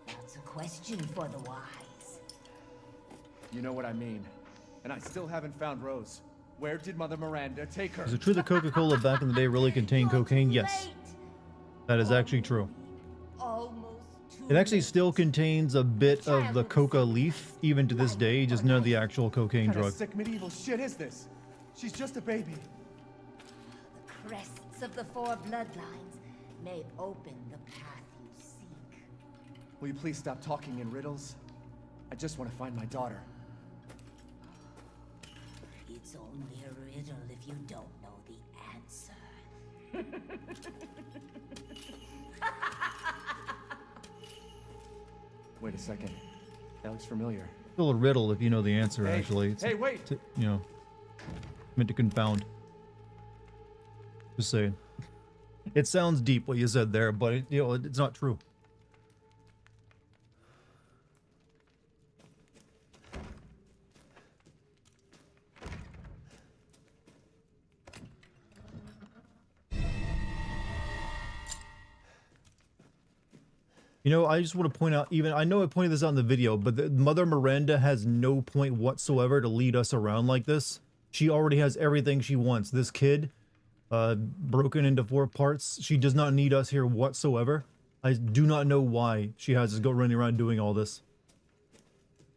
That's a question for the wise. You know what I mean. And I still haven't found Rose. Where did Mother Miranda take her? Is it true that Coca-Cola back in the day really contained cocaine? Yes. That is actually true. It actually still contains a bit of the coca leaf, even to this day, just none of the actual cocaine What kind drug. of sick medieval shit is this? She's just a baby. The crests of the four bloodlines may open the path you seek. Will you please stop talking in riddles? I just want to find my daughter. It's only a riddle if you don't know the answer. Wait a second. That looks familiar. Still a riddle if you know the answer, Hey, actually. It's, hey, wait! you know, meant to confound. Just saying. It sounds deep what you said there, but it's not true. You know, I just want to point out, even, I know I pointed this out in the video, but Mother Miranda has no point whatsoever to lead us around like this. She already has everything she wants. This kid, broken into 4 parts, she does not need us here whatsoever. I do not know why she has us go running around doing all this.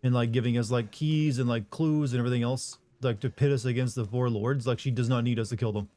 And, like, giving us, like, keys and, like, clues and everything else, like, to pit us against the 4 lords. Like, she does not need us to kill them.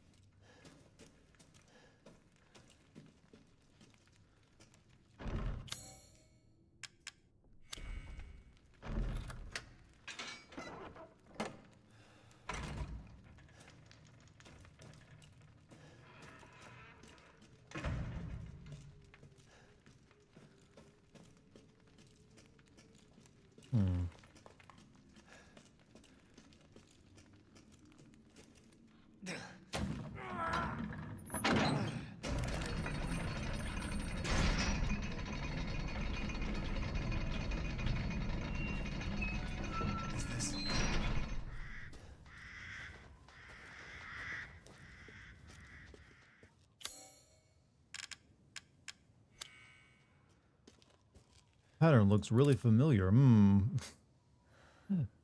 Pattern looks really familiar.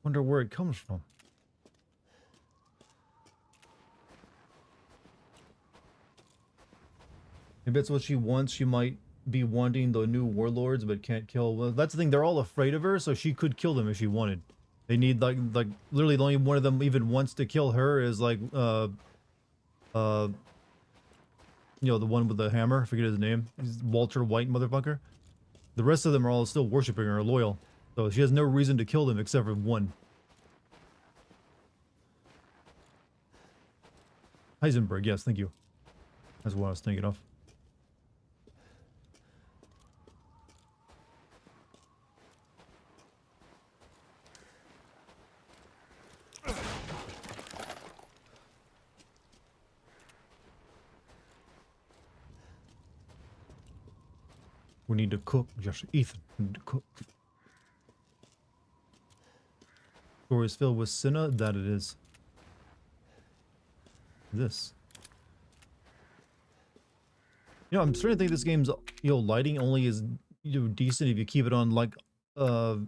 Wonder where it comes from. Maybe it's what she wants. She might be wanting the new warlords, but can't kill. Well, that's the thing. They're all afraid of her, so she could kill them if she wanted. They need like literally the only one of them even wants to kill her is like you know, the one with the hammer. I forget his name. He's Walter White motherfucker. The rest of them are all still worshiping her, loyal. So she has no reason to kill them except for one. Heisenberg, yes, thank you. That's what I was thinking of. We need to cook, just Ethan. We need to cook. Story is filled with Cinna, that it is. This. You know, I'm starting to think this game's, you know, lighting only is, you know, decent if you keep it on like RTX.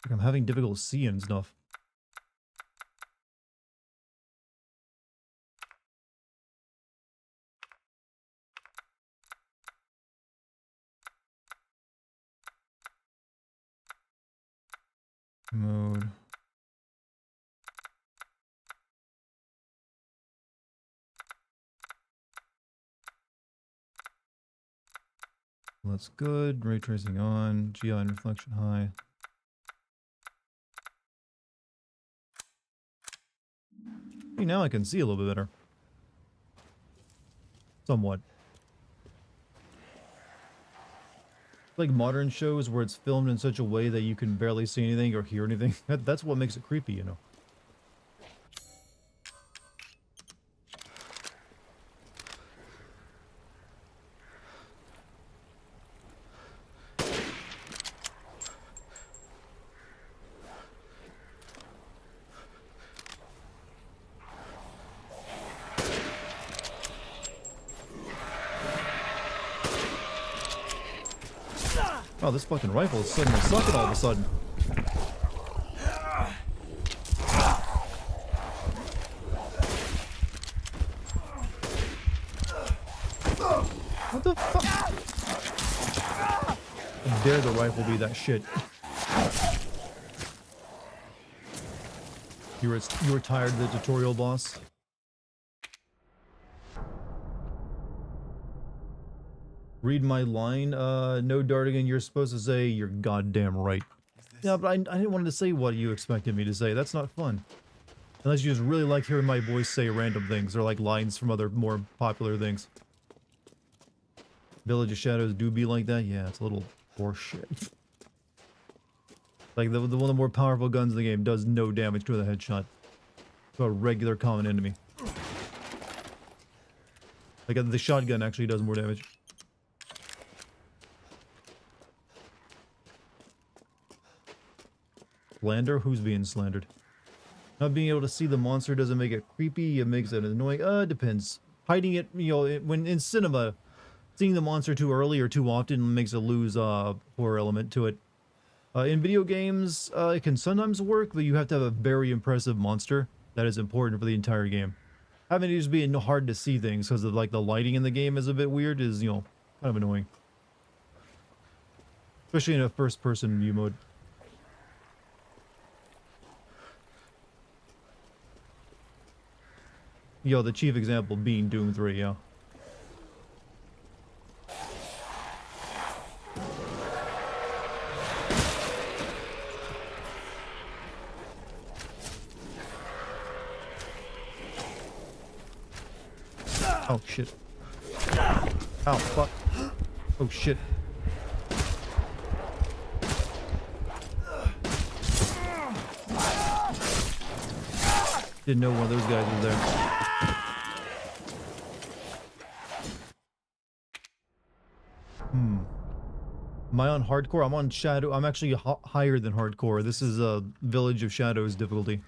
Like I'm having difficulty seeing stuff. Mode. That's good. Ray tracing on. GI and reflection high. See, now I can see a little bit better. Somewhat. Like modern shows where it's filmed in such a way that you can barely see anything or hear anything. That's what makes it creepy, you know. Oh, this fucking rifle is suddenly sucking all of a sudden. What the fuck? How dare the rifle be that shit? You were tired of the tutorial, boss? Read my line. No, Dartigan, you're supposed to say you're goddamn right. Yeah, but I didn't want to say what you expected me to say. That's not fun. Unless you just really like hearing my voice say random things, or like lines from other more popular things. Village of Shadows do be like that? Yeah, it's a little horseshit. Like, the one of the more powerful guns in the game does no damage to the headshot. To a regular common enemy. Like, the shotgun actually does more damage. Slander? Who's being slandered? Not being able to see the monster doesn't make it creepy, it makes it annoying. It depends. Hiding it, you know, when in cinema, seeing the monster too early or too often makes it lose horror element to it. In video games, it can sometimes work, but you have to have a very impressive monster that is important for the entire game. Having it just being hard to see things because of like the lighting in the game is a bit weird is, you know, kind of annoying. Especially in a first-person view mode. Yo, the chief example being Doom 3, yeah. Oh, shit. Ow, fuck. Oh shit. Didn't know one of those guys was there. Am I on hardcore? I'm on shadow. I'm actually higher than hardcore. This is a Village of Shadows difficulty.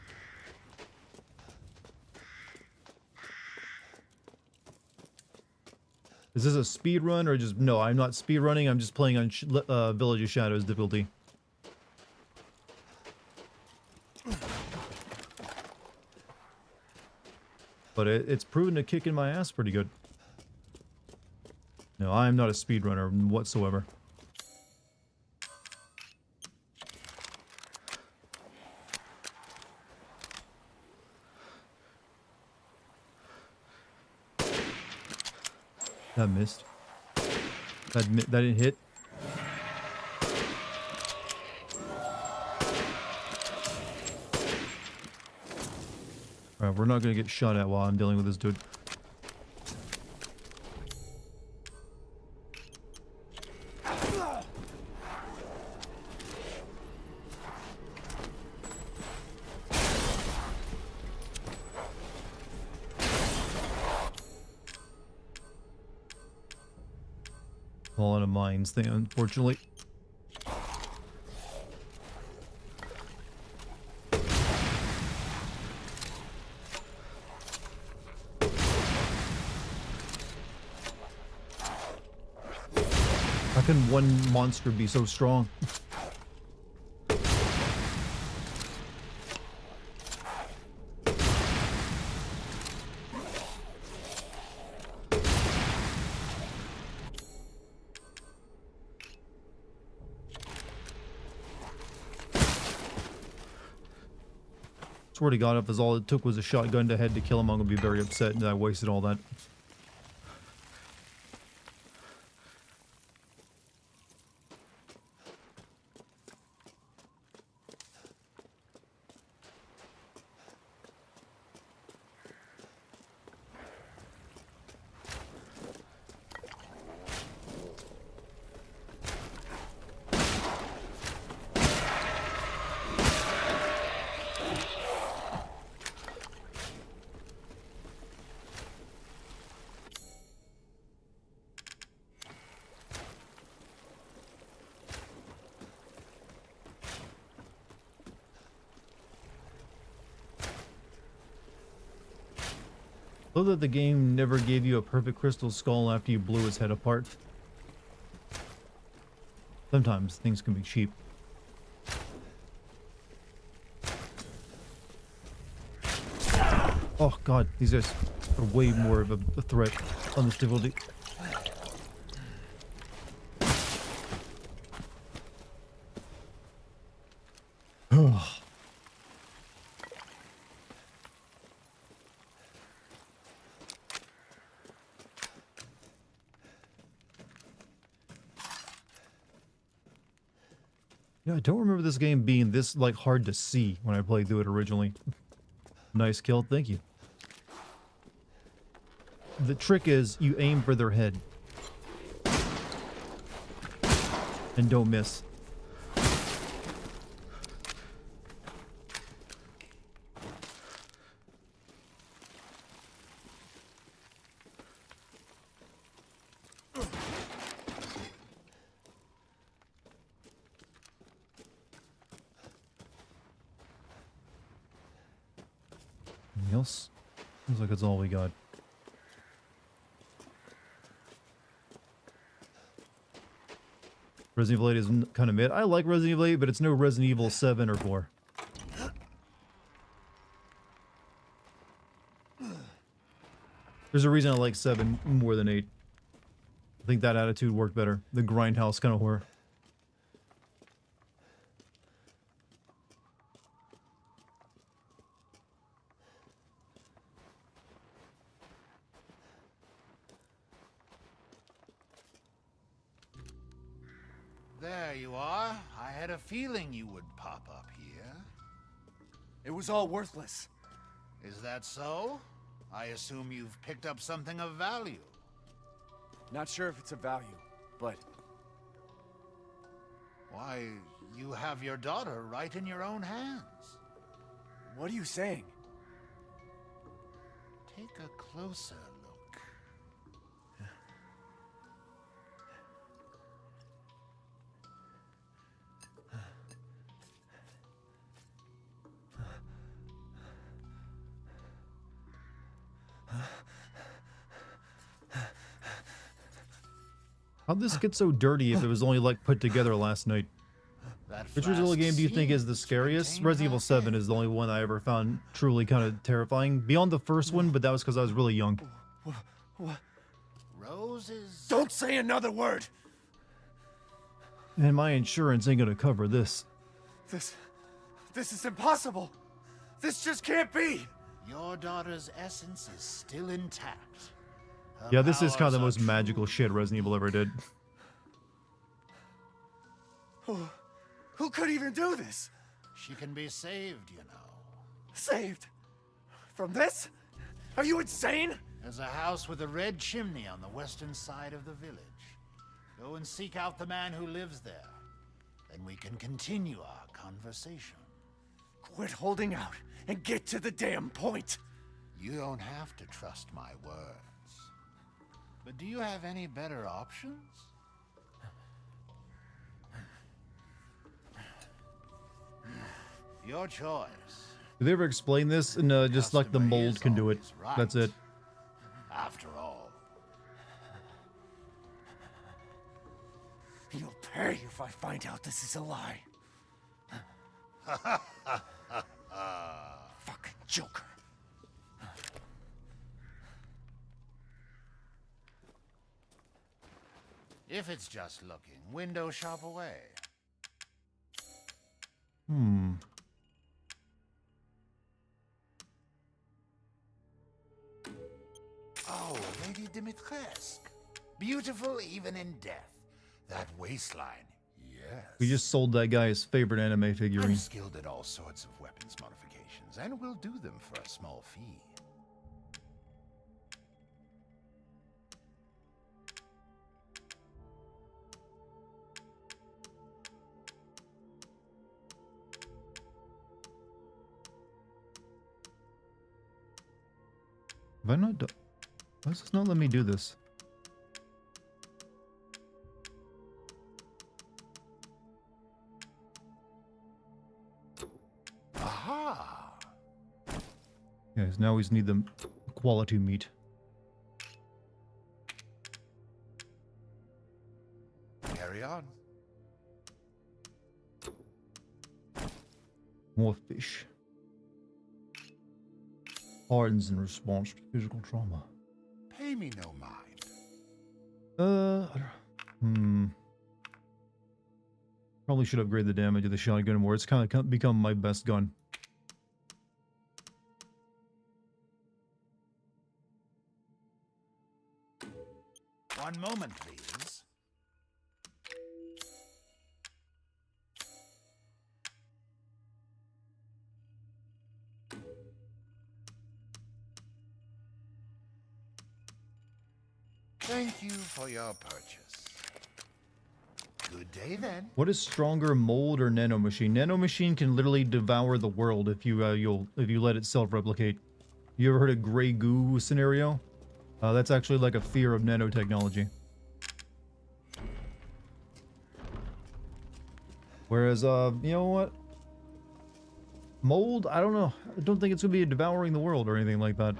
Is this a speed run or just... No, I'm not speed running. I'm just playing on Village of Shadows difficulty. But it's proven to kick in my ass pretty good. No, I'm not a speedrunner whatsoever. That missed. That didn't hit. Alright, we're not gonna get shot at while I'm dealing with this dude. All in a mines thing, unfortunately. How can one monster be so strong? Swear to God, if all it took was a shotgun to head to kill him, I'm gonna be very upset that I wasted all that. I love that the game never gave you a perfect crystal skull after you blew his head apart. Sometimes things can be cheap. Oh god, these guys are way more of a threat on this difficulty. Yeah, I don't remember this game being this, like, hard to see when I played through it originally. Nice kill, thank you. The trick is, you aim for their head. And don't miss. Anything else? Seems like it's all we got. Resident Evil 8 is kind of mid. I like Resident Evil 8, but it's no Resident Evil 7 or 4. There's a reason I like 7 more than 8. I think that attitude worked better. The grindhouse kind of horror. There you are. I had a feeling you would pop up here. It was all worthless. Is that so? I assume you've picked up something of value. Not sure if it's a value. but Why, you have your daughter right in your own hands. what are you saying? Take a closer look. How'd this get so dirty if it was only like put together last night? That Which Resident Evil game do you think is the seems to scariest? contain Resident Evil her 7 head. is the only one I ever found truly kind of terrifying. Beyond the first one, but that was because I was really young. Roses. Don't say another word! And my insurance ain't gonna cover this. This is impossible! This just can't be! Your daughter's essence is still intact. Her Yeah, this is kind of the powers most are magical true. shit Resident Evil ever did. Who could even do this? She can be saved, you know. Saved? From this? Are you insane? There's a house with a red chimney on the western side of the village. Go and seek out the man who lives there. Then we can continue our conversation. Quit holding out and get to the damn point! You don't have to trust my words. But do you have any better options? Your choice. Did they ever explain this? And just like the Customer mold is can do it. always right. That's it. After all, You'll pay if I find out this is a lie. Fucking Joker. if it's just looking, window shop away. Hmm. Oh, Lady Dimitrescu. Beautiful even in death. That waistline, yes. We just sold that guy his favorite anime I'm figurine. skilled at all sorts of weapons modifications, and will do them for a small fee. Have I not done? Why does this not let me do this? Aha! Yes, now we just need the quality meat. Carry on. More fish. Hardens in response to physical trauma. Pay me no mind. Probably should upgrade the damage of the shotgun more. It's kind of become my best gun. One moment, please. Thank you for your purchase. Good day then. What is stronger, mold or nanomachine? Nanomachine can literally devour the world if you if you let it self-replicate. You ever heard of gray goo scenario? That's actually like a fear of nanotechnology. Whereas, you know what? Mold, I don't know. I don't think it's gonna be devouring the world or anything like that.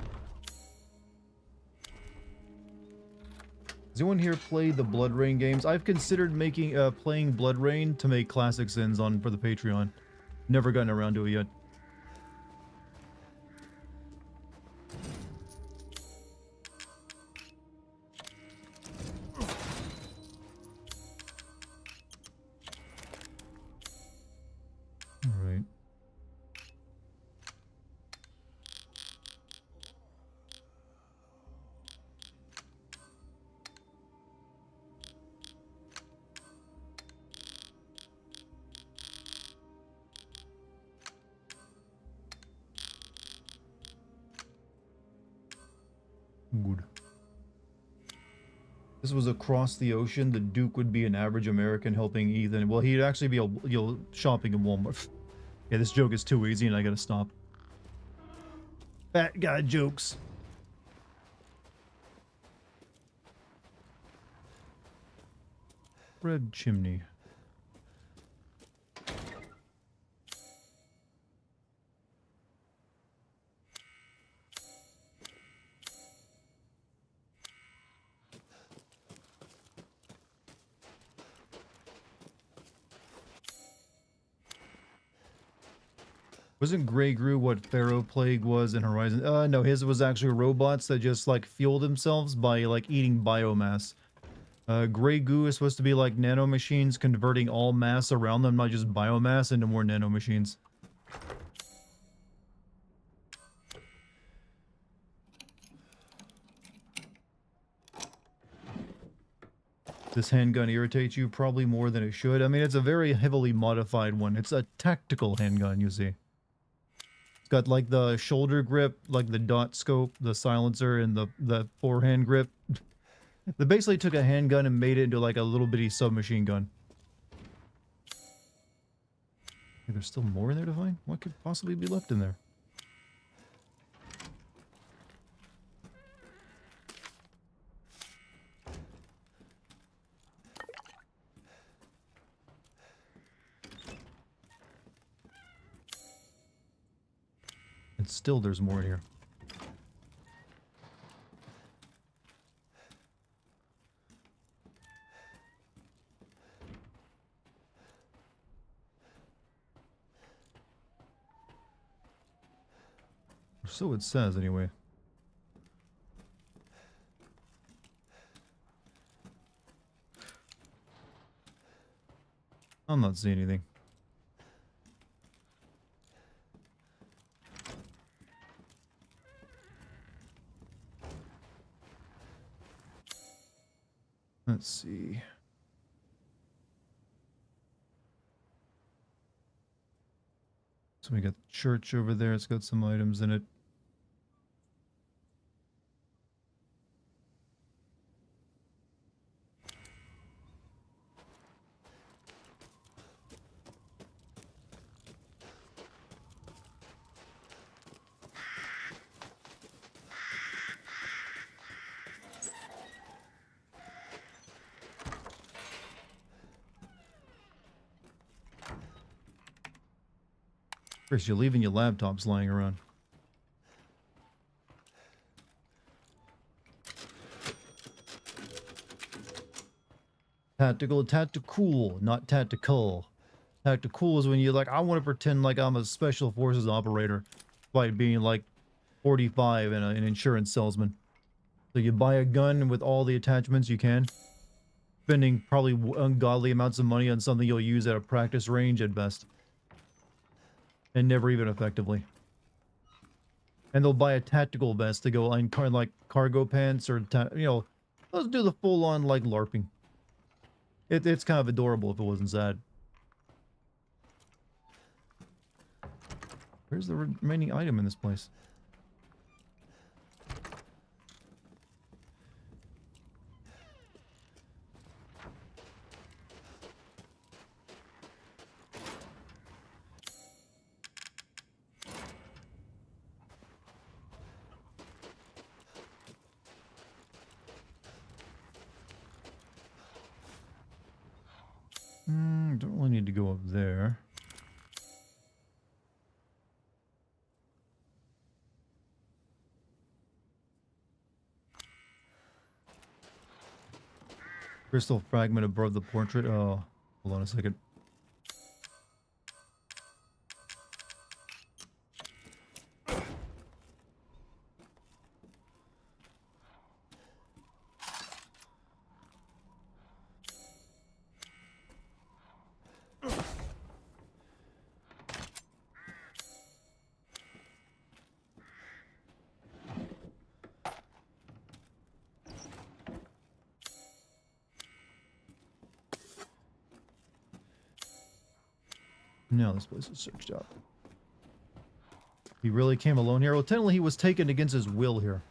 Does anyone here play the Blood Rain games? I've considered making playing Blood Rain to make classic sins on for the Patreon. Never gotten around to it yet. All right. this was across the ocean, the Duke would be an average American helping Ethan. Well, he'd actually be shopping in Walmart. Yeah, this joke is too easy and I gotta stop. Fat guy jokes. Red chimney. Wasn't Grey Gru what Pharaoh Plague was in Horizon? No, his was actually robots that just like fuel themselves by like eating biomass. Grey Goo is supposed to be like nanomachines converting all mass around them, not just biomass, into more nanomachines. This handgun irritates you probably more than it should. I mean, it's a very heavily modified one. It's a tactical handgun, you see. It's got like the shoulder grip, like the dot scope, the silencer, and the forehand grip. They basically took a handgun and made it into like a little bitty submachine gun. Hey, there's still more in there to find? What could possibly be left in there? And still there's more in here. So it says, anyway. I'm not seeing anything. Let's see. So we got the church over there. It's got some items in it. Chris, you're leaving your laptops lying around. Tactical, not tactical. Tactical is when you're like, I want to pretend like I'm a special forces operator by being like 45 and an insurance salesman. So you buy a gun with all the attachments you can, spending probably ungodly amounts of money on something you'll use at a practice range at best. And never even effectively. And they'll buy a tactical vest to go on like cargo pants or, you know, let's do the full-on like LARPing. It's kind of adorable if it wasn't sad. Where's the remaining item in this place? Don't really need to go up there. Crystal fragment above the portrait. Oh, hold on a second. Now this place is searched out. He really came alone here? Well, technically he was taken against his will here.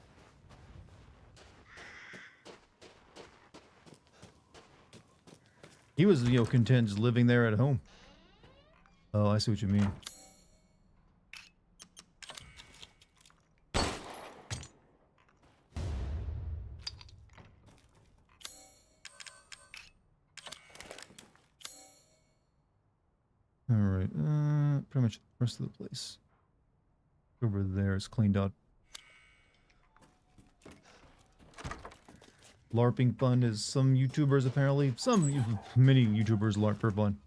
He was, you know, content just living there at home. Oh, I see what you mean. All right, pretty much the rest of the place over there is cleaned out. LARPing fun is some YouTubers apparently. Many YouTubers LARP for fun.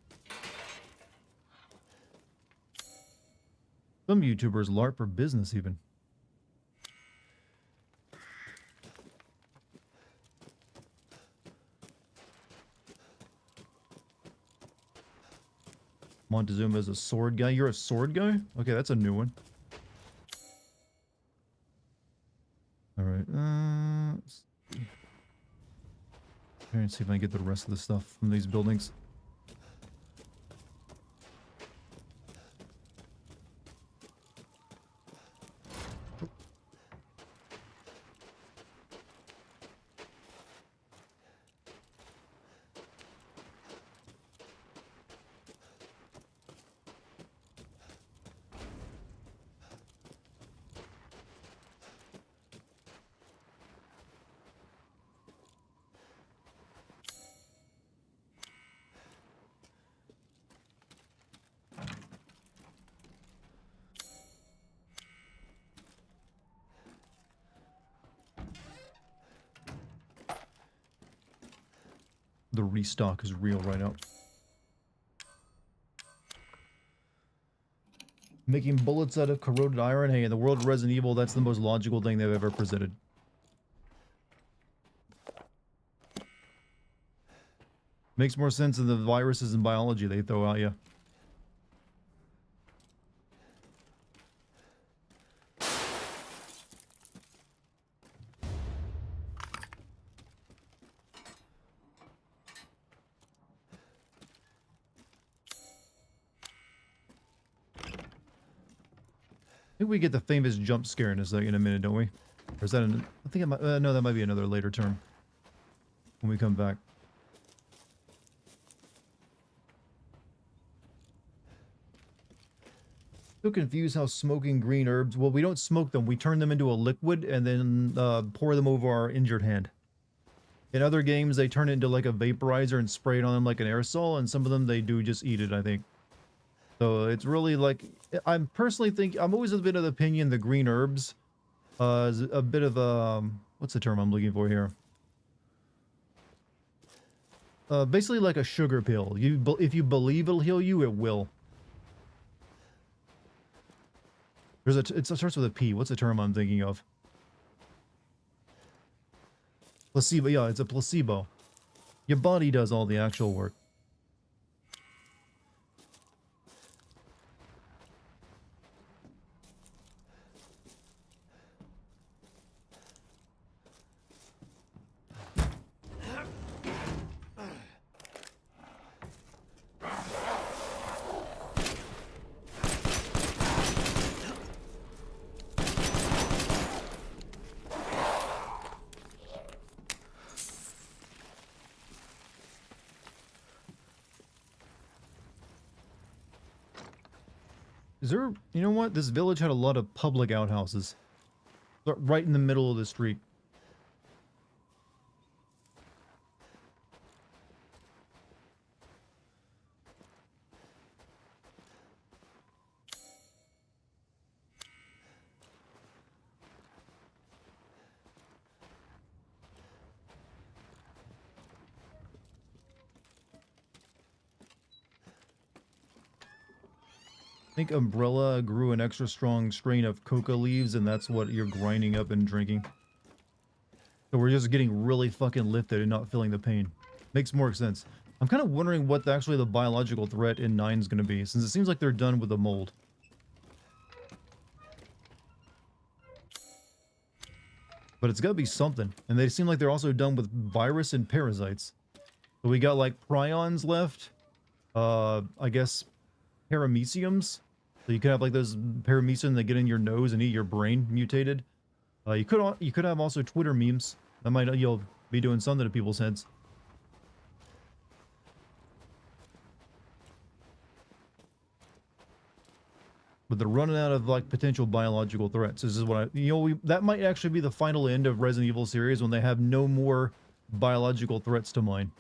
Some YouTubers LARP for business even. Montezuma is a sword guy. You're a sword guy? Okay, that's a new one. Alright, let's see. Try and see if I can get the rest of the stuff from these buildings. The restock is real right now. Making bullets out of corroded iron. Hey, in the world of Resident Evil, that's the most logical thing they've ever presented. Makes more sense than the viruses and biology they throw out you. I think we get the famous jump scare in a minute, don't we? Or is that I think it might, no, that might be another later term. When we come back. Still confused how smoking green herbs, well, we don't smoke them. We turn them into a liquid and then pour them over our injured hand. In other games, they turn it into like a vaporizer and spray it on them like an aerosol. And some of them, they do just eat it, I think. So it's really like, I'm personally I'm always a bit of the opinion the green herbs is a bit of a, what's the term I'm looking for here? Basically like a sugar pill. If you believe it'll heal you, it will. It starts with a P. What's the term I'm thinking of? Placebo. Yeah, it's a placebo. Your body does all the actual work. Is there, you know what? This village had a lot of public outhouses. Right in the middle of the street. I think Umbrella grew an extra strong strain of coca leaves, and that's what you're grinding up and drinking. So we're just getting really fucking lifted and not feeling the pain. Makes more sense. I'm kind of wondering what actually the biological threat in 9 is going to be, since it seems like they're done with the mold. But it's got to be something. And they seem like they're also done with virus and parasites. So we got like prions left. I guess parameciums. So you could have like those paramecium that get in your nose and eat your brain mutated. You could have also Twitter memes. That might, you'll be doing something to people's heads. But they're running out of like potential biological threats. This is what that might actually be the final end of Resident Evil series when they have no more biological threats to mine.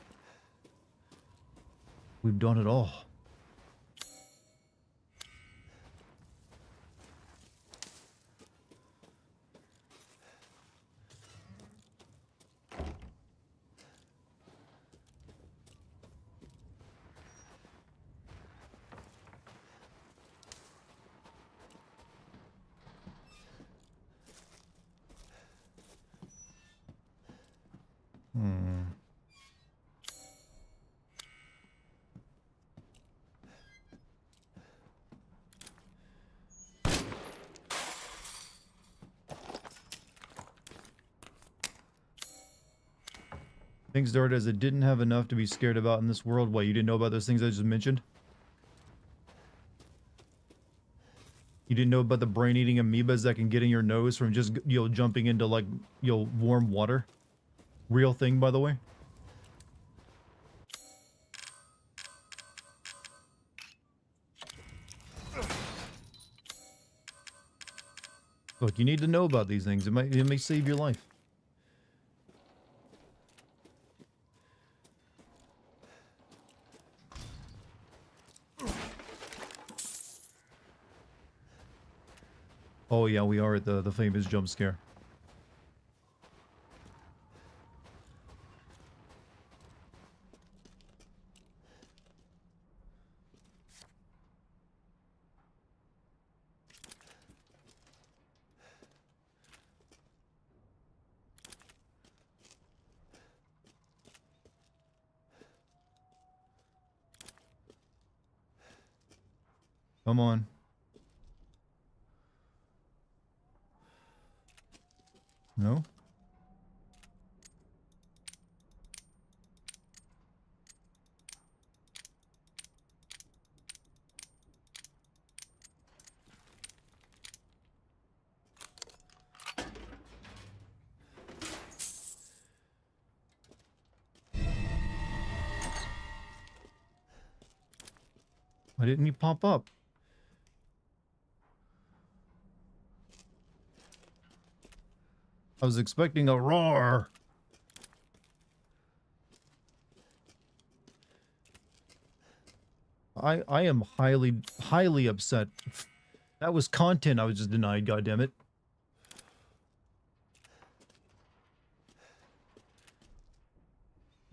We've done it all. Things Dart as it didn't have enough to be scared about in this world. What, you didn't know about those things I just mentioned? You didn't know about the brain-eating amoebas that can get in your nose from just, jumping into, like, warm water? Real thing, by the way. Look, you need to know about these things. It may save your life. Oh yeah, we are at the famous jump scare. Come on. No? Why didn't he pop up? I was expecting a roar. I am highly upset. That was content I was just denied, goddammit.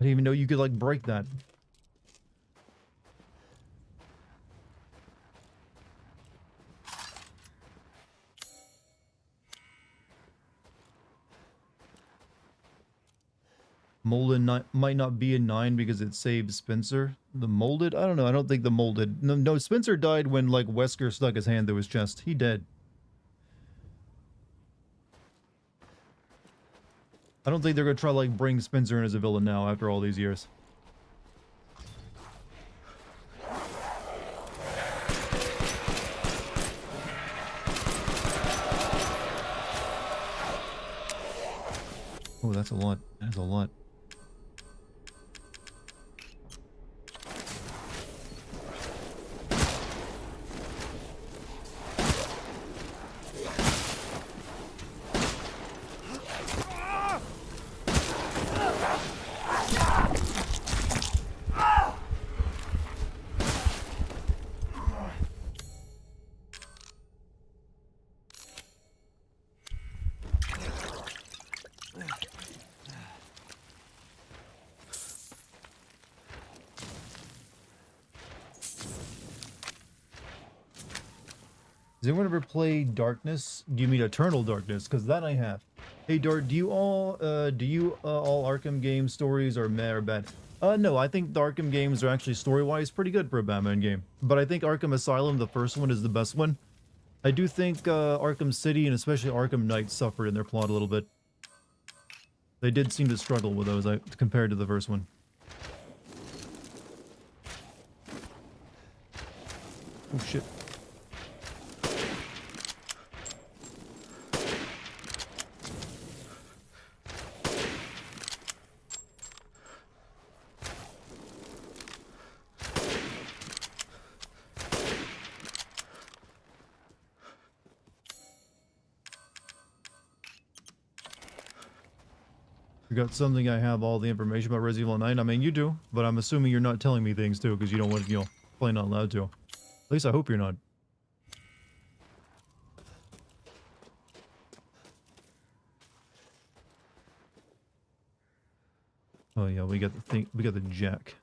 I didn't even know you could, like, break that. Molded might not be a 9 because it saved Spencer. The molded? I don't know. I don't think the molded. No, Spencer died when, like, Wesker stuck his hand through his chest. He dead. I don't think they're gonna try, like, bring Spencer in as a villain now after all these years. Oh, that's a lot. That's a lot. Does anyone ever play Darkness? Do you mean Eternal Darkness? Because that I have. Hey Dart, do you all Arkham game stories are meh or bad? No, I think the Arkham games are actually story-wise pretty good for a Batman game. But I think Arkham Asylum, the first one, is the best one. I do think Arkham City and especially Arkham Knight suffered in their plot a little bit. They did seem to struggle with those compared to the first one. Oh shit. got something I have all the information about Resident Evil 9. I mean, you do, but I'm assuming you're not telling me things too, because you don't want, you know, probably not allowed to. At least I hope you're not. Oh yeah, we got the thing, we got the jack.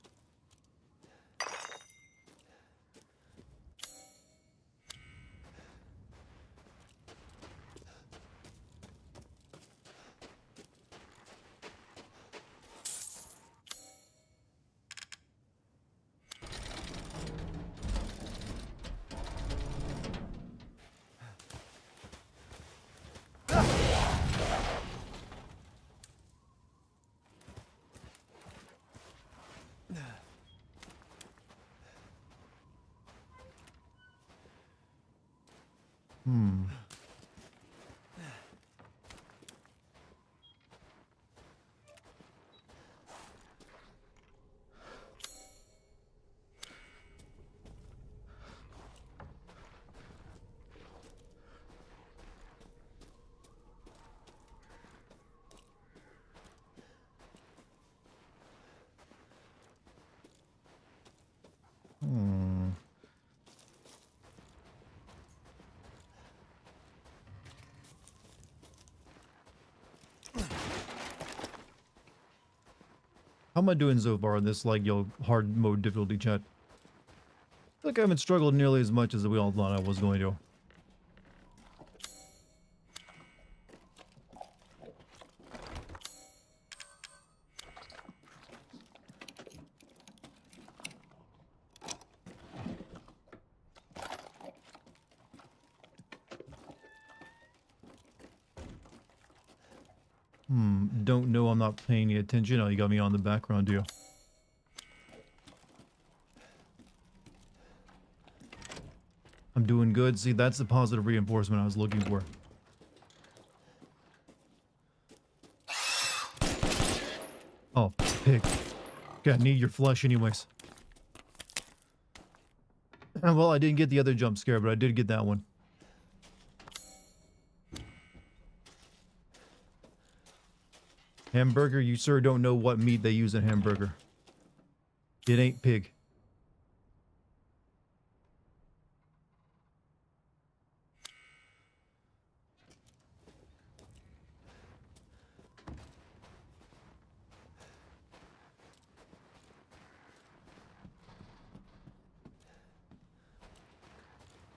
Hmm. Hmm. How am I doing so far in this, like, yo, hard mode difficulty chat? I feel like I haven't struggled nearly as much as we all thought I was going to. Don't know, I'm not paying any attention. Oh, you got me on the background, do you? I'm doing good. See, that's the positive reinforcement I was looking for. Oh, pig. Okay, I need your flesh anyways. Well, I didn't get the other jump scare, but I did get that one. Hamburger, you sir don't know what meat they use in hamburger. It ain't pig.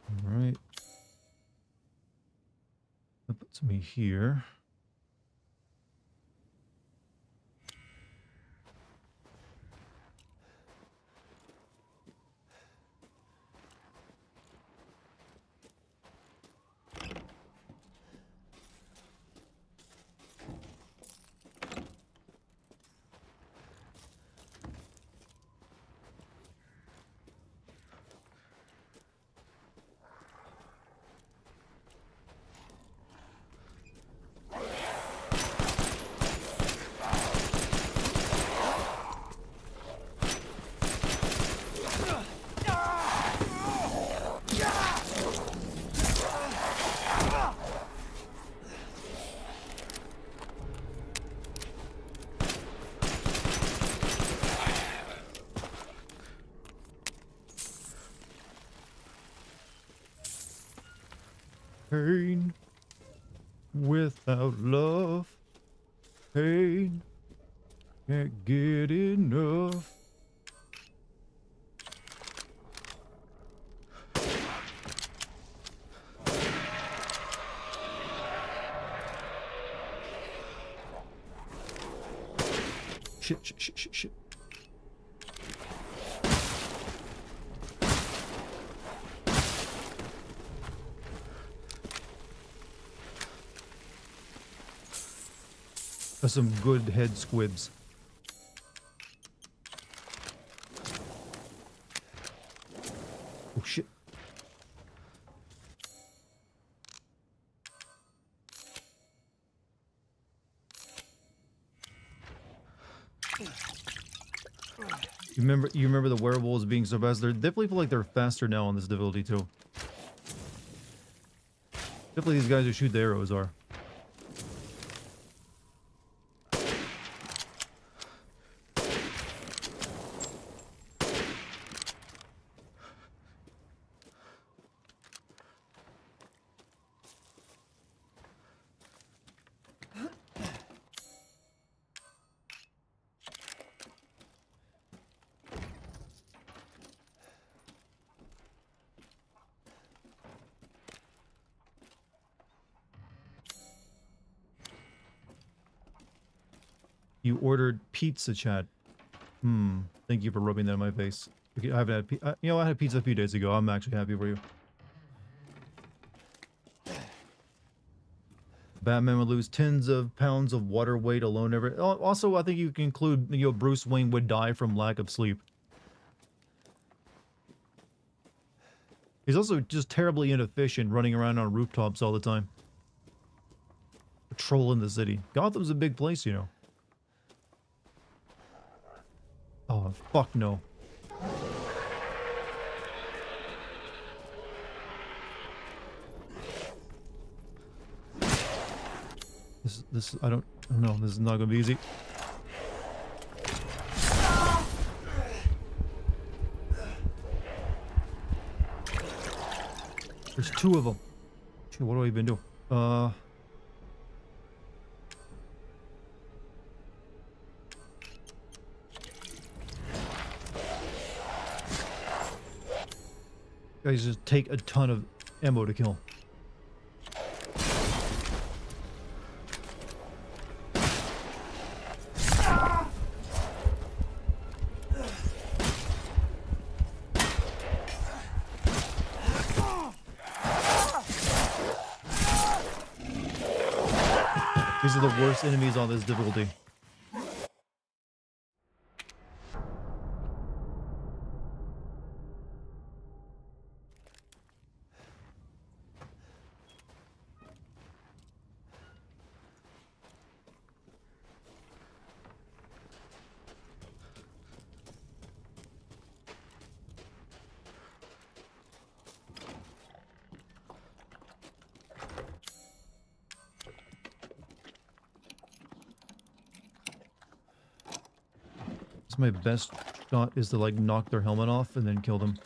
All right. That puts me here. Pain without love, pain can't get enough. Shit. That's some good head squibs. Oh shit. You remember the werewolves being so fast? They definitely feel like they're faster now on this difficulty too. Definitely these guys who shoot the arrows are. You ordered pizza, chat. Thank you for rubbing that in my face. Okay, I haven't had you know, I had pizza a few days ago. I'm actually happy for you. Batman would lose tens of pounds of water weight alone every... Also, I think you can include, you know, Bruce Wayne would die from lack of sleep. He's also just terribly inefficient, running around on rooftops all the time. Patrolling the city. Gotham's a big place, you know. Oh, fuck no. I don't know. This is not gonna be easy. There's two of them. Shit, what do I even do? Guys just take a ton of ammo to kill. These are the worst enemies on this difficulty. My best shot is to like knock their helmet off and then kill them.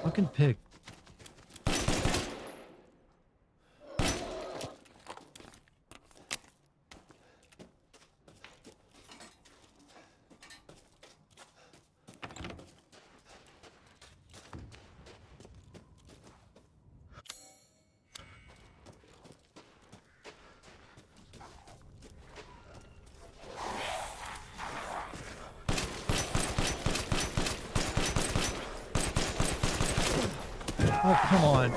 Fucking pig. Oh, come on.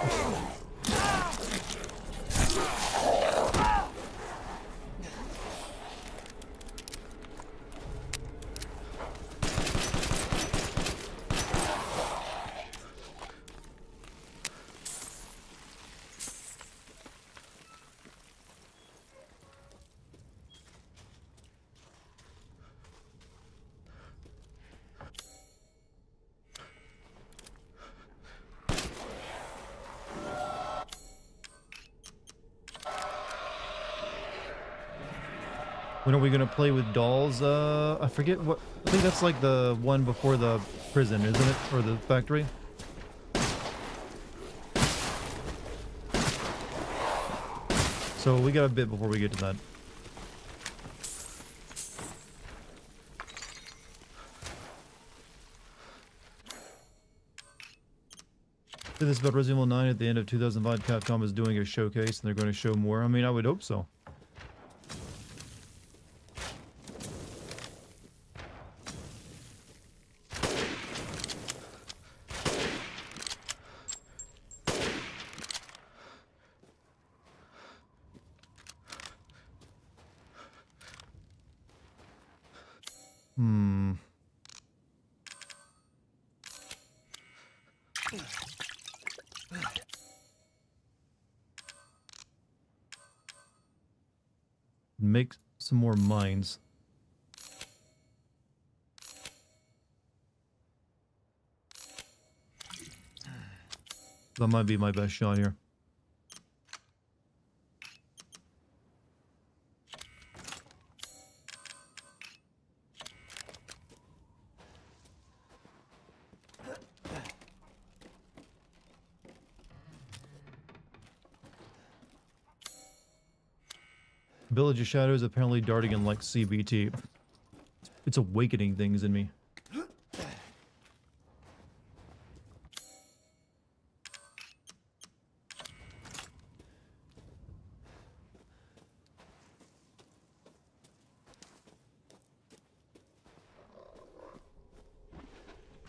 When are we gonna play with dolls? I forget what. I think that's like the one before the prison, isn't it? Or the factory? So we got a bit before we get to that. Did this about Resident Evil 9 at the end of 2005. Capcom is doing a showcase and they're going to show more. I mean, I would hope so. Make some more mines. That might be my best shot here. Village of Shadows, apparently Dartigan likes CBT. It's awakening things in me.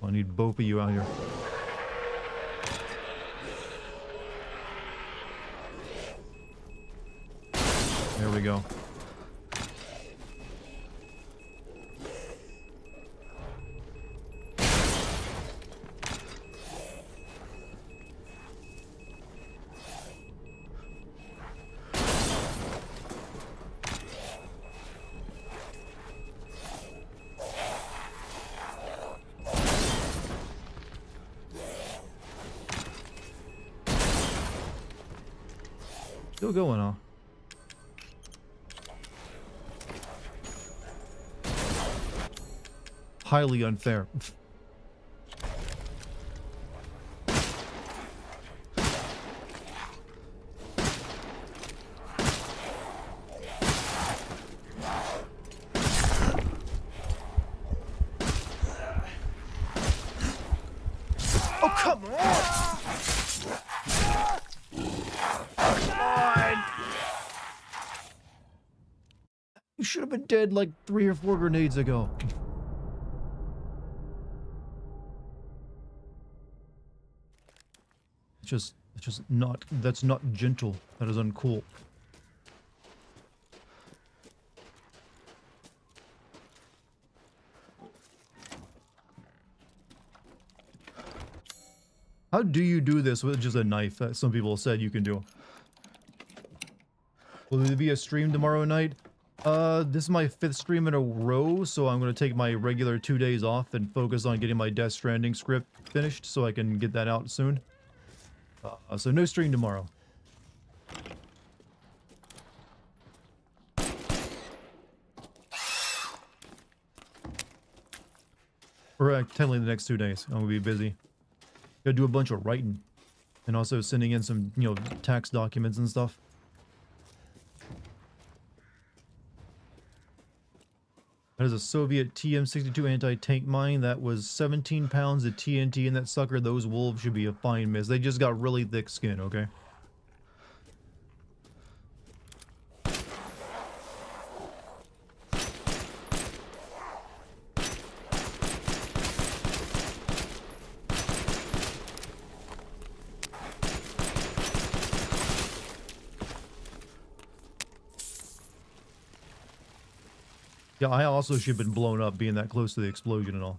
I need both of you out here. There we go. Still going, huh? Highly unfair. Oh, come on! You should have been dead like 3 or 4 grenades ago. It's just not, that's not gentle. That is uncool. How do you do this with just a knife that some people said you can do? Will there be a stream tomorrow night? This is my 5th stream in a row, so I'm going to take my regular 2 days off and focus on getting my Death Stranding script finished so I can get that out soon. So no stream tomorrow. Or technically the next 2 days. I'm going to be busy. Gotta do a bunch of writing. And also sending in some, you know, tax documents and stuff. That is a Soviet TM-62 anti-tank mine. That was 17 pounds of TNT in that sucker. Those wolves should be a fine miss. They just got really thick skin, okay? Yeah, I also should have been blown up being that close to the explosion and all.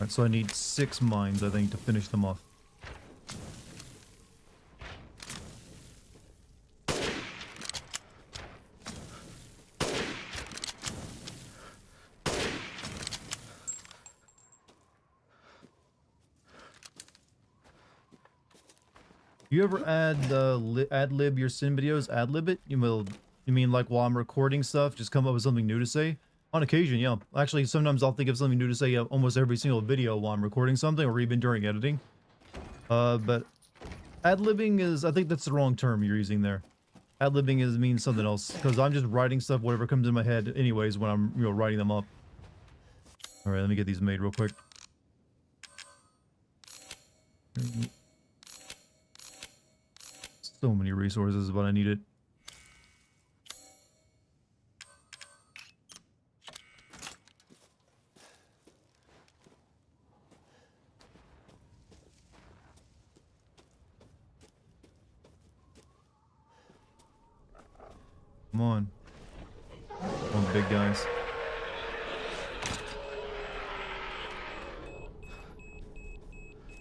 Alright, so I need 6 mines, I think, to finish them off. You ever ad-lib your sim videos? Ad-lib it? You mean like while I'm recording stuff, just come up with something new to say? On occasion, yeah. Actually, sometimes I'll think of something new to say almost every single video while I'm recording something, or even during editing. But ad-libbing is, I think that's the wrong term you're using there. Ad-libbing means something else, because I'm just writing stuff, whatever comes in my head anyways when I'm, you know, writing them up. Alright, let me get these made real quick. So many resources, but I need it. Come on. Come on, big guys.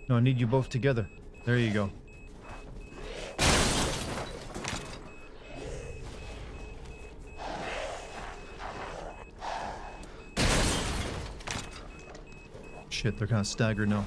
No, I need you both together. There you go. Shit, they're kind of staggered now.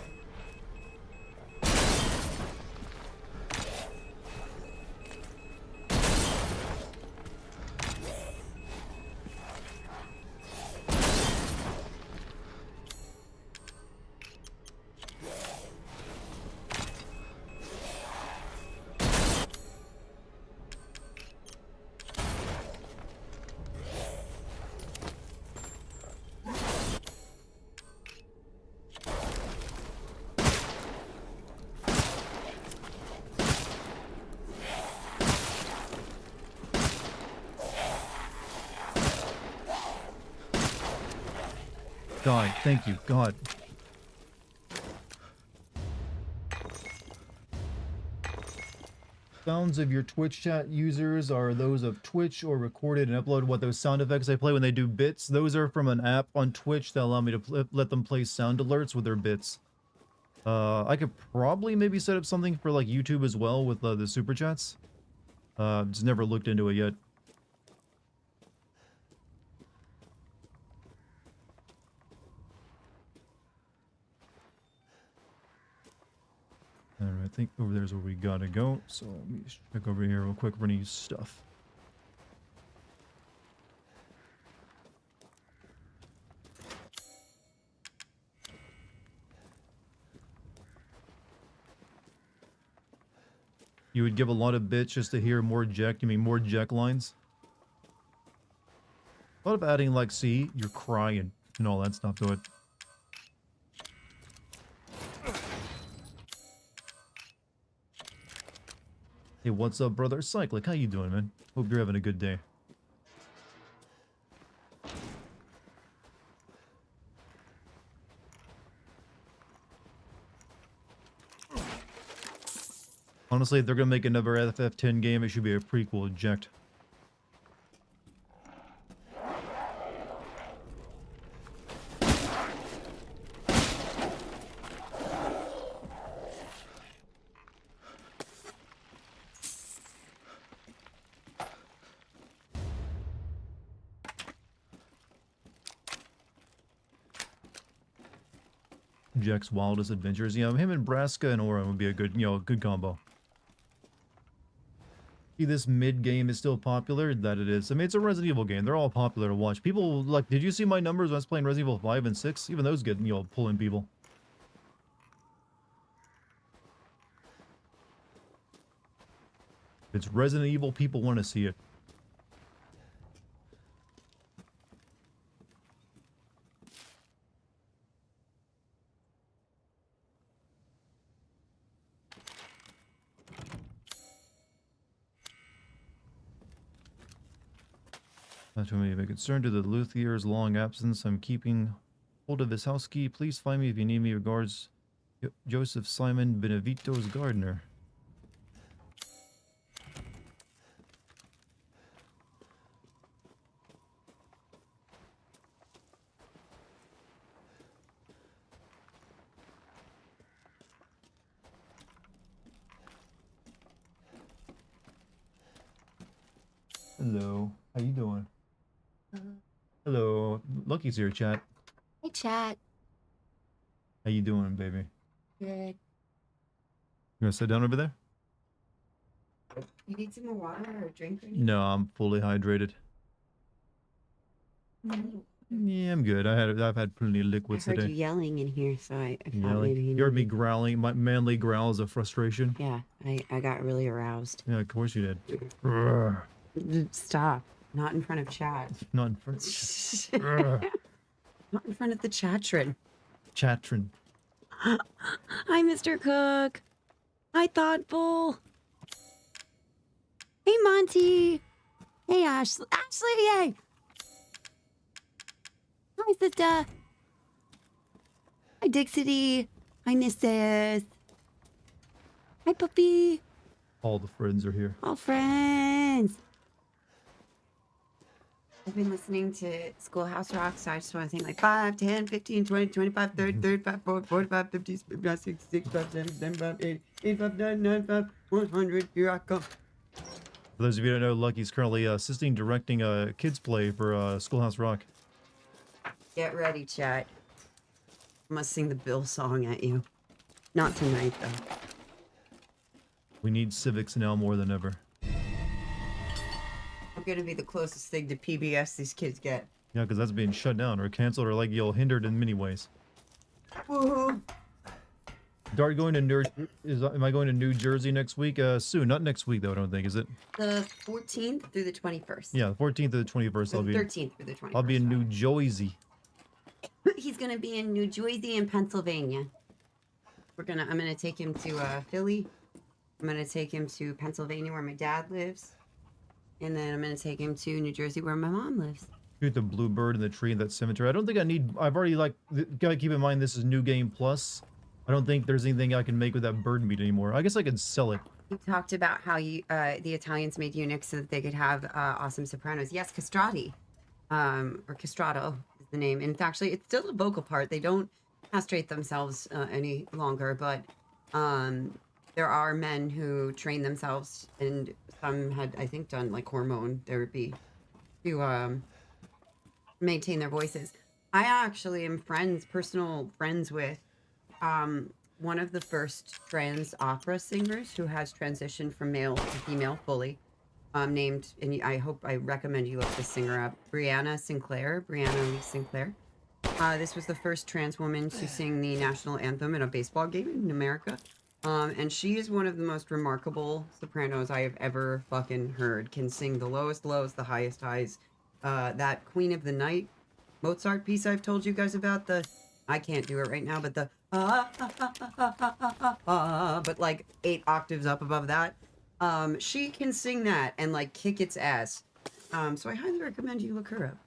Die. Thank you. God. Sounds of your Twitch chat users are those of Twitch or recorded and uploaded. What those sound effects I play when they do bits, those are from an app on Twitch that allow me to let them play sound alerts with their bits. I could probably maybe set up something for like YouTube as well with the super chats. Just never looked into it yet. Alright, I think over there's where we gotta go. So let me just check over here real quick for any stuff. You would give a lot of bits just to hear more Jack, more Jack lines? A lot of adding like, see, you're crying and all that stuff to it. Hey, what's up, brother? Cyclic, how you doing, man? Hope you're having a good day. Honestly, if they're gonna make another FF10 game, it should be a prequel eject. Jack's wildest adventures. Yeah, him and Braska and Aura would be a good, good combo. See, this mid game is still popular. That it is. I mean, it's a Resident Evil game. They're all popular to watch. People like. Did you see my numbers when I was playing Resident Evil 5 and 6? Even those get pull in people. If it's Resident Evil, people want to see it. Not too many of a concern to the Luthier's long absence. I'm keeping hold of his house key. Please find me if you need me. Regards, Joseph Simon Benevito's gardener. Hello, how you doing? Hello, Lucky's here, chat. Hey, chat. How you doing, baby? Good. You gonna sit down over there? You need some more water or a drink or anything? No, I'm fully hydrated. Yeah, I'm good. I've had plenty of liquids I heard today. you yelling in here, so I thought Yelling. maybe You heard me growling, my manly growls of frustration. Yeah, I got really aroused. Yeah, of course you did. Urgh. Stop. Not in front of chat. Not in front. Urgh. Not in front of the chatron. Chatron. Hi, Mr. Cook. Hi, Thoughtful. Hey, Monty. Hey, Ashley. Ashley, hey. Hi, sister. Hi, Dixity. Hi, Nissus. Hi, Puppy. All the friends are here. All friends. I've been listening to Schoolhouse Rock, so I just want to think like 5, 10, 15, 20, 25, 30, 35, 40, 45, 50, 55, 60, 65, 70, 75, 80, 85, 90, 95, 100. Here I come. For those of you who don't know, Lucky's currently assisting directing a kids play for Schoolhouse Rock. Get ready, chat. I'm going to sing the Bill song at you. Not tonight, though. We need civics now more than ever. I'm going to be the closest thing to PBS these kids get. Yeah, because that's being shut down or canceled or like hindered in many ways. Woohoo! Dart going to am I going to New Jersey next week? Soon, not next week though. I don't think is it. The 14th through the 21st. Yeah, the 14th to the 21st. I'll The be. 13th through the 21st. I'll be in New Jersey. He's gonna be in New Jersey and Pennsylvania. I'm gonna take him to Philly. I'm gonna take him to Pennsylvania where my dad lives. And then I'm gonna take him to New Jersey where my mom lives. Shoot the bluebird in the tree in that cemetery. I don't think I need. I've already like. Gotta keep in mind this is new game plus. I don't think there's anything I can make with that bird meat anymore. I guess I could sell it. You talked about how the Italians made eunuchs so that they could have awesome sopranos. Yes, castrati, or castrato is the name. And actually, it's still a vocal part. They don't castrate themselves any longer, but there are men who train themselves, and some had, I think, done like hormone therapy to maintain their voices. I actually am personal friends with one of the first trans opera singers who has transitioned from male to female fully, named, and I recommend you look this singer up, Brianna Lee Sinclair. This was the first trans woman to sing the national anthem in a baseball game in America. And she is one of the most remarkable sopranos I have ever fucking heard. Can sing the lowest lows, the highest highs. That Queen of the Night Mozart piece I've told you guys about, I can't do it right now, but but like 8 octaves up above that. She can sing that and like kick its ass. So I highly recommend you look her up.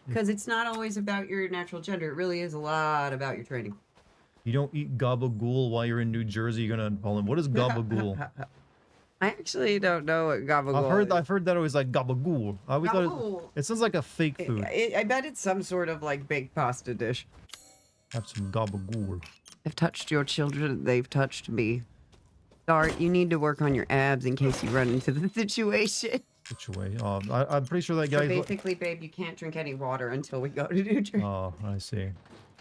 Because it's not always about your natural gender. It really is a lot about your training. You don't eat gabagool while you're in New Jersey. You're gonna call him. What is gabagool? I actually don't know what gabagool is. I've heard that always like gabagool. I always thought it sounds like a fake food. I bet it's some sort of like baked pasta dish. Have some gabagool. I've touched your children. They've touched me. Dart, you need to work on your abs in case you run into the situation. I'm pretty sure that guy. So basically, babe, you can't drink any water until we go to New Jersey. Oh, I see.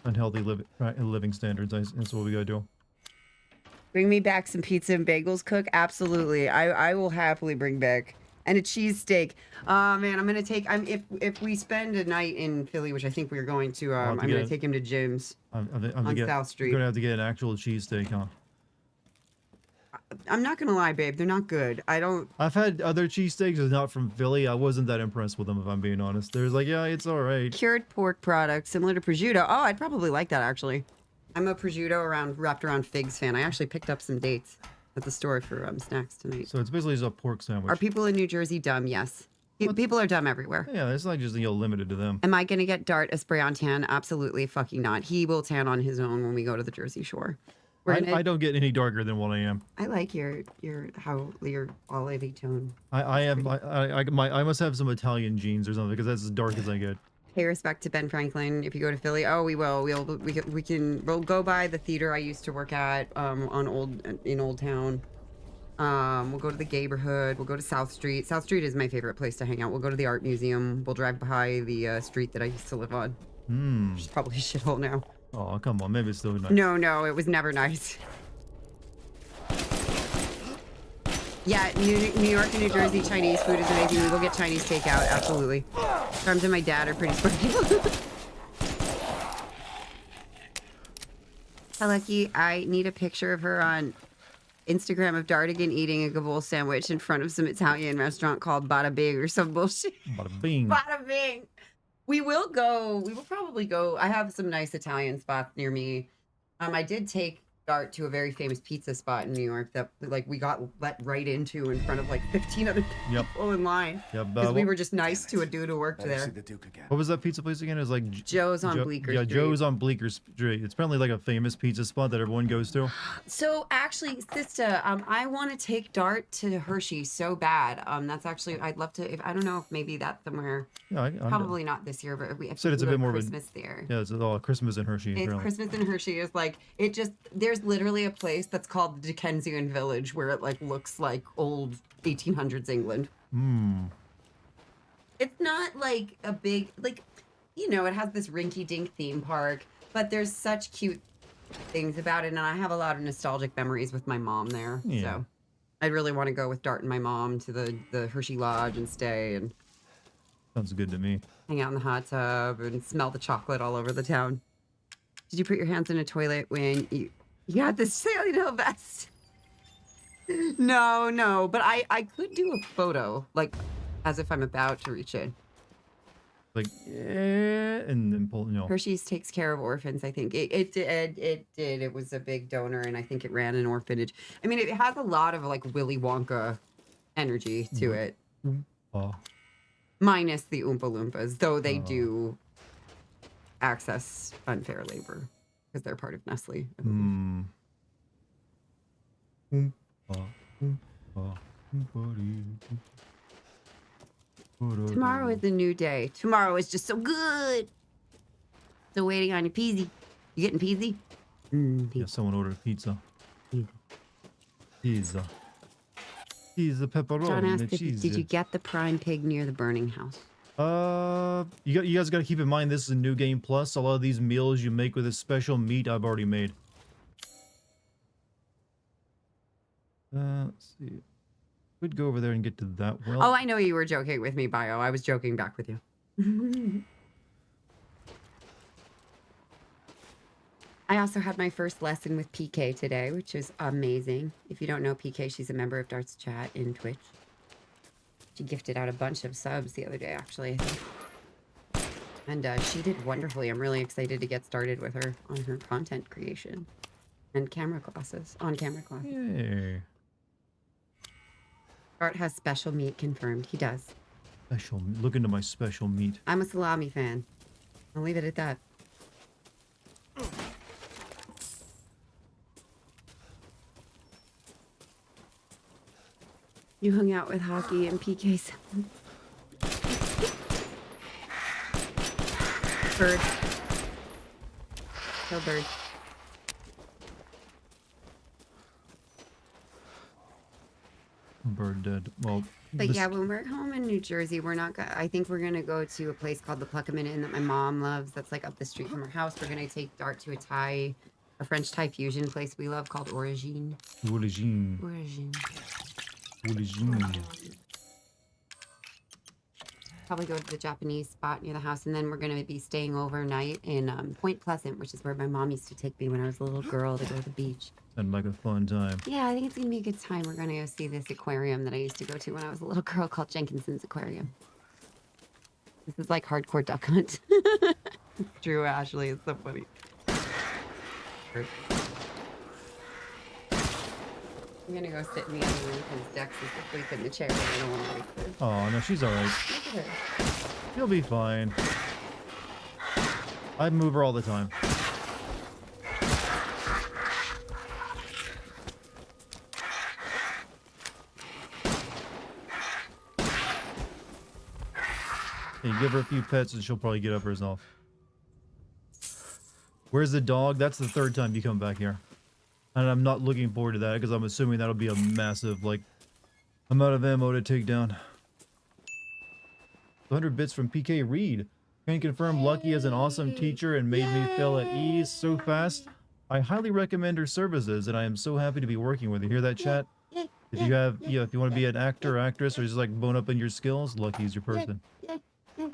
Unhealthy living standards. That's what we gotta do. Bring me back some pizza and bagels, cook. Absolutely, I will happily bring back and a cheesesteak. Man, I'm gonna take. If we spend a night in Philly, which I think we're going to. I'm gonna take him to Jim's on South Street. You're gonna have to get an actual cheesesteak, huh? I'm not gonna lie, babe. They're not good. I've had other cheesesteaks that's not from Philly. I wasn't that impressed with them, if I'm being honest. There's like, yeah, it's all right. Cured pork product similar to prosciutto. Oh, I'd probably like that actually. I'm a prosciutto wrapped around figs fan. I actually picked up some dates at the store for snacks tonight. So it's basically just a pork sandwich. Are people in New Jersey dumb? Yes. People are dumb everywhere. Yeah, it's not just limited to them. Am I gonna get Dart a spray on tan? Absolutely fucking not. He will tan on his own when we go to the Jersey Shore. I don't get any darker than what I am. I like your olive tone. I must have some Italian genes or something because that's as dark as I get. Pay respect to Ben Franklin if you go to Philly. Oh, we will. We'll go by the theater I used to work at in Old Town. We'll go to the Gayborhood. We'll go to South Street. South Street is my favorite place to hang out. We'll go to the art museum. We'll drive by the street that I used to live on. Which is probably a shithole now. Oh, come on. Maybe it's still nice. No, it was never nice. Yeah, New York and New Jersey Chinese food is amazing. We will get Chinese takeout, absolutely. Charms and my dad are pretty smart people. Lucky, I need a picture of her on Instagram of Dartigan eating a Gabol sandwich in front of some Italian restaurant called Bada Bing or some bullshit. Bada Bing. Bada Bing. We will probably go. I have some nice Italian spots near me. I did take Dart to a very famous pizza spot in New York that like we got let right into in front of like 15 other people in line. Yep. Because we were just nice to a dude who worked there. What was that pizza place again? It was like Joe's on Bleecker Street. Yeah, Joe's on Bleecker Street. It's apparently like a famous pizza spot that everyone goes to. So actually, sister, I want to take Dart to Hershey so bad. That's actually I'd love to. I don't know if maybe that's somewhere. Yeah, probably not this year, but we said it's a bit more Christmas there. Yeah, it's all Christmas in Hershey. It's Christmas in Hershey is like it just there's literally a place that's called the Dickensian Village where it like looks like old 1800s England. It's not like a big it has this rinky-dink theme park, but there's such cute things about it, and I have a lot of nostalgic memories with my mom there. Yeah. So I'd really want to go with Dart and my mom to the Hershey Lodge and stay and sounds good to me. Hang out in the hot tub and smell the chocolate all over the town. Did you put your hands in a toilet when you got the Sailing Hill vest? No, but I could do a photo, like, as if I'm about to reach in. Like, and then pull, Hershey's takes care of orphans, I think. It did. It was a big donor, and I think it ran an orphanage. I mean, it has a lot of, like, Willy Wonka energy to it. Oh. minus the Oompa Loompas, though they do access unfair labor because they're part of Nestle. I believe. Tomorrow is a new day. Tomorrow is just so good. Still waiting on your peasy. You getting peasy? Yeah, someone ordered pizza. Peasy. Pizza. Pizza pepperoni John asked and if cheese. did you get the prime pig near the burning house? You guys got to keep in mind this is a new game plus. A lot of these meals you make with this special meat I've already made. Let's see. We'd go over there and get to that well. Oh, I know you were joking with me, Bio. I was joking back with you. I also had my first lesson with PK today, which is amazing. If you don't know PK, she's a member of Dart's Chat in Twitch. She gifted out a bunch of subs the other day, actually, I think. And she did wonderfully. I'm really excited to get started with her on her content creation and camera classes, on-camera classes. Yay. Dart has special meat confirmed. He does. Special. Look into my special meat. I'm a salami fan. I'll leave it at that. You hung out with Hockey and PK's. Bird. Kill bird. Bird dead. Well, But yeah, when we're home in New Jersey, we're not gonna, I think we're gonna go to a place called the Pluckaman Inn that my mom loves. That's like up the street from her house. We're gonna take Dart to a French Thai fusion place we love called Origine. Origine. Origine. Origine. Probably go to the Japanese spot near the house, and then we're gonna be staying overnight in Point Pleasant, which is where my mom used to take me when I was a little girl to go to the beach. Sounded like a fun time. Yeah, I think it's gonna be a good time. We're gonna go see this aquarium that I used to go to when I was a little girl called Jenkinson's Aquarium. This is like hardcore duck hunt. Drew Ashley, it's so funny. I'm gonna go sit in the other room because Dex is asleep in the chair and I don't want to wake her. Oh, no, she's alright. Look at her. She'll be fine. I move her all the time. You give her a few pets and she'll probably get up herself. Where's the dog? That's the third time you come back here. And I'm not looking forward to that because I'm assuming that'll be a massive, like, amount of ammo to take down. 100 bits from PK Reed. Can confirm Lucky is an awesome teacher and made me feel at ease so fast. I highly recommend her services and I am so happy to be working with her. Hear that, chat? If you have, if you want to be an actor or actress or just like bone up in your skills, Lucky's your person. Hey,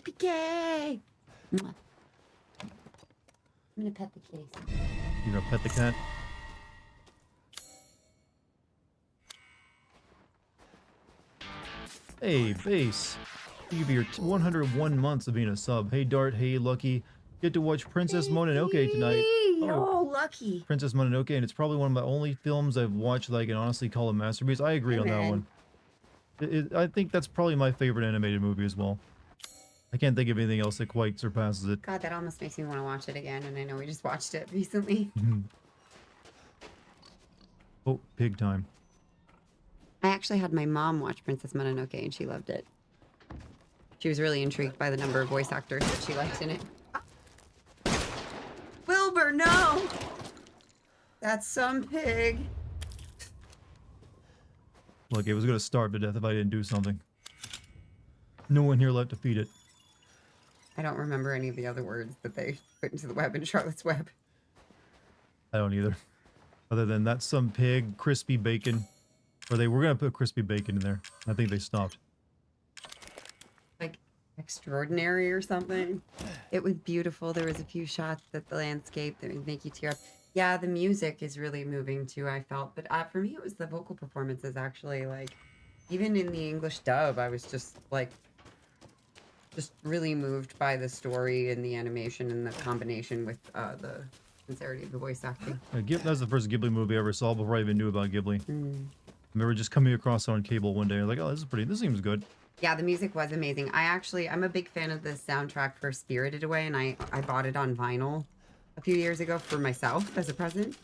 PK! Mwah. I'm gonna pet the kitty. You gonna pet the cat? Hey, Base. You for your 101 months of being a sub. Hey, Dart. Hey, Lucky. Get to watch Princess Mononoke tonight. Oh, Lucky. Princess Mononoke, and it's probably one of my only films I've watched that I can honestly call a masterpiece. I agree on that one. I think that's probably my favorite animated movie as well. I can't think of anything else that quite surpasses it. God, that almost makes me want to watch it again, and I know we just watched it recently. Oh, pig time. I actually had my mom watch Princess Mononoke, and she loved it. She was really intrigued by the number of voice actors that she liked in it. Wilbur, no! That's some pig. Look, it was gonna starve to death if I didn't do something. No one here left to feed it. I don't remember any of the other words that they put into the web in Charlotte's Web. I don't either. Other than that's some pig, crispy bacon. Or they were gonna put crispy bacon in there. I think they stopped. Like, extraordinary or something. It was beautiful. There was a few shots at the landscape that would make you tear up. Yeah, the music is really moving too, I felt. But for me, it was the vocal performances, actually. Like, even in the English dub, I was just, like, just really moved by the story and the animation and the combination with the sincerity of the voice acting. That was the first Ghibli movie I ever saw before I even knew about Ghibli. I remember just coming across it on cable one day. I was like, oh, this seems good. Yeah, the music was amazing. I'm a big fan of the soundtrack for Spirited Away, and I bought it on vinyl a few years ago for myself as a present.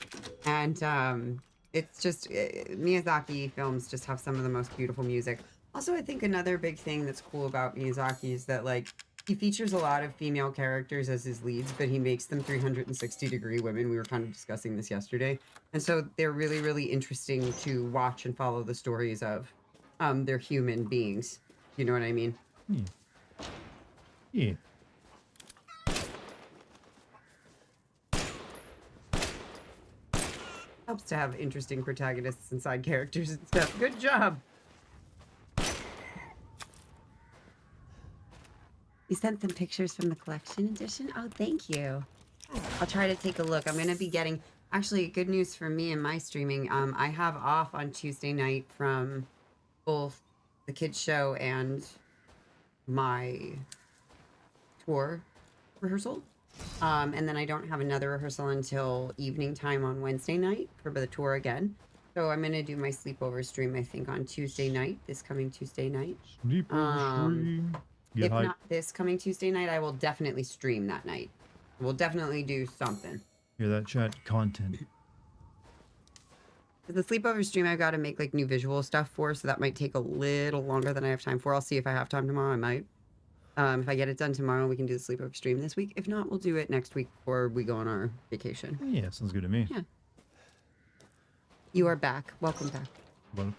And it's just Miyazaki films just have some of the most beautiful music. Also, I think another big thing that's cool about Miyazaki is that like he features a lot of female characters as his leads, but he makes them 360-degree women. We were kind of discussing this yesterday, and so they're really, really interesting to watch and follow the stories of. They're human beings. You know what I mean? Yeah. Yeah. Helps to have interesting protagonists and side characters and stuff. Good job. You sent some pictures from the collection edition? Oh, thank you. I'll try to take a look. I'm going to be getting... Actually, good news for me and my streaming. I have off on Tuesday night from both the kids show and my tour rehearsal. And then I don't have another rehearsal until evening time on Wednesday night for the tour again. So I'm going to do my sleepover stream, I think, on Tuesday night, this coming Tuesday night. Sleepover stream. If not this coming Tuesday night, I will definitely stream that night. We'll definitely do something. Hear that, chat? Content. The sleepover stream I've got to make like new visual stuff for, so that might take a little longer than I have time for. I'll see if I have time tomorrow. I might. If I get it done tomorrow, we can do the sleepover stream this week. If not, we'll do it next week before we go on our vacation. Yeah, sounds good to me. Yeah. You are back. Welcome back. Welcome.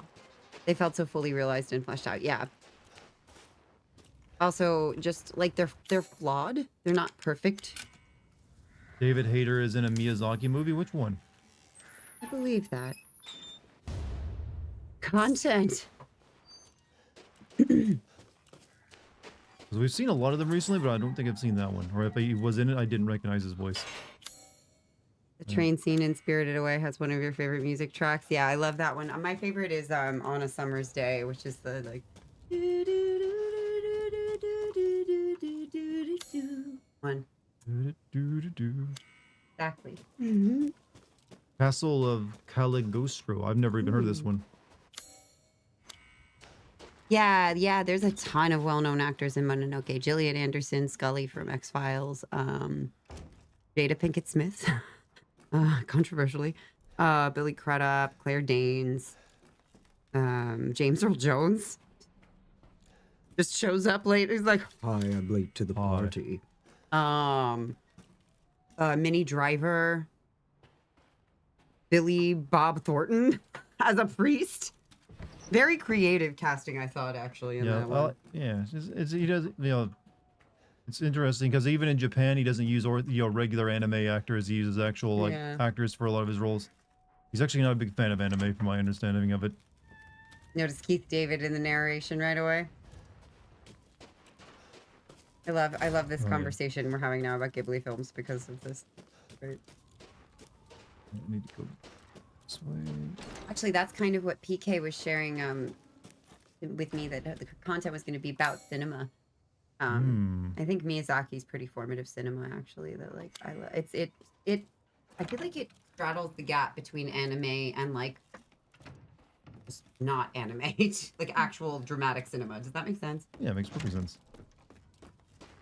They felt so fully realized and fleshed out. Yeah. Also, just like they're flawed. They're not perfect. David Hayter is in a Miyazaki movie. Which one? I believe that. Content. Because we've seen a lot of them recently, but I don't think I've seen that one. Or if he was in it, I didn't recognize his voice. The train scene in Spirited Away has one of your favorite music tracks. Yeah, I love that one. My favorite is On a Summer's Day, which is the like one. Exactly. Castle of Caligostro. I've never even heard of this one. Yeah, there's a ton of well-known actors in Mononoke. Gillian Anderson, Scully from X-Files, Jada Pinkett Smith, controversially, Billy Crudup, Claire Danes, James Earl Jones. Just shows up late. He's like, "Hi, I'm late to the party." Minnie Driver, Billy Bob Thornton as a priest. Very creative casting, I thought, actually, in that one. Yeah, he does. It's interesting because even in Japan, he doesn't use regular anime actors. He uses actual actors for a lot of his roles. He's actually not a big fan of anime, from my understanding of it. Notice Keith David in the narration right away. I love this conversation we're having now about Ghibli films because of this. Great. I need to go this way. Actually, that's kind of what PK was sharing with me, that the content was going to be about cinema. I think Miyazaki's pretty formative cinema, actually. That like I feel like it straddles the gap between anime and like just not anime, like actual dramatic cinema. Does that make sense? Yeah, it makes perfect sense.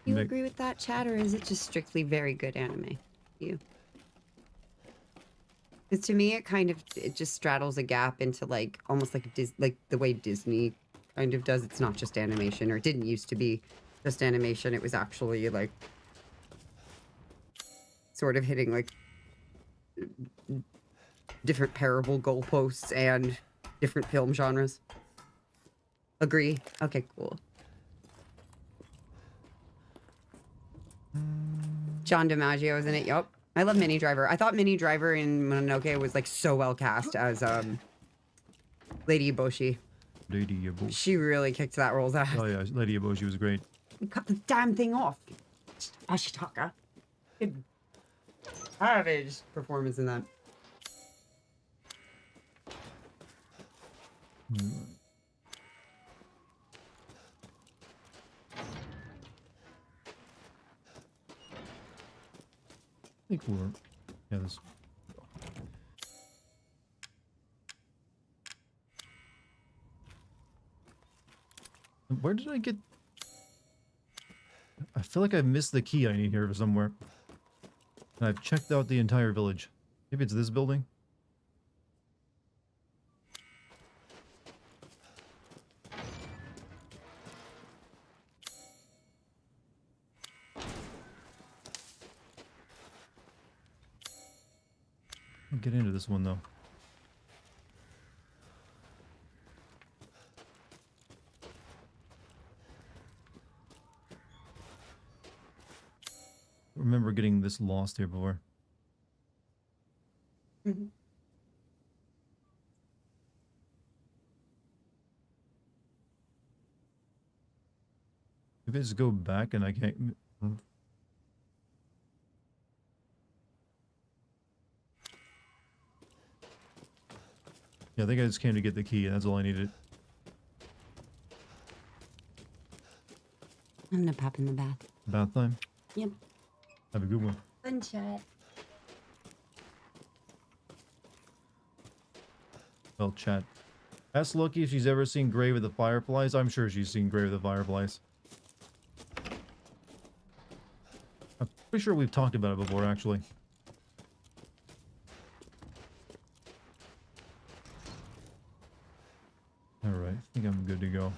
You agree with that, Chad, or is it just strictly very good anime? You? Because to me, it just straddles a gap into like almost like like the way Disney kind of does. It's not just animation, or it didn't used to be just animation. It was actually like sort of hitting like different parable goalposts and different film genres. Agree? Okay, cool. John DiMaggio is in it. Yup. I love Minnie Driver. I thought Minnie Driver in Mononoke was like so well cast as Lady Eboshi. Lady Eboshi. She really kicked that role's ass. Oh yeah, Lady Eboshi was great. Cut the damn thing off. Ashitaka. Good savage performance in that. I think we're... Yeah, this... Where did I get... I feel like I missed the key I need here for somewhere. And I've checked out the entire village. Maybe it's this building? I'll get into this one though. I remember getting this lost here before. Mhm. If I just go back and I can't... Yeah, I think I just came to get the key. That's all I needed. I'm gonna pop in the bath. Bath time? Yep. Have a good one. Fun chat. Well, chat. Ask Loki if she's ever seen Grave of the Fireflies. I'm sure she's seen Grave of the Fireflies. I'm pretty sure we've talked about it before, actually. Alright, I think I'm good to go.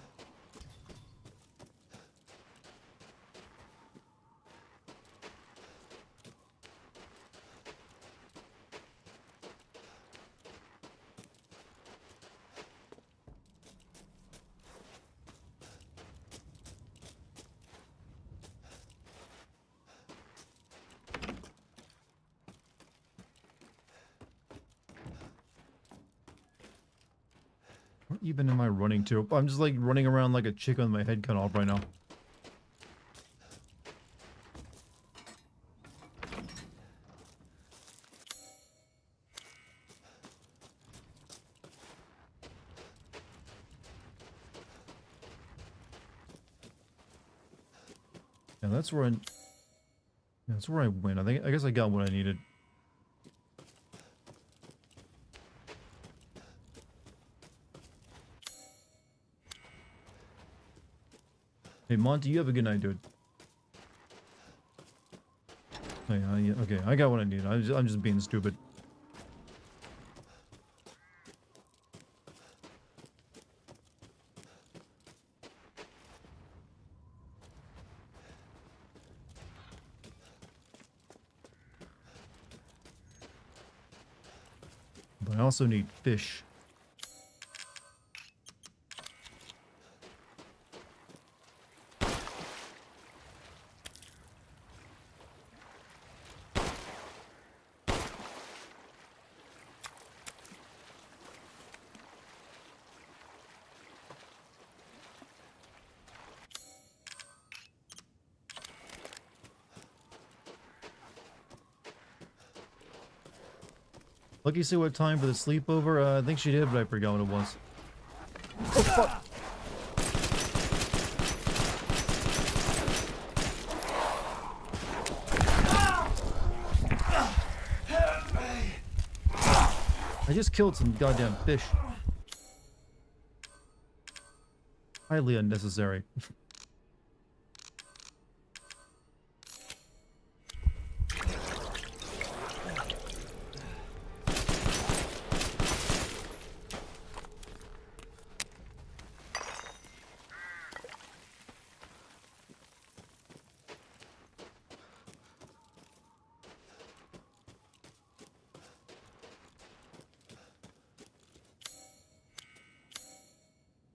Where even am I running to? I'm just like running around like a chick with my head cut off right now. Yeah, that's where I went. I guess I got what I needed. Hey, Monty, you have a good night, dude. Oh, yeah, okay, I got what I need. I'm just being stupid. But I also need fish. Lucky see what time for the sleepover? I think she did, but I forgot what it was. Oh, fuck! I just killed some goddamn fish. Highly unnecessary.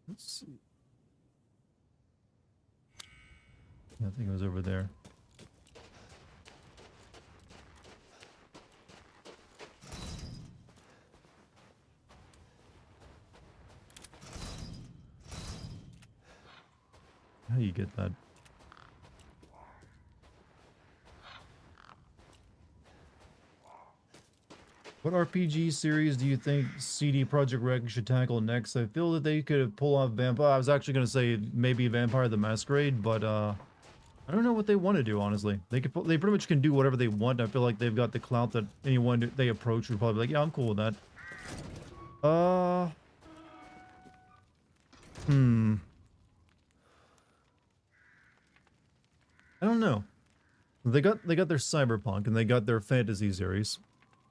Let's see. I think it was over there. How do you get that? What RPG series do you think CD Projekt Red should tackle next? I feel that they could pull off Vampire. I was actually going to say maybe Vampire the Masquerade, but I don't know what they want to do, honestly. They pretty much can do whatever they want. I feel like they've got the clout that anyone they approach would probably be like, yeah, I'm cool with that. They got their cyberpunk and they got their fantasy series.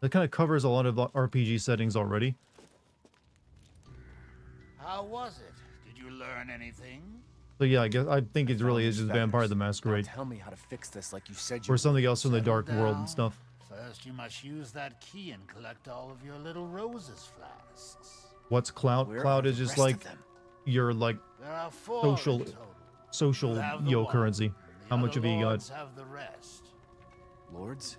That kind of covers a lot of RPG settings already. How was it? Did you learn anything? So yeah, I think it really is Found just these Vampire the feathers. Now Masquerade. tell me how to fix this like you said you Or would. something else from the Settle Dark World down. and stuff. First, you must use that key and collect all of your little roses flasks. What's Cloud? Where Cloud are is the just rest like of them? your like There are 4 Social- in total. social You have the yo one. currency. The How much other of you got? lords have the rest. Lords?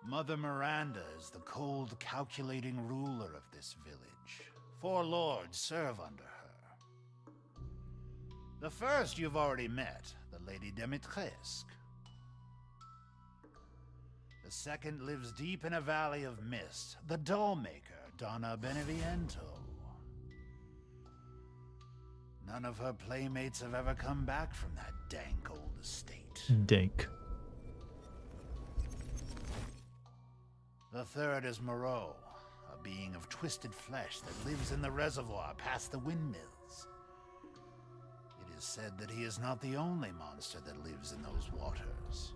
Mother Miranda is the cold, calculating ruler of this village. 4 lords serve under her. The first you've already met, the Lady Dimitrescu. The second lives deep in a valley of mist, the dollmaker, Donna Beneviento. None of her playmates have ever come back from that dank old estate. Dank. The third is Moreau, a being of twisted flesh that lives in the reservoir past the windmills. It is said that he is not the only monster that lives in those waters.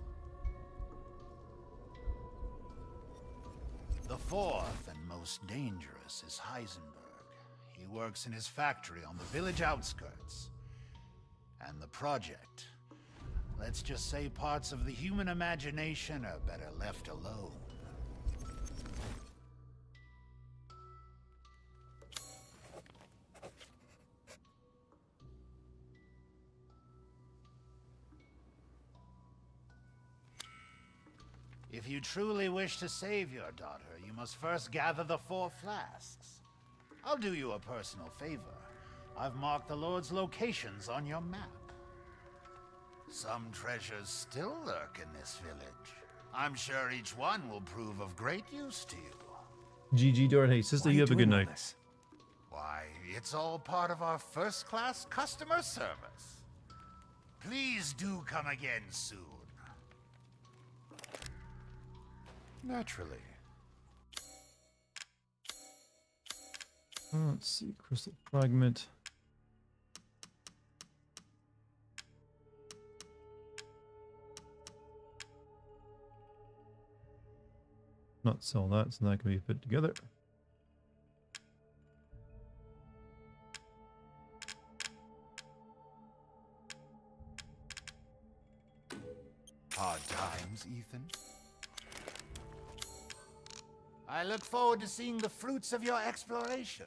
The fourth and most dangerous is Heisenberg. He works in his factory on the village outskirts. And the project. Let's just say parts of the human imagination are better left alone. If you truly wish to save your daughter, you must first gather the 4 flasks. I'll do you a personal favor. I've marked the Lord's locations on your map. Some treasures still lurk in this village. I'm sure each one will prove of great use to you. GG Dart. Hey sister, Why are you have a good doing all night. this? Why, it's all part of our first-class customer service. Please do come again soon. Naturally. Let's see, crystal fragment. Not sell that, so that can be fit together. Hard times, Ethan. I look forward to seeing the fruits of your exploration.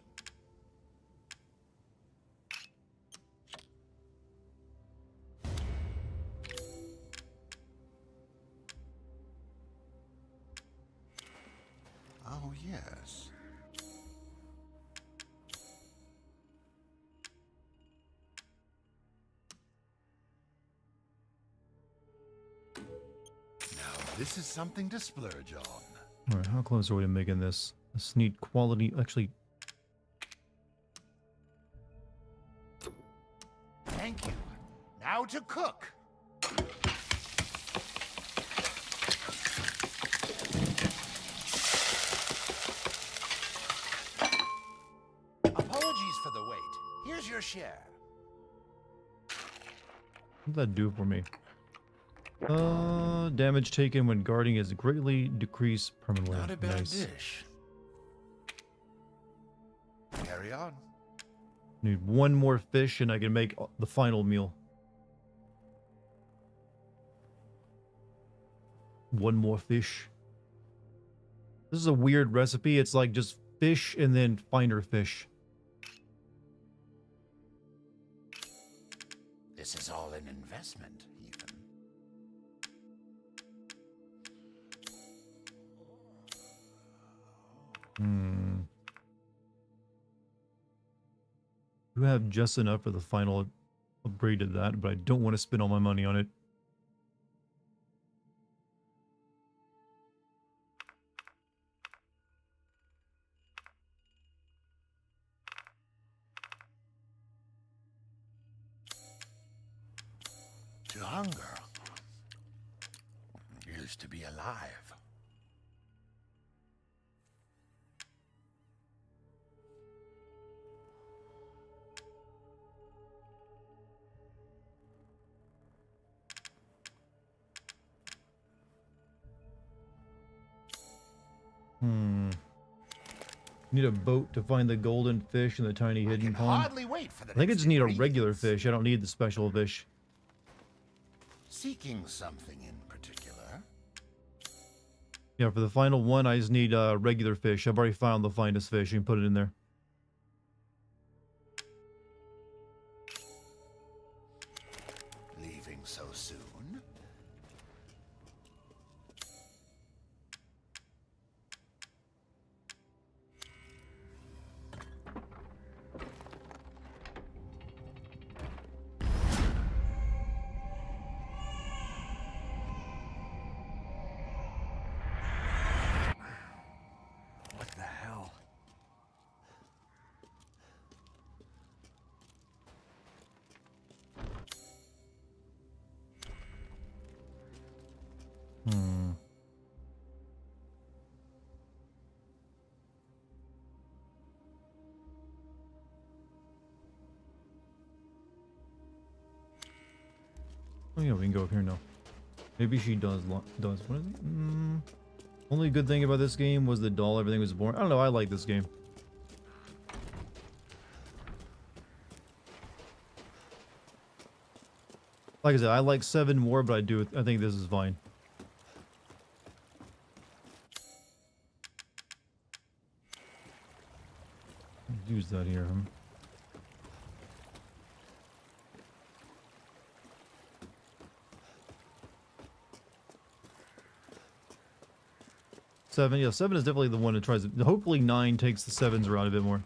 Oh, yes. Now, this is something to splurge on. All right, how close are we to making this? This need quality. Actually, Thank you. Now to cook. Apologies for the wait. Here's your share. what did that do for me? Damage taken when guarding is greatly decreased permanently. Not a bad Nice. dish. Carry on. Need one more fish and I can make the final meal. One more fish. This is a weird recipe. It's like just fish and then finer fish. This is all an investment, Ethan. You have just enough for the final upgrade to that, but I don't want to spend all my money on it. To hunger is to be alive. Need a boat to find the golden fish in the tiny I hidden can pond. hardly wait for the I think I next just need a regular ingredients. fish. I don't need the special fish. Seeking something in particular? Yeah, for the final one, I just need regular fish. I've already found the finest fish. You can put it in there. Leaving so soon? What the hell? Oh yeah, we can go up here now. Maybe she does. What is it? Only good thing about this game was the doll. Everything was boring. I don't know. I like this game. Like I said, I like 7 more, but I think this is fine. Use that here, huh? Seven, yeah, 7 is definitely the one that tries to. Hopefully 9 takes the 7s around a bit more.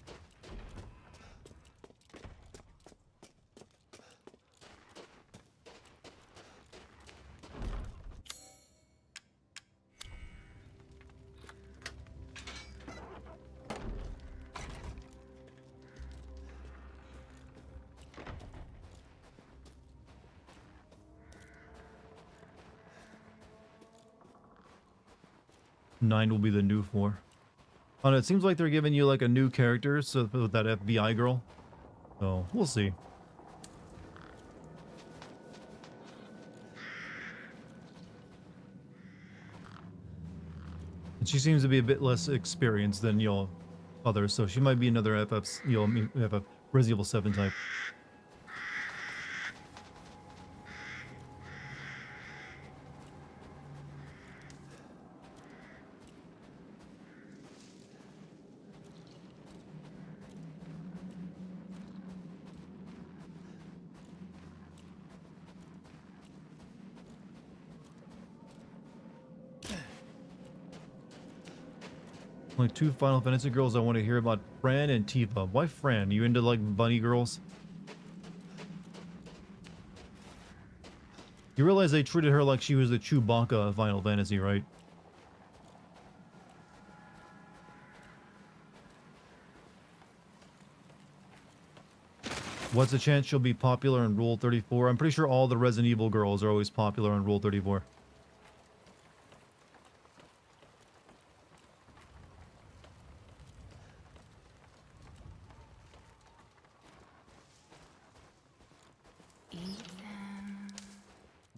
Nine will be the new 4. I don't know, it seems like they're giving you like a new character, so with that FBI girl. So we'll see. And she seems to be a bit less experienced than others, so she might be another FF Resident Evil 7 type. Like 2 Final Fantasy girls I want to hear about, Fran and Tifa. Why Fran? You into like bunny girls? You realize they treated her like she was the Chewbacca of Final Fantasy, right? What's the chance she'll be popular in Rule 34? I'm pretty sure all the Resident Evil girls are always popular on Rule 34.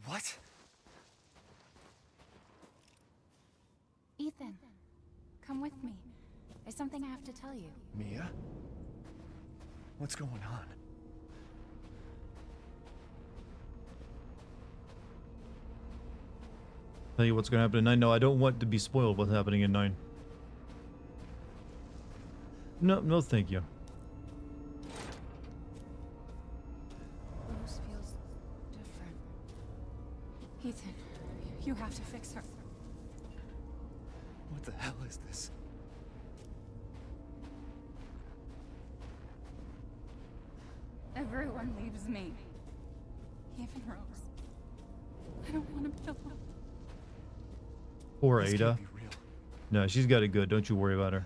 What? Ethan, come with me. There's something I have to tell you. Mia? What's going on? Tell you what's going to happen in 9. No, I don't want to be spoiled what's happening in 9. No, no, thank you. Rose feels different. Ethan, you have to fix her. What the hell is this? Everyone leaves me. Even Rose. I don't want to be alone. Poor This Ada. can't be real. No, she's got it good. Don't you worry about her.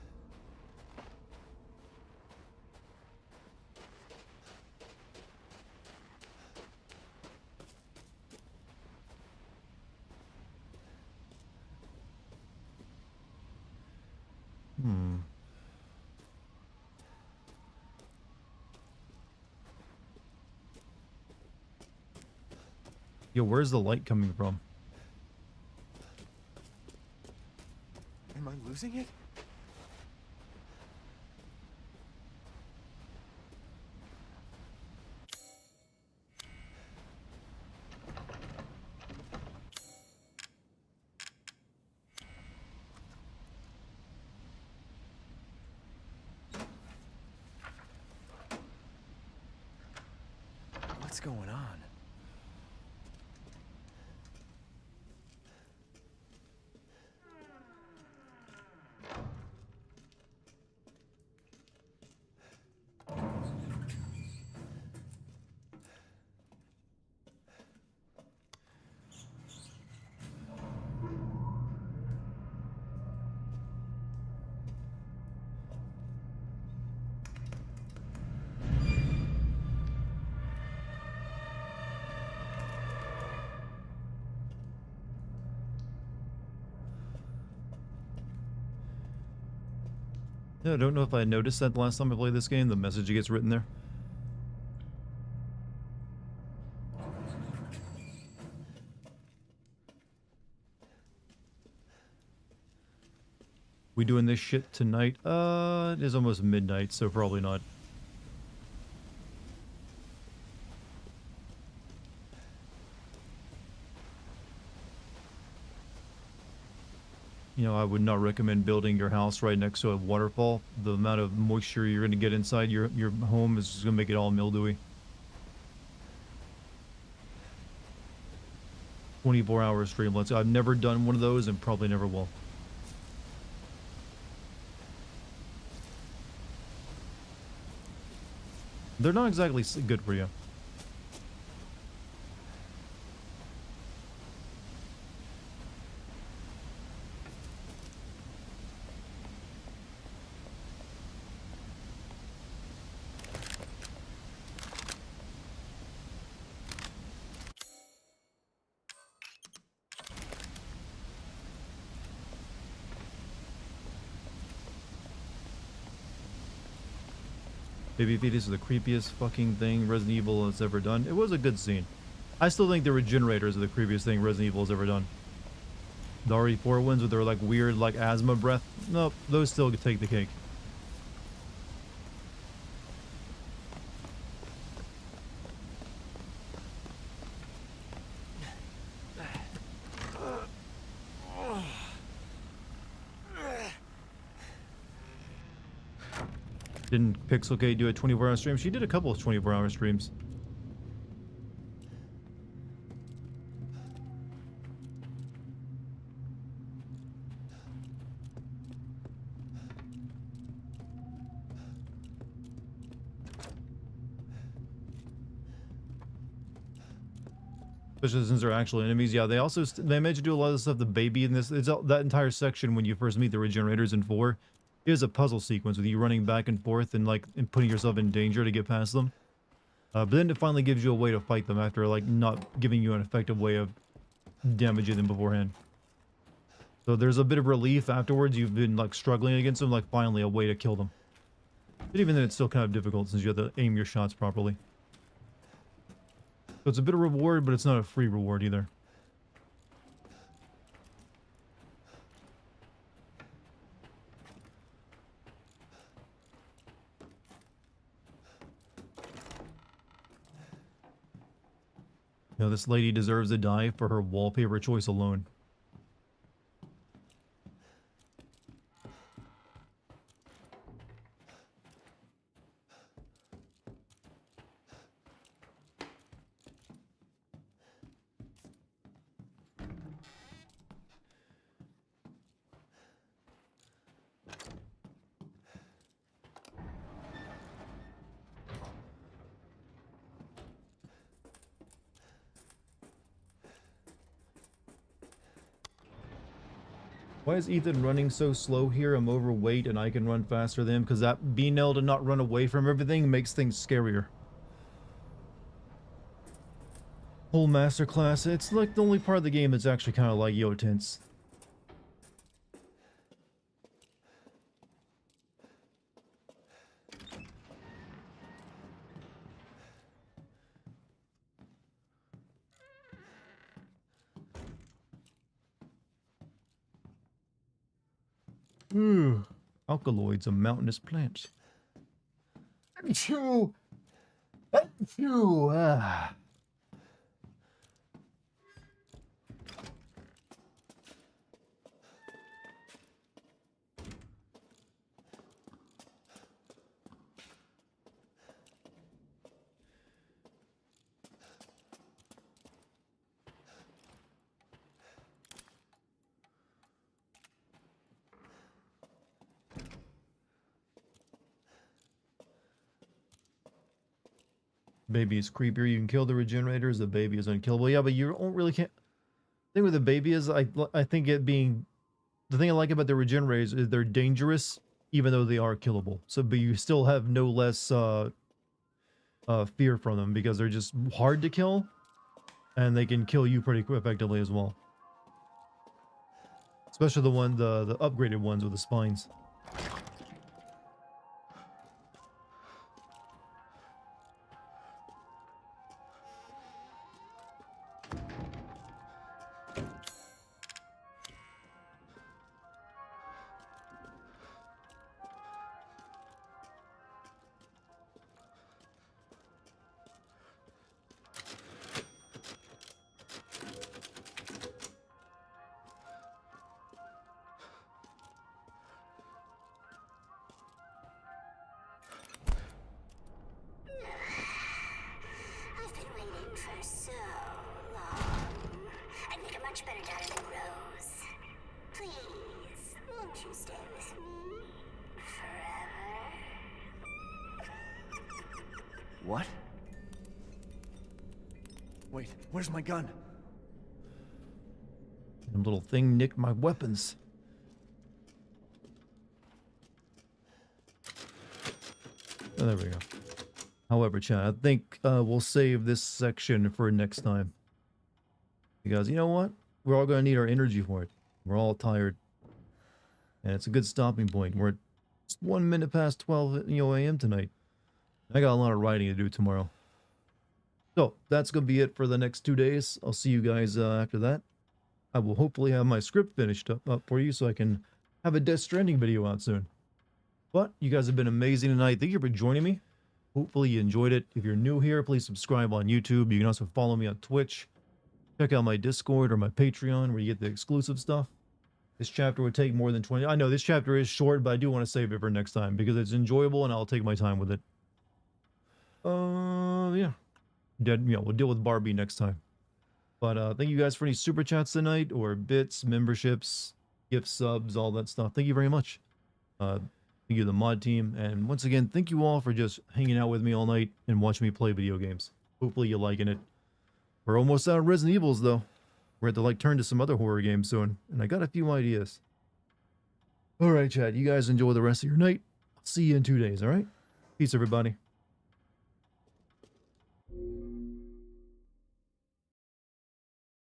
Yo, where's the light coming from? Am I losing losing it? What's going on? Yeah, I don't know if I noticed that the last time I played this game, the message gets written there. We doing this shit tonight? It is almost midnight, so probably not. You know, I would not recommend building your house right next to a waterfall. The amount of moisture you're going to get inside your home is just going to make it all mildewy. 24-hour streamlets. I've never done one of those and probably never will. They're not exactly good for you. Baby fetus is the creepiest fucking thing Resident Evil has ever done. It was a good scene. I still think the regenerators are the creepiest thing Resident Evil has ever done. The RE4 ones with their like weird like asthma breath. Nope, those still take the cake. Didn't Pixelgate do a 24-hour stream? She did a couple of 24-hour streams. Especially since they're actual enemies. Yeah, they also they managed to do a lot of stuff. The baby in this, it's all, that entire section when you first meet the regenerators in 4 is a puzzle sequence with you running back and forth and like and putting yourself in danger to get past them. But then it finally gives you a way to fight them after like not giving you an effective way of damaging them beforehand. So there's a bit of relief afterwards. You've been like struggling against them, like finally a way to kill them. But even then it's still kind of difficult since you have to aim your shots properly. So it's a bit of reward, but it's not a free reward either. You know, this lady deserves to die for her wallpaper choice alone. Why is Ethan running so slow here? I'm overweight and I can run faster than him because that B-nail to not run away from everything makes things scarier. Whole masterclass. It's like the only part of the game that's actually kind of like Yotense. Alkaloids of mountainous plants. Baby is creepier. You can kill the regenerators. The baby is unkillable. Yeah, but you don't really can't. The thing with the baby is, I think it being the thing I like about the regenerators is they're dangerous, even though they are killable. So, but you still have no less fear from them because they're just hard to kill, and they can kill you pretty effectively as well. Especially the upgraded ones with the spines. I've been waiting for so long. I'd make a much better daughter than Rose. Please, won't you stay with me forever? What? Wait, where's my gun? That little thing nicked my weapons. Oh, there we go. However, chat, I think we'll save this section for next time. Because, you know what? We're all going to need our energy for it. We're all tired. And it's a good stopping point. We're just 1 minute past 12 a.m. tonight. I got a lot of writing to do tomorrow. So, that's going to be it for the next 2 days. I'll see you guys after that. I will hopefully have my script finished up for you so I can have a Death Stranding video out soon. But you guys have been amazing tonight. Thank you for joining me. Hopefully you enjoyed it. If you're new here, please subscribe on YouTube. You can also follow me on Twitch. Check out my Discord or my Patreon where you get the exclusive stuff. This chapter would take more than 20. I know this chapter is short, but I do want to save it for next time because it's enjoyable and I'll take my time with it. Yeah. We'll deal with Barbie next time. But thank you guys for any super chats tonight or bits, memberships, gift subs, all that stuff. Thank you very much. Thank you to the mod team. And once again, thank you all for just hanging out with me all night and watching me play video games. Hopefully you're liking it. We're almost out of Resident Evils though. We're going to turn to some other horror games soon. And I got a few ideas. Alright, chat. You guys enjoy the rest of your night. I'll see you in 2 days, alright? Peace, everybody.